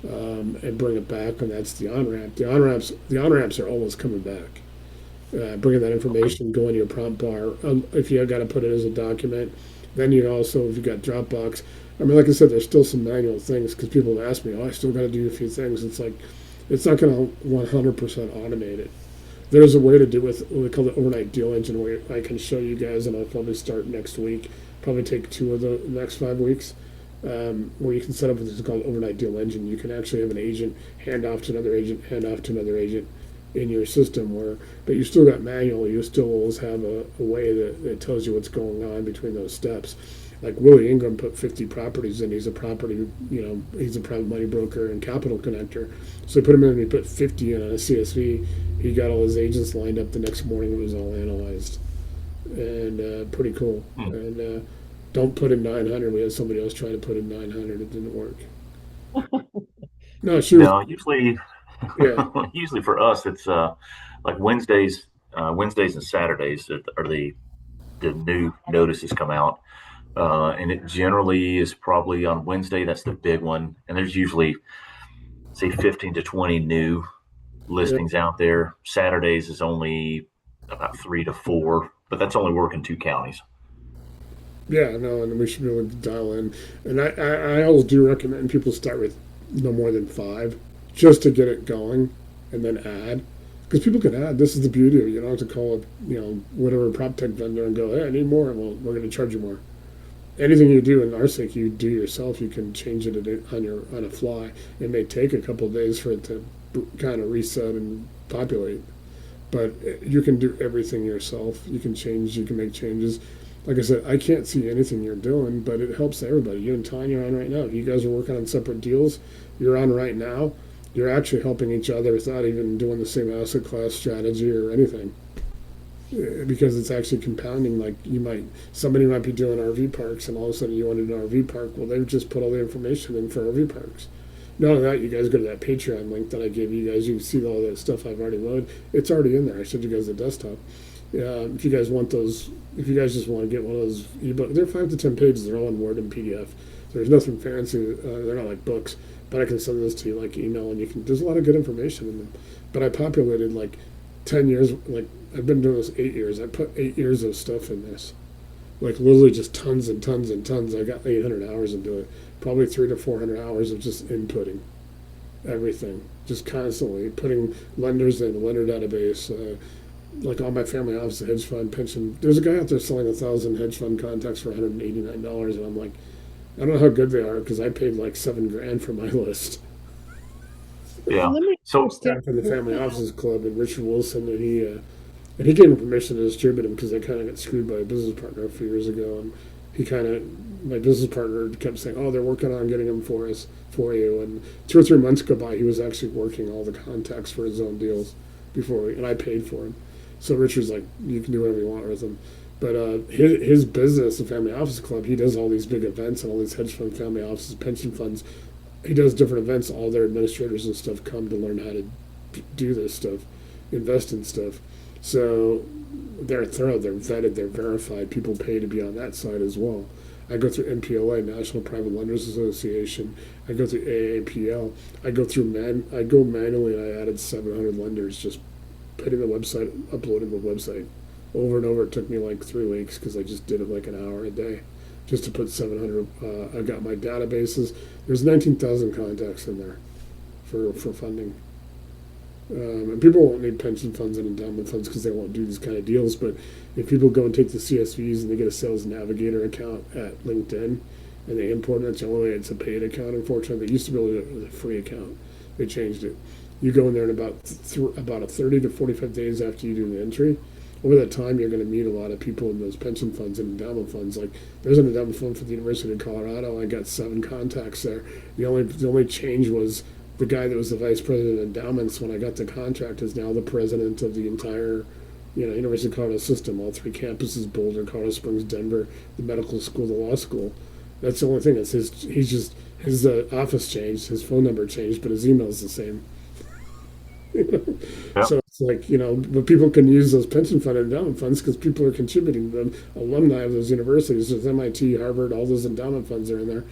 and bring it back, and that's the on ramp. The on ramps are always coming back. Bringing that information, go into your prompt bar. If you got to put it as a document, then also, if you got Dropbox. I mean, like I said, there's still some manual things, because people ask me, "Oh, I still got to do a few things." It's like it's not going to 100% automate it. There's a way to do with what we call the overnight deal engine, where I can show you guys, and I'll probably start next week. Probably take 2 of the next 5 weeks, where you can set up what's called overnight deal engine. You can actually have an agent hand off to another agent, hand off to another agent in your system, but you still got manual. You still always have a way that tells you what's going on between those steps. Like Willie Ingram put 50 properties in. He's a he's a private money broker and capital connector. So he put him in and he put 50 in on a CSV. He got all his agents lined up the next morning. It was all analyzed, and pretty cool. And don't put in 900. We had somebody else try to put in 900. It didn't work. No, she was, no, usually yeah, usually for us it's like Wednesdays and Saturdays are the new notices come out. And it generally is probably on Wednesday. That's the big one. And there's usually, say, 15 to 20 new yeah. listings out there. Saturdays is only about 3 to 4, but that's only working 2 counties. Yeah, no, and we should be able to dial in. And I always do recommend people start with no more than 5, just to get it going, and then add. Because people can add. This is the beauty of it. You don't have to call up, whatever prop tech vendor and go, hey, I need more. Well, we're going to charge you more. Anything you do in RCIC, you do yourself. You can change it on a fly. It may take a couple of days for it to kind of reset and populate, but you can do everything yourself. You can change. You can make changes. Like I said, I can't see anything you're doing, but it helps everybody. You and Tanya are on right now. If you guys are working on separate deals, you're on right now. You're actually helping each other without even doing the same asset class strategy or anything, because it's actually compounding. Like somebody might be doing RV parks, and all of a sudden you wanted an RV park. Well, they've just put all the information in for RV parks. Not only that, you guys go to that Patreon link that I gave you guys. You can see all that stuff I've already loaded. It's already in there. I showed you guys the desktop. If you guys want those, if you guys just want to get one of those ebooks, they're 5 to 10 pages. They're all in Word and PDF. There's nothing fancy. They're not like books, but I can send those to you like email, and you can. There's a lot of good information in them. But I populated like 10 years. Like I've been doing this 8 years. I put 8 years of stuff in this. Like literally just tons and tons and tons. I got 800 hours into it. Probably 300 to 400 hours of just inputting everything, just constantly putting lenders in the lender database. Like all my family office, hedge fund, pension. There's a guy out there selling 1,000 hedge fund contacts for $189, and I'm like, I don't know how good they are, because I paid like $7,000 for my list. Yeah. Let me So understand. From the Family Offices Club, and Richard Wilson, and he gave me permission to distribute them, because I kind of got screwed by a business partner a few years ago, and my business partner kept saying, "Oh, they're working on getting them for you." And 2 or 3 months go by, he was actually working all the contacts for his own deals. before, and I paid for him. So Richard's like, you can do whatever you want with him. But his business, the Family Office Club, he does all these big events and all these hedge fund family offices, pension funds. He does different events. All their administrators and stuff come to learn how to do this stuff, invest in stuff. So they're thorough, they're vetted, they're verified. People pay to be on that side as well. I go through NPLA, National Private Lenders Association. I go through AAPL. I go manually, and I added 700 lenders, just hitting the website, uploading the website over and over. It took me like 3 weeks because I just did it like an hour a day, just to put 700. I got my databases. There's 19,000 contacts in there for funding. And people won't need pension funds and endowment funds because they won't do these kind of deals. But if people go and take the CSVs and they get a Sales Navigator account at LinkedIn and they import it, it's the only way it's a paid account. Unfortunately, they used to be able to do it with a free account. They changed it. You go in there in about 30 to 45 days after you do the entry. Over that time, you're going to meet a lot of people in those pension funds and endowment funds. Like there's an endowment fund for the University of Colorado. I got 7 contacts there. The only change was the guy that was the vice president of endowments when I got the contract is now the president of the entire, University of Colorado system, all 3 campuses: Boulder, Colorado Springs, Denver, the medical school, the law school. That's the only thing. It's his office changed, his phone number changed, but his email is the same. Yeah. So it's like, but people can use those pension fund and endowment funds because people are contributing to them. Alumni of those universities, there's MIT, Harvard, all those endowment funds are in there.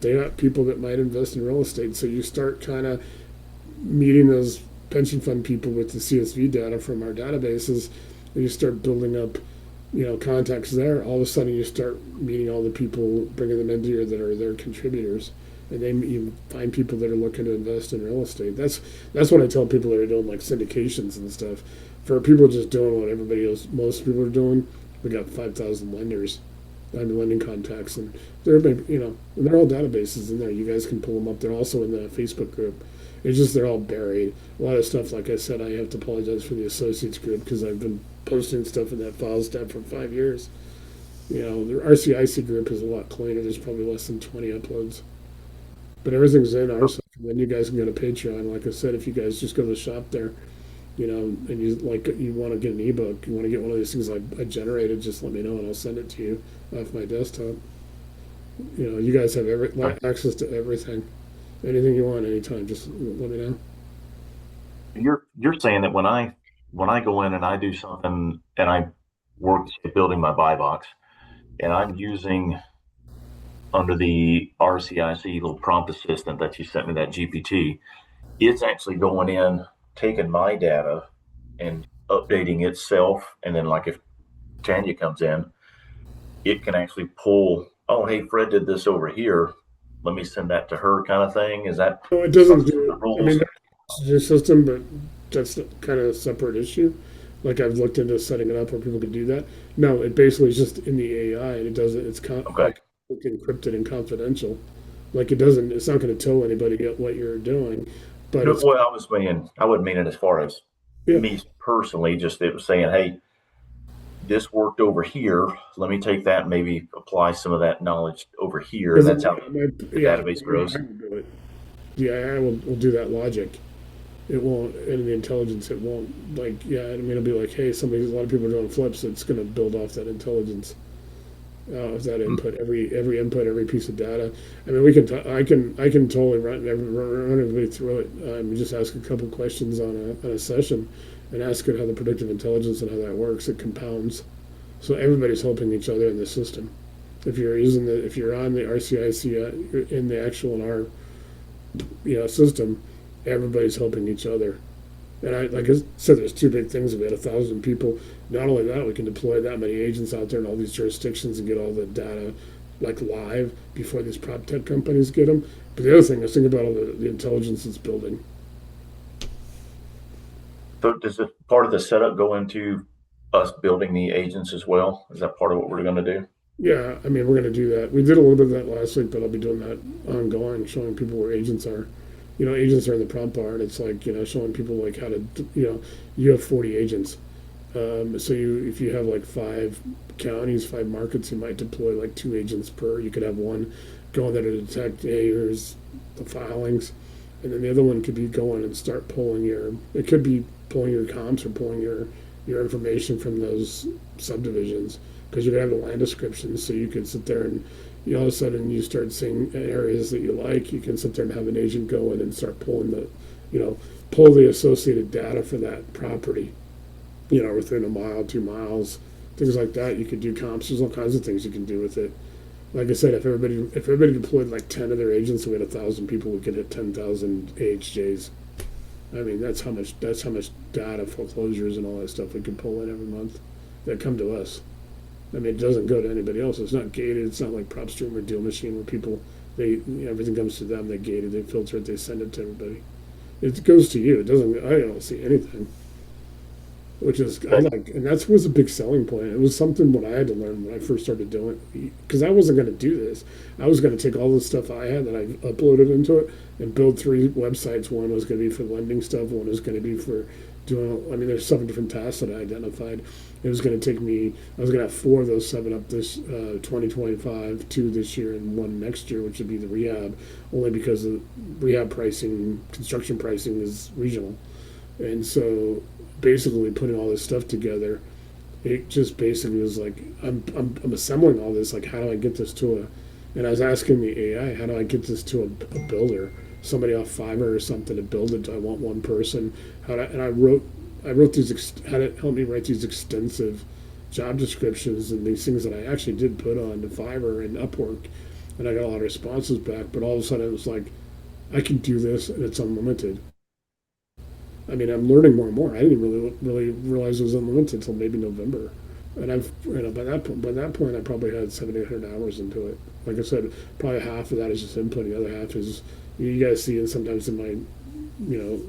They got people that might invest in real estate. So you start kind of meeting those pension fund people with the CSV data from our databases, and you start building up, contacts there. All of a sudden, you start meeting all the people, bringing them into here that are their contributors, and then you find people that are looking to invest in real estate. That's what I tell people that are doing like syndications and stuff. For people just doing what everybody else, most people are doing, we got 5,000 lenders. I'm lending contacts, and they're they're all databases in there. You guys can pull them up. They're also in the Facebook group. It's just they're all buried. A lot of stuff, like I said, I have to apologize for the associates group because I've been posting stuff in that files tab for 5 years. The RCIC group is a lot cleaner. There's probably less than 20 uploads, but everything's in our stuff. And then you guys can go to Patreon. Like I said, if you guys just go to the shop there, and you want to get an ebook, you want to get one of these things I generated, just let me know and I'll send it to you off my desktop. You guys have access to everything. Anything you want, anytime, just let me know. You're saying that when I go in and I do something and I work at building my buy box and I'm using under the RCIC little prompt assistant that you sent me, that GPT, it's actually going in, taking my data and updating itself. And then like if Tanya comes in, it can actually pull, oh, hey, Fred did this over here. Let me send that to her kind of thing. Is that? No, it doesn't do the it. rules? I mean, that's your system, but that's kind of a separate issue. Like I've looked into setting it up where people can do that. No, it basically is just in the AI, and it does it. It's Okay. like encrypted and confidential. Like it doesn't. It's not going to tell anybody what you're doing. But it's, Well, I wouldn't mean it as far as yeah. me personally, just it was saying, hey, this worked over here. Let me take that and maybe apply some of that knowledge over here. And that's how the database grows. The AI will do that logic. It won't, and the intelligence, it won't, it'll be like, hey, a lot of people are doing flips, it's going to build off that intelligence, of that input, every input, every piece of data. I mean, I can totally run everybody through it. Just ask a couple questions on a session and ask it how the predictive intelligence and how that works. It compounds. So everybody's helping each other in the system. If you're on the RCIC in the actual, in our, system, everybody's helping each other. And like I said, there's 2 big things. If we had 1,000 people, not only that, we can deploy that many agents out there in all these jurisdictions and get all the data like live before these prop tech companies get them. But the other thing is, think about all the intelligence it's building. So does it part of the setup go into us building the agents as well? Is that part of what we're going to do? Yeah, I mean, we're going to do that. We did a little bit of that last week, but I'll be doing that ongoing, showing people where agents are. Agents are in the prompt bar, and it's like, showing people like how to, you have 40 agents. So if you have like 5 counties, 5 markets, you might deploy like 2 agents per. You could have one going there to detect, hey, here's the filings, and then the other one could be going and start pulling it could be pulling your comps or pulling your information from those subdivisions, because you're gonna have the land descriptions, so you can sit there and all of a sudden you start seeing areas that you like. You can sit there and have an agent go in and start pulling pull the associated data for that property, within a mile, 2 miles, things like that. You could do comps. There's all kinds of things you can do with it. Like I said, if everybody deployed like 10 of their agents, we had 1,000 people, we could hit 10,000 AHJs. I mean, that's how much data, foreclosures, and all that stuff we can pull in every month that come to us. I mean, it doesn't go to anybody else. It's not gated. It's not like Upstream or Deal Machine where people everything comes to them. They gate it, they filter it, they send it to everybody. It goes to you. It doesn't. I don't see anything. Which is I like, and that was a big selling point. It was something what I had to learn when I first started doing it, because I wasn't going to do this. I was going to take all the stuff I had that I uploaded into it and build 3 websites. One was going to be for lending stuff. One was going to be for doing. I mean, there's 7 different tasks that I identified. It was going to take me. I was going to have 4 of those 7 up this 2025, 2 this year, and 1 next year, which would be the rehab. Only because the rehab pricing, construction pricing is regional, and so basically putting all this stuff together, it just basically was like I'm assembling all this. Like, how do I get this to a? And I was asking the AI, how do I get this to a builder, somebody off Fiverr or something to build it? Do I want one person? And I wrote these, had it help me write these extensive job descriptions and these things that I actually did put on to Fiverr and Upwork, and I got a lot of responses back. But all of a sudden it was like, I can do this and it's unlimited. I mean, I'm learning more and more. I didn't really realize it was unlimited until maybe November, and by that point I probably had 700-800 hours into it. Like I said, probably half of that is just input. The other half is you guys see, and sometimes in my,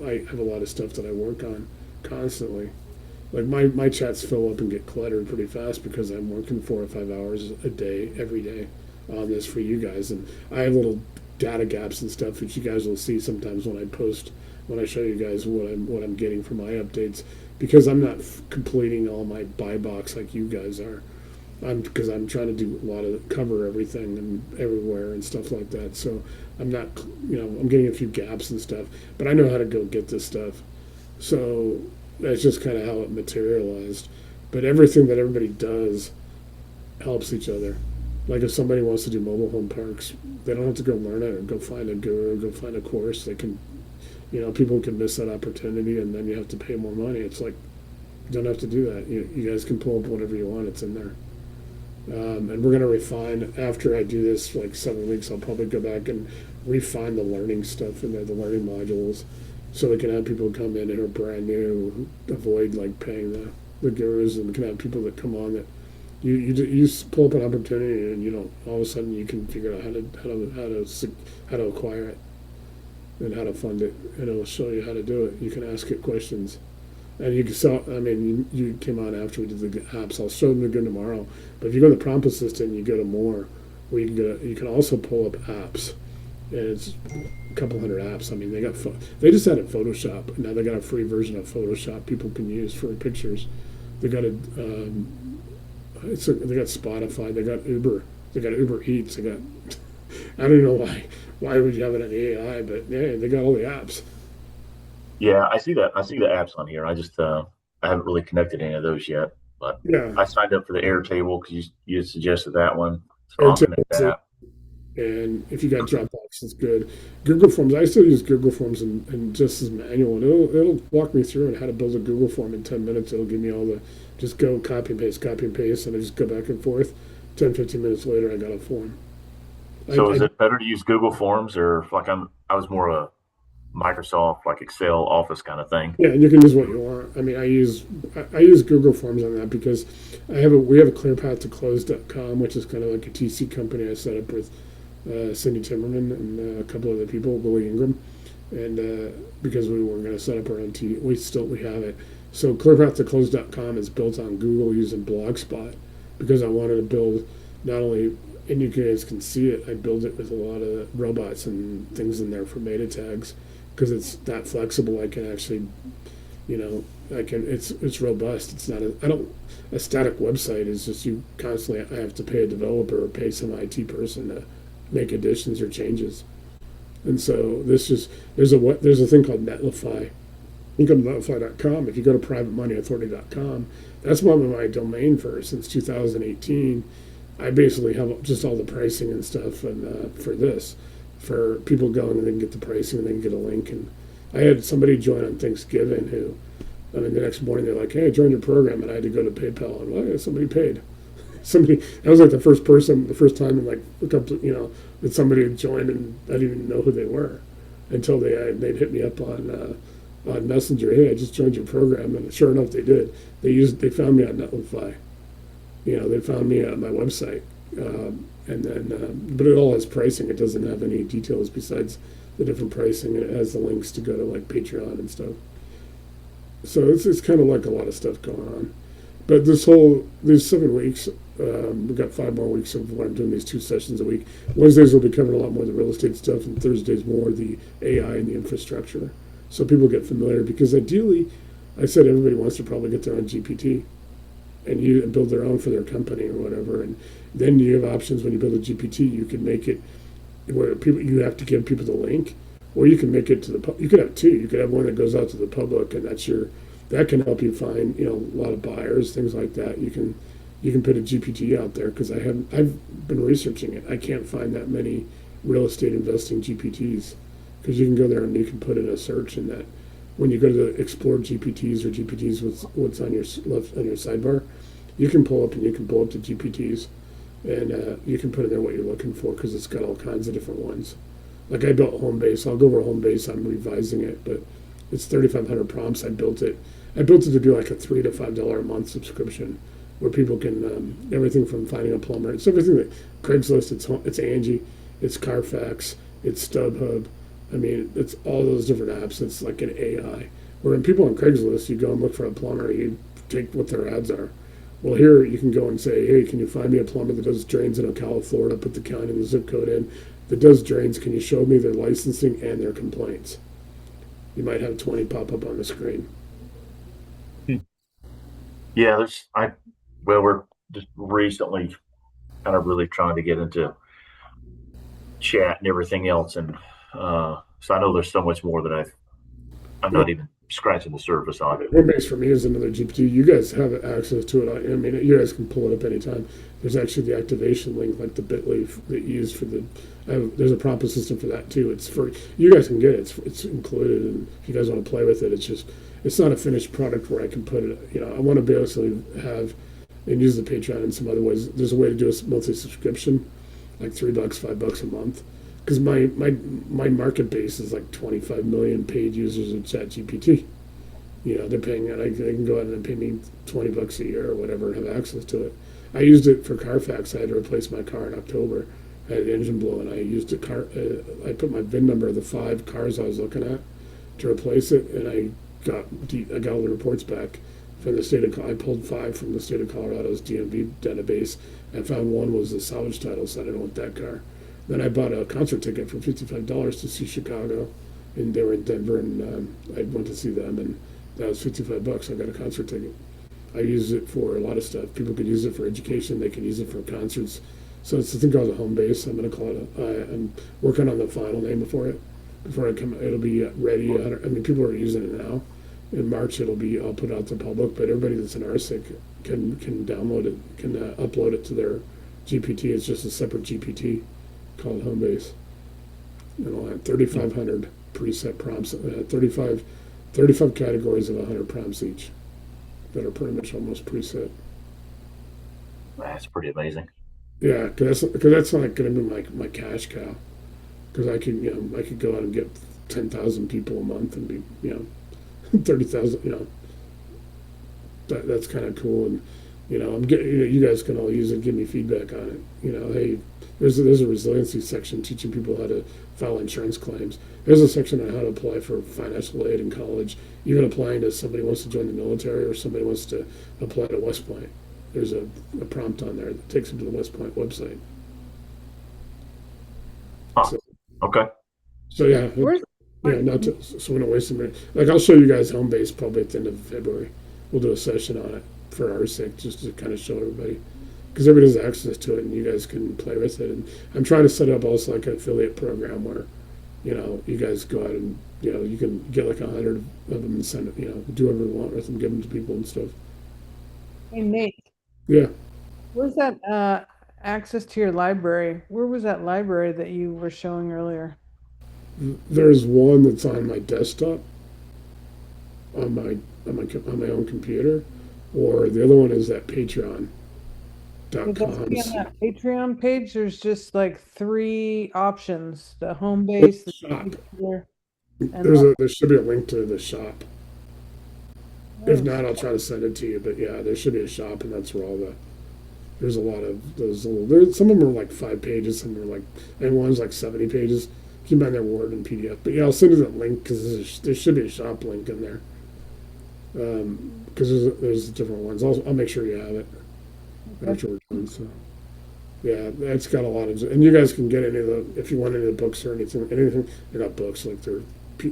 I have a lot of stuff that I work on constantly. Like my chats fill up and get cluttered pretty fast because I'm working 4 or 5 hours a day every day on this for you guys, and I have little data gaps and stuff that you guys will see sometimes when I post. When I show you guys what I'm getting for my updates, because I'm not completing all my buy box like you guys are. Because I'm trying to do a lot of cover everything and everywhere and stuff like that. So I'm not, I'm getting a few gaps and stuff, but I know how to go get this stuff. So that's just kind of how it materialized. But everything that everybody does helps each other. Like if somebody wants to do mobile home parks, they don't have to go learn it or go find a guru, go find a course. They can. People can miss that opportunity, and then you have to pay more money. It's like, you don't have to do that. You guys can pull up whatever you want. It's in there. And we're going to refine, after I do this, like 7 weeks, I'll probably go back and refine the learning stuff in there, the learning modules, so we can have people come in and are brand new, avoid like paying the gurus, and we can have people that come on that you pull up an opportunity, and all of a sudden you can figure out how to acquire it and how to fund it, and it'll show you how to do it. You can ask it questions, and you can sell. I mean, you came on after we did the apps. I'll show them again tomorrow. But if you go to the prompt assistant, and you go to more, where you can also pull up apps, and it's a couple hundred apps. I mean, they just added Photoshop, and now they got a free version of Photoshop people can use for pictures. They got they got Spotify, they got Uber, they got Uber Eats, they got. I don't know why would you have it on AI, but yeah, they got all the apps. Yeah, I see that. I see the apps on here. I just I haven't really connected any of those yet. But Yeah, I signed up for the Airtable because you had suggested that one. So I'll connect Airtable's that. and if you got Dropbox, it's good. Google Forms, I still use Google Forms and just as manual, and it'll walk me through on how to build a Google form in 10 minutes. It'll give me all the, just go copy and paste, and I just go back and forth. 10, 15 minutes later, I got a form. So is it better to use Google Forms, or like I was more a Microsoft like Excel Office kind of thing? Yeah, and you can use what you want. I mean, I use Google Forms on that because we have a ClearPath to Close.com, which is kind of like a TC company I set up with Cindy Timmerman and a couple other people, Willie Ingram, and because we were going to set up our own we have it. So ClearPath to Close.com is built on Google using Blogspot because I wanted to build not only, and you guys can see it, I build it with a lot of robots and things in there for meta tags because it's that flexible. I can actually, it's robust. It's not a static website is just you constantly, I have to pay a developer or pay some IT person to make additions or changes. And so there's a thing called Netlify, You go to notify.com. If you go to privatemoneyauthority.com, that's been my domain for since 2018. I basically have just all the pricing and stuff, and for this, for people going and they can get the pricing and they can get a link. And I had somebody join on Thanksgiving who, I mean, the next morning they're like, "Hey, I joined your program," and I had to go to PayPal and well, somebody paid. Somebody that was like the first time in like a couple, that somebody had joined and I didn't even know who they were until they'd hit me up on Messenger. Hey, I just joined your program, and sure enough, they did. They found me on Netlify. They found me on my website, and then but it all has pricing. It doesn't have any details besides the different pricing. It has the links to go to like Patreon and stuff. So it's kind of like a lot of stuff going on. But these 7 weeks, we've got 5 more weeks of where I'm doing these 2 sessions a week. Wednesdays will be covering a lot more of the real estate stuff, and Thursdays more of the AI and the infrastructure. So people get familiar because ideally, I said everybody wants to probably get their own GPT and build their own for their company or whatever. And then you have options when you build a GPT. You can make it where you have to give people the link, or you can make it to you could have 2. You could have one that goes out to the public, and that can help you find a lot of buyers, things like that. You can put a GPT out there because I've been researching it. I can't find that many real estate investing GPTs because you can go there and you can put in a search, and that when you go to explore GPTs or GPTs what's on your left on your sidebar, you can pull up the GPTs, and you can put in there what you're looking for because it's got all kinds of different ones. Like I built Homebase. I'll go over Homebase. I'm revising it, but it's 3,500 prompts. I built it to do like a $3 to $5 a month subscription where people can everything from finding a plumber. It's everything that Craigslist. It's Angie. It's Carfax. It's StubHub. I mean, it's all those different apps. It's like an AI. Where when people on Craigslist, you go and look for a plumber, you take what their ads are. Well, here you can go and say, hey, can you find me a plumber that does drains in Ocala, Florida? Put the county and the zip code in. That does drains. Can you show me their licensing and their complaints? You might have 20 pop up on the screen. Yeah, we're just recently kind of really trying to get into chat and everything else, and so I know there's so much more that I'm not even scratching the surface on it. Homebase for me is another GPT. You guys have access to it. I mean, you guys can pull it up anytime. There's actually the activation link, like the Bitly that you use for there's a prompt system for that too. It's free. You guys can get it. It's included, and if you guys want to play with it, it's not a finished product where I can put it. I want to basically have and use the Patreon in some other ways. There's a way to do a monthly subscription, like $3, $5 a month. Because my market base is like 25 million paid users of ChatGPT. They're paying it. They can go out and pay me $20 a year or whatever and have access to it. I used it for Carfax. I had to replace my car in October. I had an engine blow, and I used I put my VIN number of the 5 cars I was looking at to replace it, and I got all the reports back from the state of. I pulled 5 from the state of Colorado's DMV database, and found one was a salvage title, so I didn't want that car. Then I bought a concert ticket for $55 to see Chicago, and they were in Denver, and I went to see them, and that was $55. I got a concert ticket. I use it for a lot of stuff. People could use it for education. They can use it for concerts. So it's a thing called a Homebase. I'm going to call it. I'm working on the final name for it. Before I come, it'll be ready. People are using it now. In March, I'll put it out to the public. But everybody that's an RCIC can download it, can upload it to their GPT. It's just a separate GPT called Homebase. And I'll have 3,500 preset prompts. 35 categories of 100 prompts each that are pretty much almost preset. That's pretty amazing. Yeah, because that's not going to be my cash cow. Because I could go out and get 10,000 people a month and be 30,000. That's kind of cool. And I'm getting you guys can all use it, give me feedback on it. Hey, there's a resiliency section teaching people how to file insurance claims. There's a section on how to apply for financial aid in college, even applying to somebody who wants to join the military or somebody wants to apply to West Point. There's a prompt on there that takes them to the West Point website. So, okay. So yeah, so we don't waste a minute. Like I'll show you guys Homebase probably at the end of February. We'll do a session on it for RCIC just to kind of show everybody, because everybody has access to it and you guys can play with it. And I'm trying to set up also like an affiliate program where you guys go out and, you can get like 100 of them and send it, do whatever you want with them, give them to people and stuff. Hey, Nate, Yeah. where's that access to your library? Where was that library that you were showing earlier? There's one that's on my desktop, on my own computer, or the other one is at Patreon.com. Did I see on that Patreon page? There's just like three options: the home base, the Shop. computer, and There should be a link to the shop. If oh, not, I'll try to send it to you. But yeah, there should be a shop, and that's where all the there's a lot of those little. Some of them are like 5 pages, some are like, and one's like 70 pages. Keep in mind they're Word and PDF. But yeah, I'll send you that link because there should be a shop link in there. Because there's different ones. I'll make sure you have it after we're done. So yeah, it's got a lot of, and you guys can get any of the if you want any of the books or anything. They're not books like they're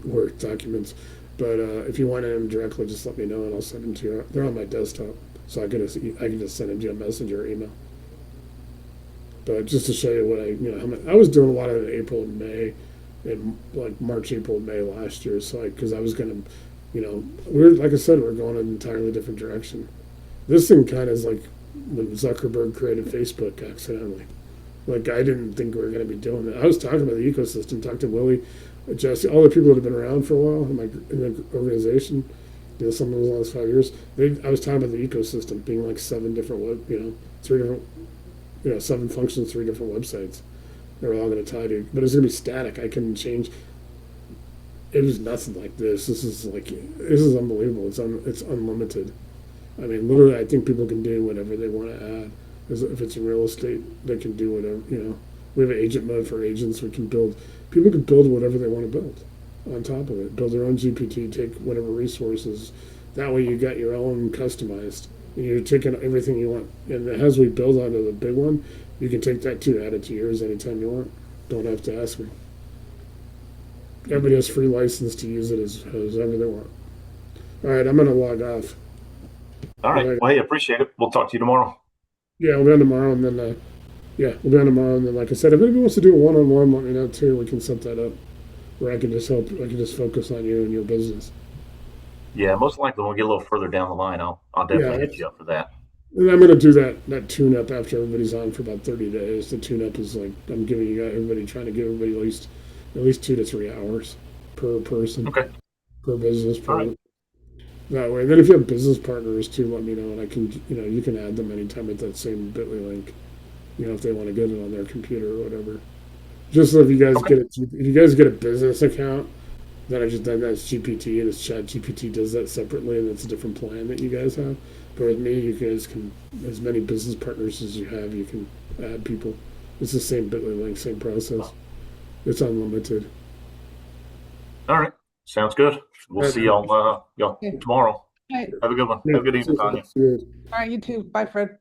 Word documents. But if you want them directly, just let me know and I'll send them to you. They're on my desktop, so I can just send them to you a messenger or email. But just to show you what I was doing a lot of it in April and May, and like March, April, and May last year. So because I was gonna, we're like I said, we're going in an entirely different direction. This thing kind of is like when Zuckerberg created Facebook accidentally. Like I didn't think we were going to be doing it. I was talking about the ecosystem, talked to Willie, Jesse, all the people that have been around for a while in the organization. Some of those last 5 years. I was talking about the ecosystem being like 7 different three different, 7 functions, 3 different websites. They're all going to tie to, but it's going to be static. I can change. It was nothing like this. This is unbelievable. It's unlimited. I mean, literally, I think people can do whatever they want to add. If it's in real estate, they can do whatever. We have an agent mode for agents. People can build whatever they want to build on top of it. Build their own GPT, take whatever resources. That way you got your own customized. And you're taking everything you want. And as we build onto the big one, you can take that too, add it to yours anytime you want. Don't have to ask me. Everybody has free license to use it as ever they want. All right, I'm going to log off. All right. Well, hey, appreciate it. We'll talk to you tomorrow. Yeah, we'll be on tomorrow, and then like I said, if anybody wants to do a one-on-one, let me know too. We can set that up where I can just focus on you and your business. Yeah, most likely when we get a little further down the line, I'll definitely hit you up for that. And I'm gonna do that tune-up after everybody's on for about 30 days. The tune-up is like I'm giving trying to give everybody at least 2 to 3 hours per person. Okay. Per business. All right. That way. And then if you have business partners too, let me know, and I can you can add them anytime at that same Bitly link. If they want to get it on their computer or whatever. Just so if you guys get a business account, then that's GPT, and it's Chat GPT does that separately, and it's a different plan that you guys have. But with me, you guys can, as many business partners as you have, you can add people. It's the same Bitly link, same process. It's unlimited. All right, sounds good. We'll see y'all tomorrow. Right. Have a good one. Have a good evening, Tanya. All right, you too. Bye, Fred.